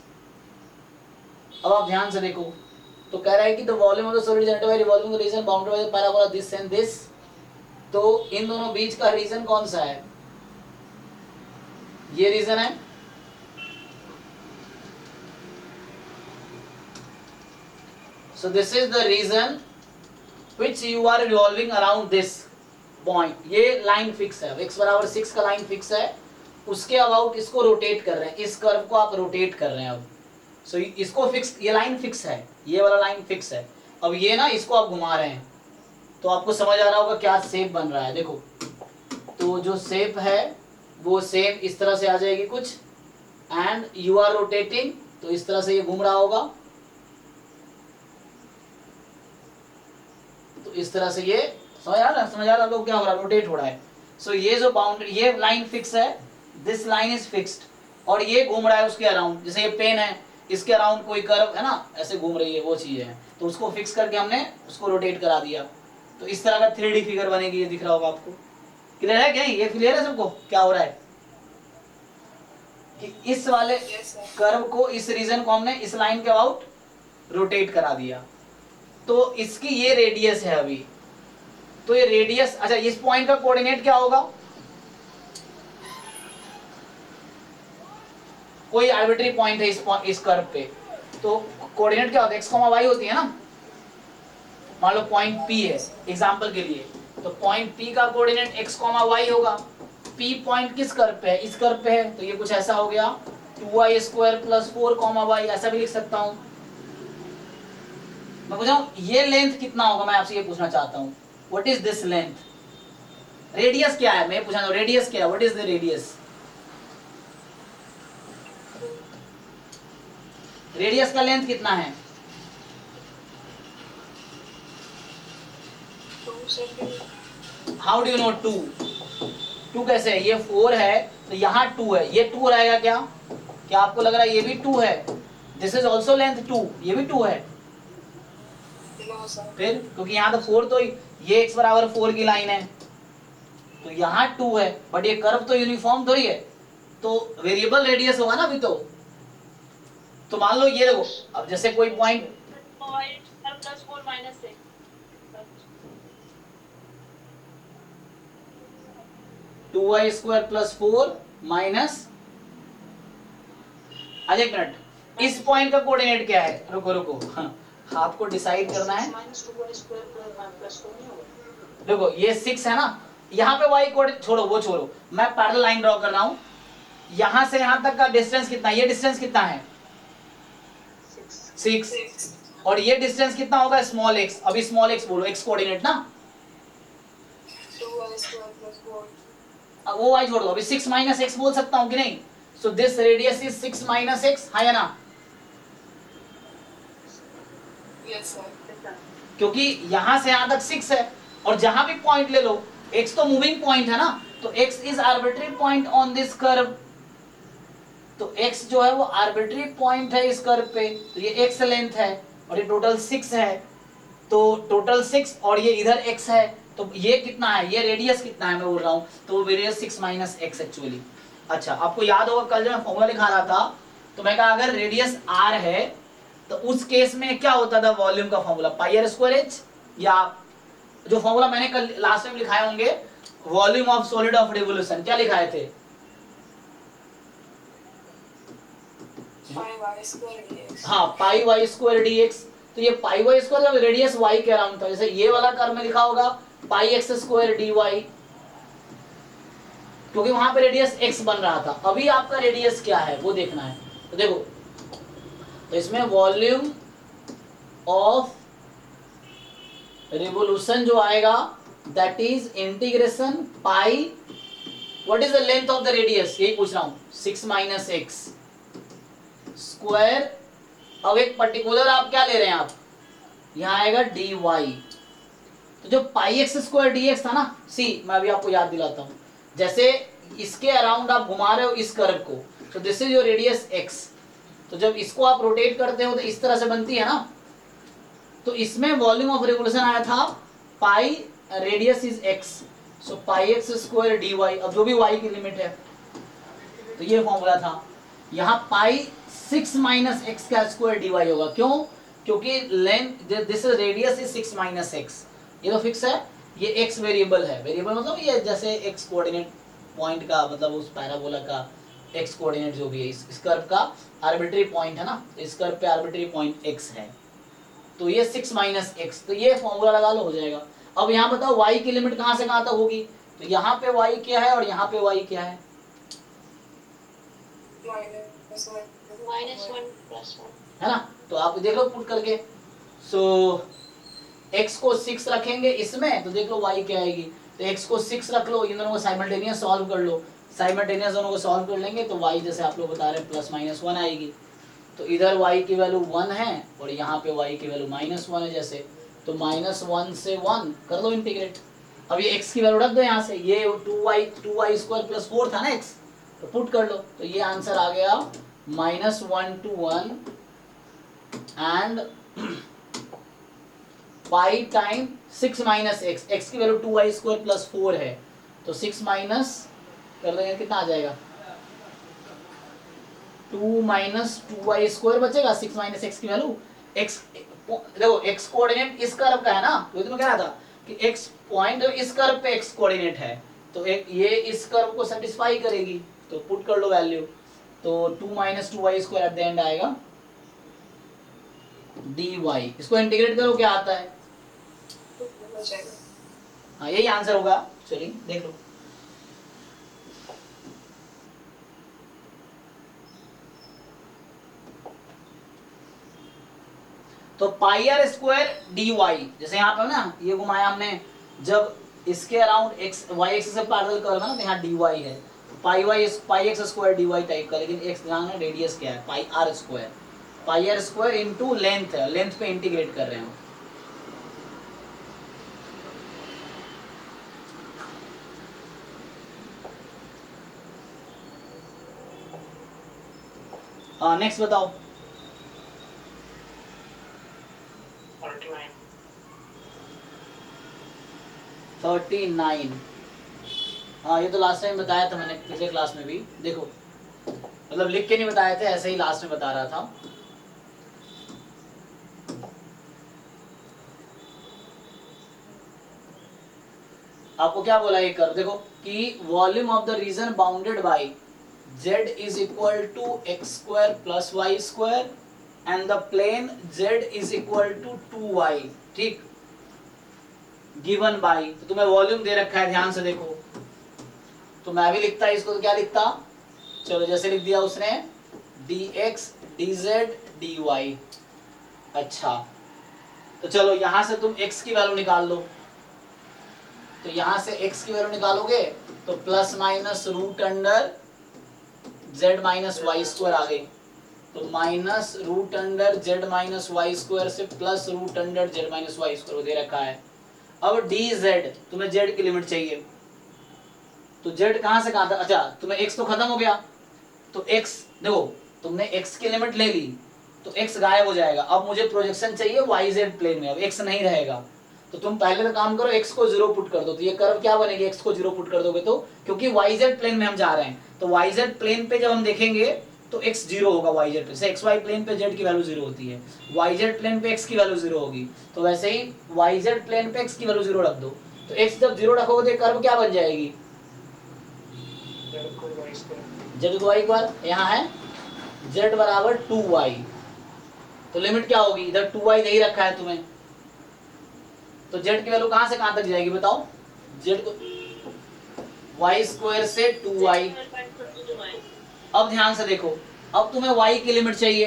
अब आप ध्यान से देखो, तो कह रहा है कि the volume of the solid generated by revolving the reason bounded by the parabola this and this. तो इन दोनों बीच का रीजन कौन सा है, ये रीजन है। So this is the region which you are revolving around this point. ये line fix है, x बराबर 6 का लाइन फिक्स है, उसके अबाउट इसको रोटेट कर रहे हैं, इस कर्व को आप रोटेट कर रहे हैं। अब सो इसको फिक्स, ये लाइन फिक्स है, ये वाला लाइन फिक्स है। अब ये ना इसको आप घुमा रहे हैं, तो आपको समझ आ रहा होगा क्या शेप बन रहा है। देखो, तो जो शेप है वो शेप इस तरह से आ जाएगी कुछ, एंड यू आर रोटेटिंग, तो इस तरह से ये घूम रहा होगा, तो इस तरह से ये समझ आ रहा है आपको क्या हो रहा है, रोटेट हो रहा है। सो ये जो बाउंड्री, ये लाइन फिक्स है, दिस लाइन इज फिक्स्ड, और ये घूम रहा है उसके अराउंड। जैसे ये पेन है, इसके अराउंड कोई कर्व है ना, ऐसे घूम रही है, वो चीज है, तो उसको फिक्स करके हमने उसको रोटेट करा दिया। तो इस तरह का 3D फिगर बनेगी, ये दिख रहा होगा आपको। क्लियर है क्या, ये क्लियर है सबको क्या हो रहा है, कि इस वाले कर्व को, इस रीजन को हमने इस लाइन के अबाउट रोटेट करा दिया। तो इसकी ये रेडियस है अभी, तो ये रेडियस, अच्छा इस पॉइंट का कोऑर्डिनेट क्या होगा, कोई आर्बिट्री पॉइंट है इस कर्व पे, तो कोऑर्डिनेट क्या होता है, x, y होती है ना। मान लो पॉइंट P है एग्जांपल के लिए, तो पॉइंट P का कोऑर्डिनेट x, y होगा। P पॉइंट किस कर्व पे है, इस कर्व पे है, तो ये कुछ ऐसा हो गया 2y स्क्वायर प्लस 4, y, ऐसा भी लिख सकता हूं। मैं पूछ रहा हूँ ये लेंथ कितना होगा, मैं आपसे ये पूछना चाहता हूँ, what is this length? Radius क्या है, मैं पूछना चाहता हूँ रेडियस क्या है, what is the radius? Radius का लेंथ कितना है? 2 centimetre. How do you know 2? 2 कैसे है? ये 4 है तो यहाँ 2 है, ये 2 रहेगा क्या? क्या आपको लग रहा है ये भी 2 है? दिस इज ऑल्सो लेंथ 2, ये भी 2 है। No sir. फिर क्योंकि यहाँ तो 4 तो ये x बराबर 4 की लाइन है तो यहाँ 2 है, बट ये कर्व तो यूनिफॉर्म थोड़ी है, तो वेरिएबल रेडियस होगा ना अभी तो मान लो ये देखो, अब जैसे कोई point plus 4 minus 6 2y² plus 4 minus, आज एक मिनट, इस पॉइंट का कोऑर्डिनेट क्या है? रुको रुको, हाँ, आपको डिसाइड करना है। देखो ये 6 है ना, यहाँ पे y कोऑर्डिनेट छोड़ो, वो छोड़ो, मैं पैरेलल लाइन ड्रॉ कर रहा हूँ, यहाँ से यहाँ तक का डिस्टेंस कितना, ये डिस्टेंस कितना है? 6, और ये डिस्टेंस कितना होगा? स्मॉल x, अभी स्मॉल x बोलो, x कोऑर्डिनेट ना, 2y² प्लस 4। अब वो y छोड़ दो, अभी 6 माइनस x बोल सकता हूँ कि नहीं? So this radius is 6 minus x, हाँ या ना? Yes sir. क्योंकि यहां से यहां तक 6 है, और जहां भी पॉइंट ले लो, x तो मूविंग पॉइंट है ना, तो x is arbitrary point on this curve, तो x जो है वो आर्बिट्री पॉइंट है इस कर्व पे, तो ये x लेंथ है, और ये टोटल 6 है, तो टोटल 6 और ये इधर x है, तो ये कितना है, ये रेडियस कितना है मैं बोल रहा हूँ, तो वो रेडियस 6 माइनस x एक्चुअली। अच्छा, आपको याद होगा कल जब मैं फॉर्मूला लिखा रहा था तो मैं कहा अगर रेडियस r है तो उस केस में क्या होता था वॉल्यूम का formula, pi r square h, या जो फॉर्मूला मैंने कल लास्ट टाइम लिखाए होंगे, volume of solid of revolution, क्या लिखाए थे? 5y² dx। हाँ, pi y square D x, तो ये पाई वाई स्क्वायर जब रेडियस y के अराउंड था, जैसे ये वाला कर्व में लिखा होगा pi x square d y, क्योंकि वहां पे रेडियस x बन रहा था, अभी आपका रेडियस क्या है वो देखना है, तो देखो, तो इसमें वॉल्यूम ऑफ रिवोल्यूशन जो आएगा that is integration pi, what is the length of the radius, यही पूछ रहा हूं, 6 माइनस एक्स स्क्वायर, अब एक पर्टिकुलर आप क्या ले रहे हैं, आप यहां आएगा डी वाई, तो जो पाई एक्स स्क्वायर डी एक्स था ना, सी मैं अभी आपको याद दिलाता हूं, जैसे इसके अराउंड आप घुमा रहे हो इस कर्व को, तो this is your radius x, तो जब इसको आप रोटेट करते हो तो इस तरह से बनती है ना, तो इसमें वॉल्यूम ऑफ रिवोल्यूशन आया था pi, radius is x, so pi x square d y, अब जो भी वाई की लिमिट है, तो ये फॉर्मूला था, यहाँ पाई 6 माइनस एक्स का स्क्वायर डी वाई होगा, क्यों? क्योंकि length this radius is 6 minus x, ये तो फिक्स है, ये एक्स वेरिएबल है, वेरिएबल मतलब ये जैसे एक्स कोऑर्डिनेट पॉइंट का मतलब उस पैराबोला का एक्स कोऑर्डिनेट जो भी है, इस कर्व का आर्बिट्री पॉइंट है ना, इस कर्व पे आर्बिट्री पॉइंट एक्स है, तो ये 6 माइनस एक्स, तो ये फॉर्मूला लगा लो, हो जाएगा। अब यहाँ बताओ y की लिमिट कहाँ से कहाँ तक होगी, तो यहाँ पे y क्या है और यहाँ पे y क्या है, -1 + 1 है ना, तो आप देख लो पुट करके, सो x को 6 रखेंगे इसमें, तो देख लो y क्या आएगी, तो x को 6 रख लो, इन दोनों को साइमल्टेनियस सॉल्व कर लो, साइमल्टेनियस दोनों को सॉल्व कर लेंगे तो y जैसे आप लोग बता रहे हैं +-1 आएगी, तो इधर y की वैल्यू 1 है और यहाँ पे y की वैल्यू -1 है, जैसे तो -1 से 1 कर दो इंटीग्रेट, अब ये x की वैल्यू रख दो यहाँ से, ये 2y² + 4 था ना x, तो पुट कर लो, तो ये आंसर आ गया -1 to 1 and pi time 6 minus x, x की वैल्यू 2y² + 4 है, तो 6 माइनस कर देंगे कितना आ जाएगा, 2 माइनस 2y² बचेगा, 6 माइनस एक्स की वैल्यू, एक्स देखो एक्स कोऑर्डिनेट इस कर्व का है ना, तो मैं कह रहा था कि एक्स पॉइंट इस कर्व पे एक्स कोऑर्डिनेट है, तो एक ये इस कर्व को सेटिस्फाई करेगी, तो पुट कर लो वैल्यू, तो 2 minus 2y² at the end आएगा dy, इसको इंटीग्रेट करो क्या आता है, हाँ यही आंसर होगा, चलिए देख लो। तो तो pi r square d y, जैसे यहाँ पे ना ये घुमाया हमने, जब इसके अराउंड एक्स वाई एक्स से पैरेलल कर्व है ना, तो यहाँ डी वाई है, pi x square d y type का, लेकिन एक्स ध्यान है रेडियस क्या है, pi r square into length है, लेंथ पे इंटीग्रेट कर रहे हैं। हाँ नेक्स्ट बताओ। 39। हाँ ये तो लास्ट टाइम बताया था मैंने पिछले क्लास में भी, देखो मतलब लिख के नहीं बताए थे, ऐसे ही लास्ट में बता रहा था। आपको क्या बोला ये कर, देखो कि volume of the reason bounded by z is equal to x square plus y square and the plane z is equal to 2y, ठीक, गिवन बाय, तो तुम्हें वॉल्यूम दे रखा है, ध्यान से देखो, तो मैं भी लिखता इसको, तो क्या लिखता, चलो जैसे लिख दिया उसने dx dz dy। अच्छा तो चलो यहां से तुम x की वैल्यू निकाल लो, तो यहां से x की वैल्यू निकालोगे तो plus minus root under z minus Y square आ गई, तो minus root under z minus Y square से plus root under z minus Y square दे रखा है। अब dz तुम्हें z की लिमिट चाहिए, तो z कहां से कहां तक, अच्छा तुम्हें x तो खत्म हो गया, तो x देखो तुमने x की लिमिट ले ली तो x गायब हो जाएगा, अब मुझे प्रोजेक्शन चाहिए yz प्लेन में, अब x नहीं रहेगा, तो तुम पहले तो काम करो x को 0 पुट कर दो, तो ये कर्व क्या बनेगी, x को 0 पुट कर दोगे तो, क्योंकि yz प्लेन में हम जा रहे हैं, तो yz प्लेन पे जब हम देखेंगे तो x 0 होगा yz पे, से xy प्लेन पे z की वैल्यू 0 होती है, yz प्लेन पे x की वैल्यू 0 होगी, तो वैसे ही yz प्लेन पे x की वैल्यू 0 रख दो, तो x जब 0 रखोगे तो कर्व क्या बन जाएगी, z को y पर, यहाँ है z बराबर 2y, तो लिमिट क्या होगी, इधर 2y नहीं रखा है तुम्हें, तो z की वैल्यू कहां से कहां तक जाएगी बताओ, z को y स्क्वायर से 2y। अब ध्यान से देखो, अब तुम्हें y की लिमिट चाहिए,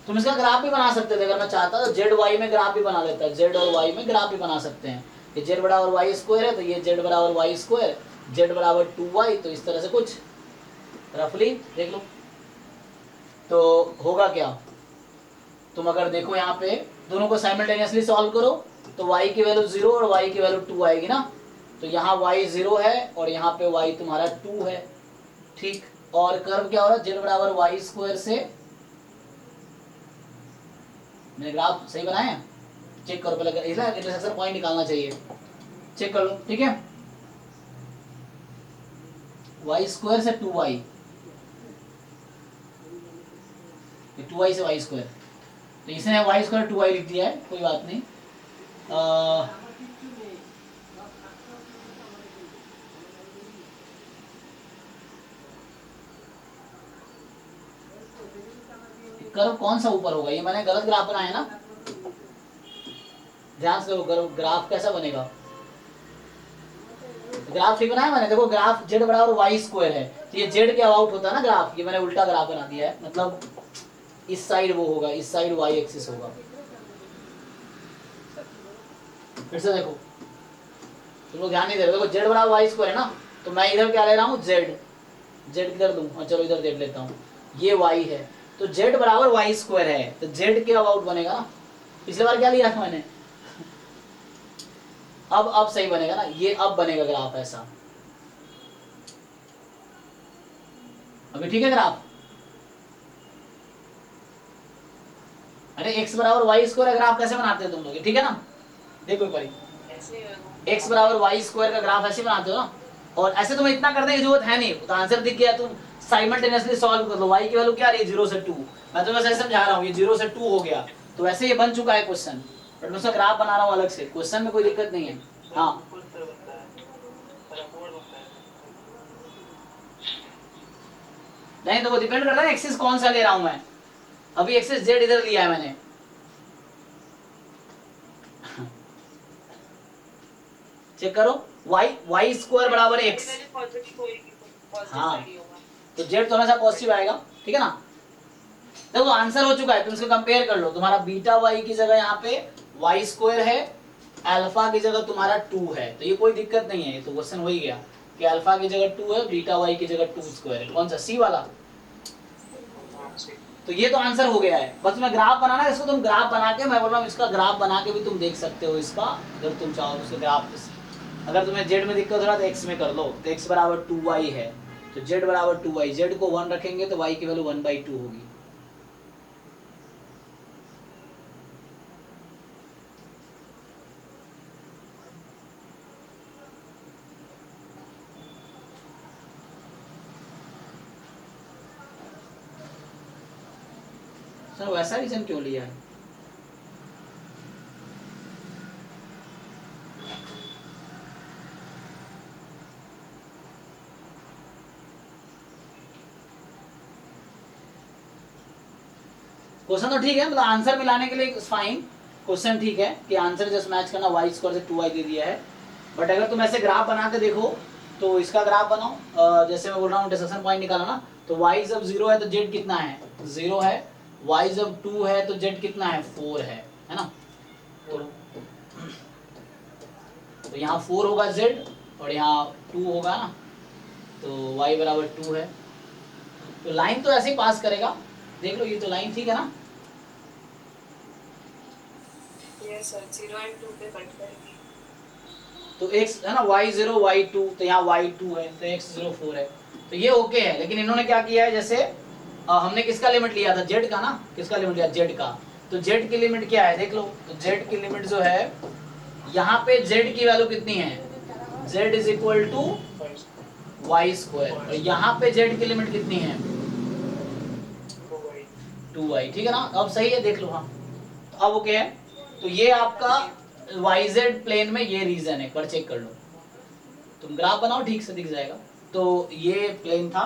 तुम इसका ग्राफ भी बना सकते थे, अगर मैं चाहता तो z y में ग्राफ भी बना लेता, z और y में ग्राफ भी बना सकते हैं, ये z बराबर y स्क्वायर है तो ये z बराबर y स्क्वायर, z बराबर 2y, तो इस तरह से कुछ रफली देख लो, तो होगा क्या, तुम अगर देखो यहाँ पे दोनों को साइमल्टेनियसली सॉल्व करो तो y की वैल्यू 0 और y की वैल्यू 2 आएगी ना, तो यहाँ y 0 है और यहाँ पे y तुम्हारा 2 है, ठीक, और कर्व क्या हो रहा है, z बराबर y स्क्वायर से, मैंने ग्राफ सही बनाया है, चेक करो पहले, इंटरसेक्शन पॉइंट निकालना चाहिए, चेक कर लो, ठीक है, y स्क्वायर से 2y, 2y से y स्क्वायर, तो इसने y स्क्वायर 2y लिख दिया है, कोई बात नहीं, कर्व कौन सा ऊपर होगा, ये मैंने गलत ग्राफ बनाया है ना, ध्यान से देखो ग्राफ कैसा बनेगा, ग्राफ ठीक बनाया मैंने, देखो ग्राफ z बराबर y स्क्वायर है, तो ये z के अबाउट होता है ना ग्राफ, ये मैंने उल्टा ग्राफ बना दिया है, मतलब इस साइड वो होगा, इस साइड y एक्सिस होगा, फिर से देखो तुम लोग ध्यान नहीं दे रहे, देखो z बराबर y स्क्वायर है ना, तो मैं इधर क्या ले रहा हूँ z किधर दूं, हाँ चलो इधर z लेता हूँ, ये y है, तो z बराबर y स्क्वायर है, तो z के अबाउट बनेगा ना, पिछली बार क्या लिया था मैंने, अब सही बनेगा ना, ये अब बनेगा ग्राफ ऐसा, अभी ठीक है ग्राफ, अरे x बराबर y स्क्वायर का ग्राफ कैसे बनाते हो तुम लोग, ठीक है ना, देखो एक बारी, x बराबर y स्क्वायर का ग्राफ ऐसे बनाते हो ना, और ऐसे तुम्हें इतना करने की जरूरत है नहीं, तो आंसर दिख गया, तुम साइमल्टेनियसली सॉल्व कर लो, y की वैल्यू क्या आ रही है 0 से 2, मैं तुम्हें ऐसे समझा रहा हूँ, ये 0 से 2 हो गया, तो वैसे ये बन चुका है क्वेश्चन, बट मैं उसका ग्राफ बना रहा हूँ अलग से, क्वेश्चन में कोई दिक्कत नहीं है, हाँ नहीं तो वो डिपेंड करता है एक्सिस कौन सा ले रहा हूं मैं, अभी एक्सिस z इधर लिया है मैंने, चेक करो y स्क्वायर बराबर x, हाँ तो z तो हमेशा पॉजिटिव आएगा, ठीक है ना, देखो आंसर हो चुका है, तुम इसको कंपेयर कर लो। तुम्हारा बीटा वाई की जगह यहाँ पे वाई स्क्वायर है, अल्फा की जगह तुम्हारा 2 है, तो ये कोई दिक्कत नहीं है, ये तो क्वेश्चन हो ही गया कि अल्फा की जगह 2 है, बीटा वाई की जगह 2 स्क्वायर है। कौन सा, सी वाला? तो ये तो आंसर हो गया है। बस मैं ग्राफ बनाना है, इसको तुम ग्राफ बना के, मैं बोल रहा हूँ इसका ग्राफ बना के भी तुम देख सकते हो इसका, अगर तुम चाहो तो ग्राफ। अगर तुम्हें जेड में दिक्कत हो रहा है तो एक्स में कर लो, तो एक्स बराबर 2y है, तो जेड बराबर 2y, जेड को 1 रखेंगे तो y की वैल्यू 1/2 होगी। सर वैसा रीजन क्यों लिया है? क्वेश्चन तो ठीक है, मतलब आंसर मिलाने के लिए फाइन, क्वेश्चन ठीक है कि आंसर जस्ट मैच करना, वाई स्क्वायर से 2y दे दिया है। बट अगर तुम ऐसे ग्राफ बना के देखो तो इसका ग्राफ बनाओ, जैसे मैं बोल रहा हूँ इंटरसेक्शन पॉइंट निकाला ना, तो y जब 0 है तो z कितना है, 0 है, y जब 2 है तो z कितना है, 4 है ना। तो यहाँ 4 होगा z और यहाँ 2 होगा ना, तो y बराबर 2 है। तो लाइन तो ऐसे ही पास करेगा, देख लो ये तो लाइन ठीक है ना। यस सर, 0 और 2 पे कट करेंगे। तो x है ना, y0 y2, तो यहाँ y2 है तो x0 4 है, तो ये ओके है। लेकिन इन्होंने क्या किया है, जैसे हमने किसका लिमिट लिया था, z का ना, किसका लिमिट लिया, z का, तो z की लिमिट क्या है देख लो, तो z की लिमिट जो है यहाँ पे z की वैल्यू कितनी है, z is equal to y square, और यहाँ पे z की लिमिट कितनी है, 2y, ठीक है ना। अब सही है, देख लो, हाँ तो अब ओके है। तो ये आपका yz प्लेन में ये रीजन है, एक बार चेक कर लो, तुम ग्राफ बनाओ ठीक से दिख जाएगा। तो ये प्लेन था,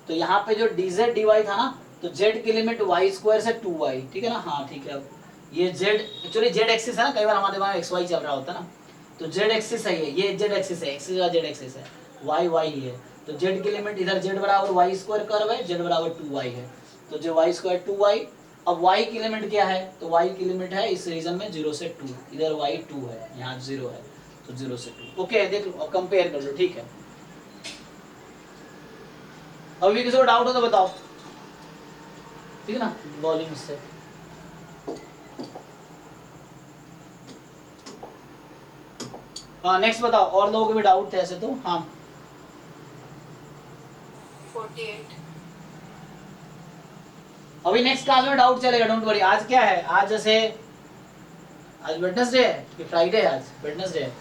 तो यहाँ पे जो dz dy था ना, तो z की लिमिट y स्क्वायर से 2y, ठीक है ना, हाँ ठीक है। अब ये z एक्चुअली z एक्सिस है ना, कई बार हमारे दिमाग में xy चल रहा होता है ना, तो z एक्सिस है ये z एक्सिस है, एक्सिस का z एक्सिस है, y ही है, तो z की लिमिट इधर z बराबर y स्क्वायर कर्व है, z बराबर 2y है, तो जो y स्क्वायर 2y, अब y की लिमिट क्या है, तो y की लिमिट है इस रीजन में 0 से 2, इधर y 2 है, यहाँ 0 है, तो 0 से 2 ओके है, देख लो अब कंपेयर कर लो, ठीक है। अभी किसी को डाउट हो तो बताओ, ठीक है ना, वॉल्यूम से। हाँ नेक्स्ट बताओ, और लोगों के भी डाउट थे ऐसे तो, हाँ 48। अभी नेक्स्ट क्लास में डाउट चलेगा, डोंट वरी। आज क्या है, आज जैसे आज वेडनेसडे है कि फ्राइडे है, आज वेडनेसडे है,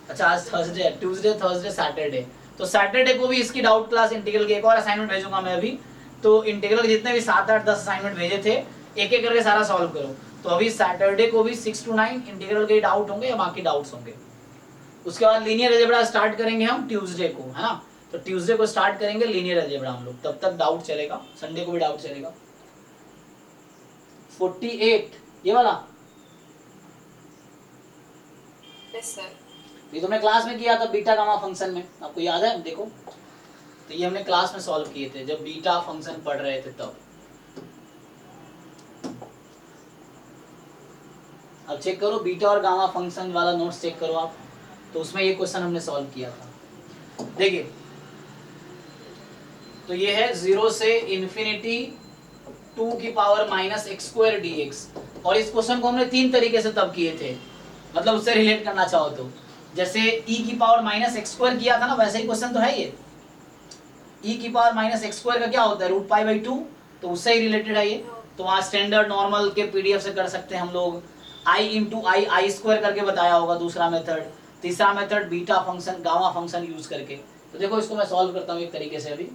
अच्छा आज थर्सडे है, ट्यूसडे थर्सडे सैटरडे, तो सैटरडे को भी इसकी डाउट क्लास इंटीग्रल की एक और असाइनमेंट भेजूंगा मैं अभी। तो इंटीग्रल के जितने भी 7, 8, 10 असाइनमेंट भेजे थे, एक एक करके सारा सॉल्व करो। तो अभी सैटरडे को भी 6 to 9 इंटीग्रल के डाउट होंगे या बाकी डाउट्स होंगे। उसके बाद लीनियर अलजेब्रा स्टार्ट करेंगे हम ट्यूसडे को, है ना, तो ट्यूसडे को स्टार्ट करेंगे लीनियर अलजेब्रा हम लोग, तब तक डाउट चलेगा, संडे को भी डाउट चलेगा। 48 ये वाला, यस सर। ये तो हमने क्लास में किया था बीटा गामा फंक्शन में, आपको याद है, देखो तो ये हमने क्लास में सॉल्व किए थे जब बीटा फंक्शन पढ़ रहे थे तब। अब चेक करो बीटा और गामा फंक्शन वाला नोट्स चेक करो आप, तो उसमें ये क्वेश्चन हमने सॉल्व किया था। देखिए तो ये है 0 से इन्फिनिटी 2 की power minus x square dx, और इस क्वेश्चन को हमने 3 तरीके से तब किए थे, मतलब उससे रिलेट करना चाहो तो, जैसे e की पावर माइनस एक्स स्क्वायर किया था ना, वैसे ही क्वेश्चन तो है ये। e की पावर माइनस एक्स स्क्वायर का क्या होता है, √π/2, तो उससे ही रिलेटेड है ये। तो वहाँ स्टैंडर्ड नॉर्मल के पीडीएफ से कर सकते हैं हम लोग, i इंटू आई स्क्वायर करके बताया होगा दूसरा मेथड, तीसरा method beta function gamma function use करके। तो देखो इसको मैं सॉल्व करता हूँ एक तरीके से अभी।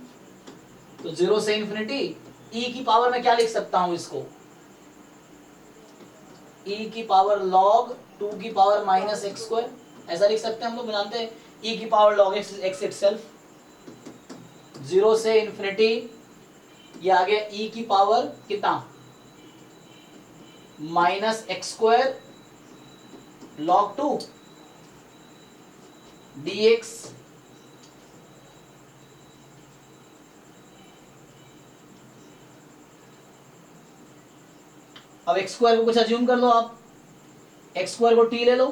तो 0 से इन्फिनिटी e की पावर में क्या लिख सकता हूँ इसको, e की पावर log 2 की पावर माइनस एक्स स्क्वायर, ऐसा लिख सकते हैं हम लोग, जानते हैं e की पावर log x इटसेल्फ। 0 से इन्फिनिटी ये आ गया e की पावर कितना minus x square log 2 dx अब एक्स स्क्वायर को कुछ अज्यूम कर लो आप, एक्स स्क्वायर को टी ले लो,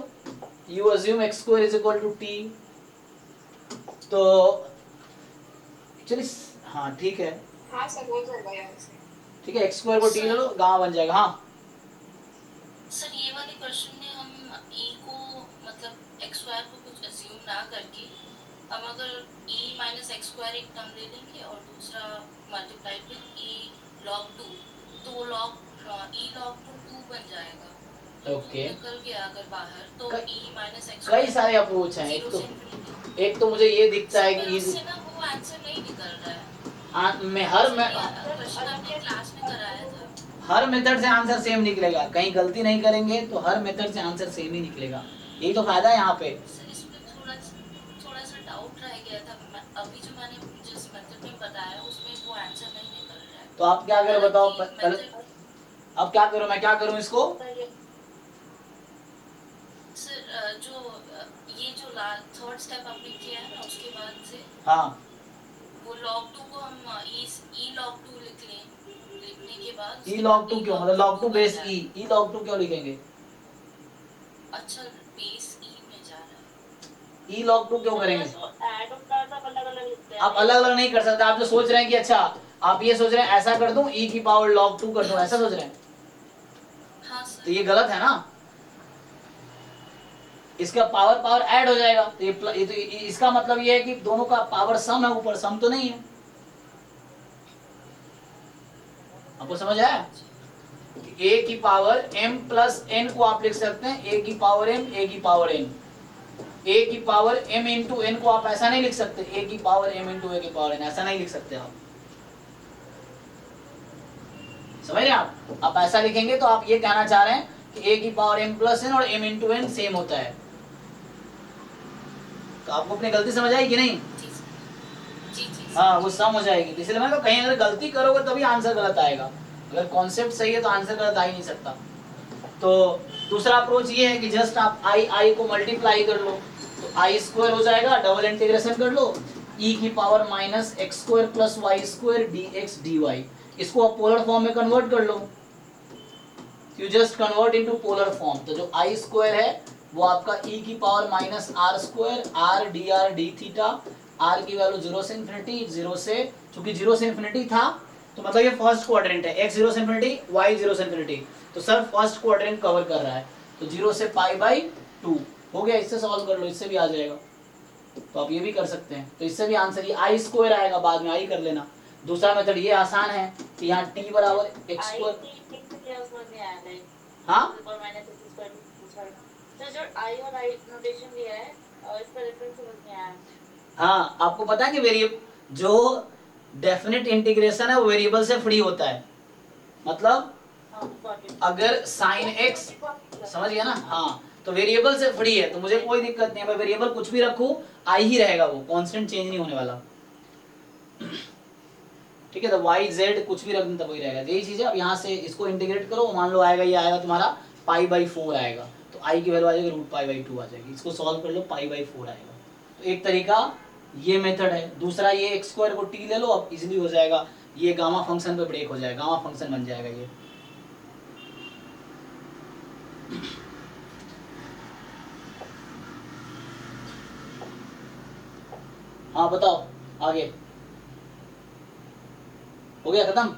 you assume x square is equal to T. तो चलिए हाँ ठीक है, हाँ सर वो तो होगा यहाँ से। ठीक है एक्स स्क्वायर को टी ले लो, गामा बन जाएगा। हाँ सर ये वाले क्वेश्चन में हम e को मतलब x स्क्वायर को कुछ अज्यूम ना करके हम अगर e माइनस एक्स स्क्वायर एक टर्म ले लेंगे और दूसरा मल्टीप्लाई विद e log 2, तो वो e log 2 बन जाएगा। ओके निकल गया अगर बाहर तो e माइनस एक्स कई सारे अप्रोच हैं, एक तो मुझे ये दिखता है कि इससे ना वो आंसर नहीं निकल रहा है। क्वेश्चन आपने क्लास में कराया था। हर मेथड से आंसर सेम निकलेगा, कहीं गलती नहीं करेंगे तो हर मेथड से आंसर सेम ही निकलेगा, यही तो फायदा है यहाँ पे। सर इसमें थोड़ा सा डाउट रह गया था, अभी जो मैंने जिस मेथड में बताया उसमें वो आंसर नहीं निकल रहा है। तो आप क्या करो बताओ पहले, अब क्या करूँ मैं, क्या करूँ इसको? सर जो ये जो थर्ड स्टेप आपने किया है ना उसके बाद से हाँ वो log 2 को हम e log 2 लिख लें, लिखने के बाद ई log 2 क्यों, मतलब log 2 बेस ई log 2 क्यों लिखेंगे? अच्छा बेस e में जा रहा है। ई log 2 क्यों करेंगे? ऐड होता है सब अलग अलग लिखते हैं। आप अलग अलग नहीं कर सकते, आप जो सोच रहे हैं कि अच्छा आप ये सोच रहे हैं ऐसा कर दूं e की पावर log 2 कर दूं, ऐसा सोच रहे हैं, हाँ तो सर ये गलत है ना, इसका पावर ऐड हो जाएगा, तो इसका मतलब ये है कि दोनों का पावर सम है, ऊपर सम तो नहीं है। आपको समझ आया? a की पावर m प्लस n को आप लिख सकते हैं a की पावर m, a की पावर n, a की पावर m इंटू n को आप ऐसा नहीं लिख सकते a की पावर m इंटू a की पावर n, ऐसा नहीं लिख सकते आप, समझ रहे हैं आप ऐसा लिखेंगे तो आप ये कहना चाह रहे हैं कि a की पावर m प्लस n और m इंटू n सेम होता है। तो आपको अपनी गलती समझ आई कि नहीं? जी हाँ वो सम हो जाएगी, तो इसलिए मैंने कहा कहीं अगर गलती करोगे तभी आंसर गलत आएगा, अगर कॉन्सेप्ट सही है तो आंसर गलत आ ही नहीं सकता। तो दूसरा अप्रोच ये है कि जस्ट आप आई को मल्टीप्लाई कर लो, तो आई स्क्वायर हो जाएगा, डबल इंटीग्रेशन कर लो e की power minus x square plus Y square D x D Y, इसको आप पोलर फॉर्म में कन्वर्ट कर लो, you just convert into polar form. तो जो आई स्क्वायर है वो आपका e की power minus r square r d theta, r की वैल्यू 0 से इन्फिनिटी, 0 से चूंकि 0 से इन्फिनिटी था तो मतलब ये फर्स्ट क्वाड्रेंट है, x 0 से इन्फिनिटी y 0 से इन्फिनिटी, तो सर फर्स्ट क्वाड्रेंट कवर कर रहा है, तो 0 से पाई बाई 2 हो गया, इससे सॉल्व कर लो, इससे भी आ जाएगा। तो आप ये भी कर सकते हैं, तो इससे भी आंसर ये आई स्क्वायर आएगा, बाद में आई कर लेना। दूसरा मेथड ये आसान है कि यहाँ t बराबर एक्स स्क्वायर, हाँ तो जो आई और आई नोटेशन दिया है और इसका रेफरेंस समझ में आया। हाँ आपको पता है कि वेरिएबल जो डेफिनेट इंटीग्रेशन है वो वेरिएबल से फ्री होता है, मतलब अगर साइन x समझ गया ना, हाँ तो वेरिएबल से फ्री है तो मुझे कोई दिक्कत नहीं है, मैं वेरिएबल कुछ भी रखूं आई ही रहेगा, वो कांस्टेंट चेंज नहीं होने वाला, ठीक है। तो y z कुछ भी रखना तो वही रहेगा, यही चीज है। अब यहाँ से इसको इंटीग्रेट करो, मान लो आएगा, ये आएगा तुम्हारा पाई बाई 4 आएगा, तो i की वैल्यू आ जाएगी रूट पाई बाई 2 आ जाएगी, इसको सॉल्व कर लो पाई बाई 4 आएगा। तो एक तरीका ये मेथड है, दूसरा ये एक्स स्क्वायर को t ले लो, अब इजीली हो जाएगा, ये गामा फंक्शन पे ब्रेक हो जाएगा, गामा फंक्शन बन जाएगा ये। हाँ बताओ आगे, हो गया खत्म?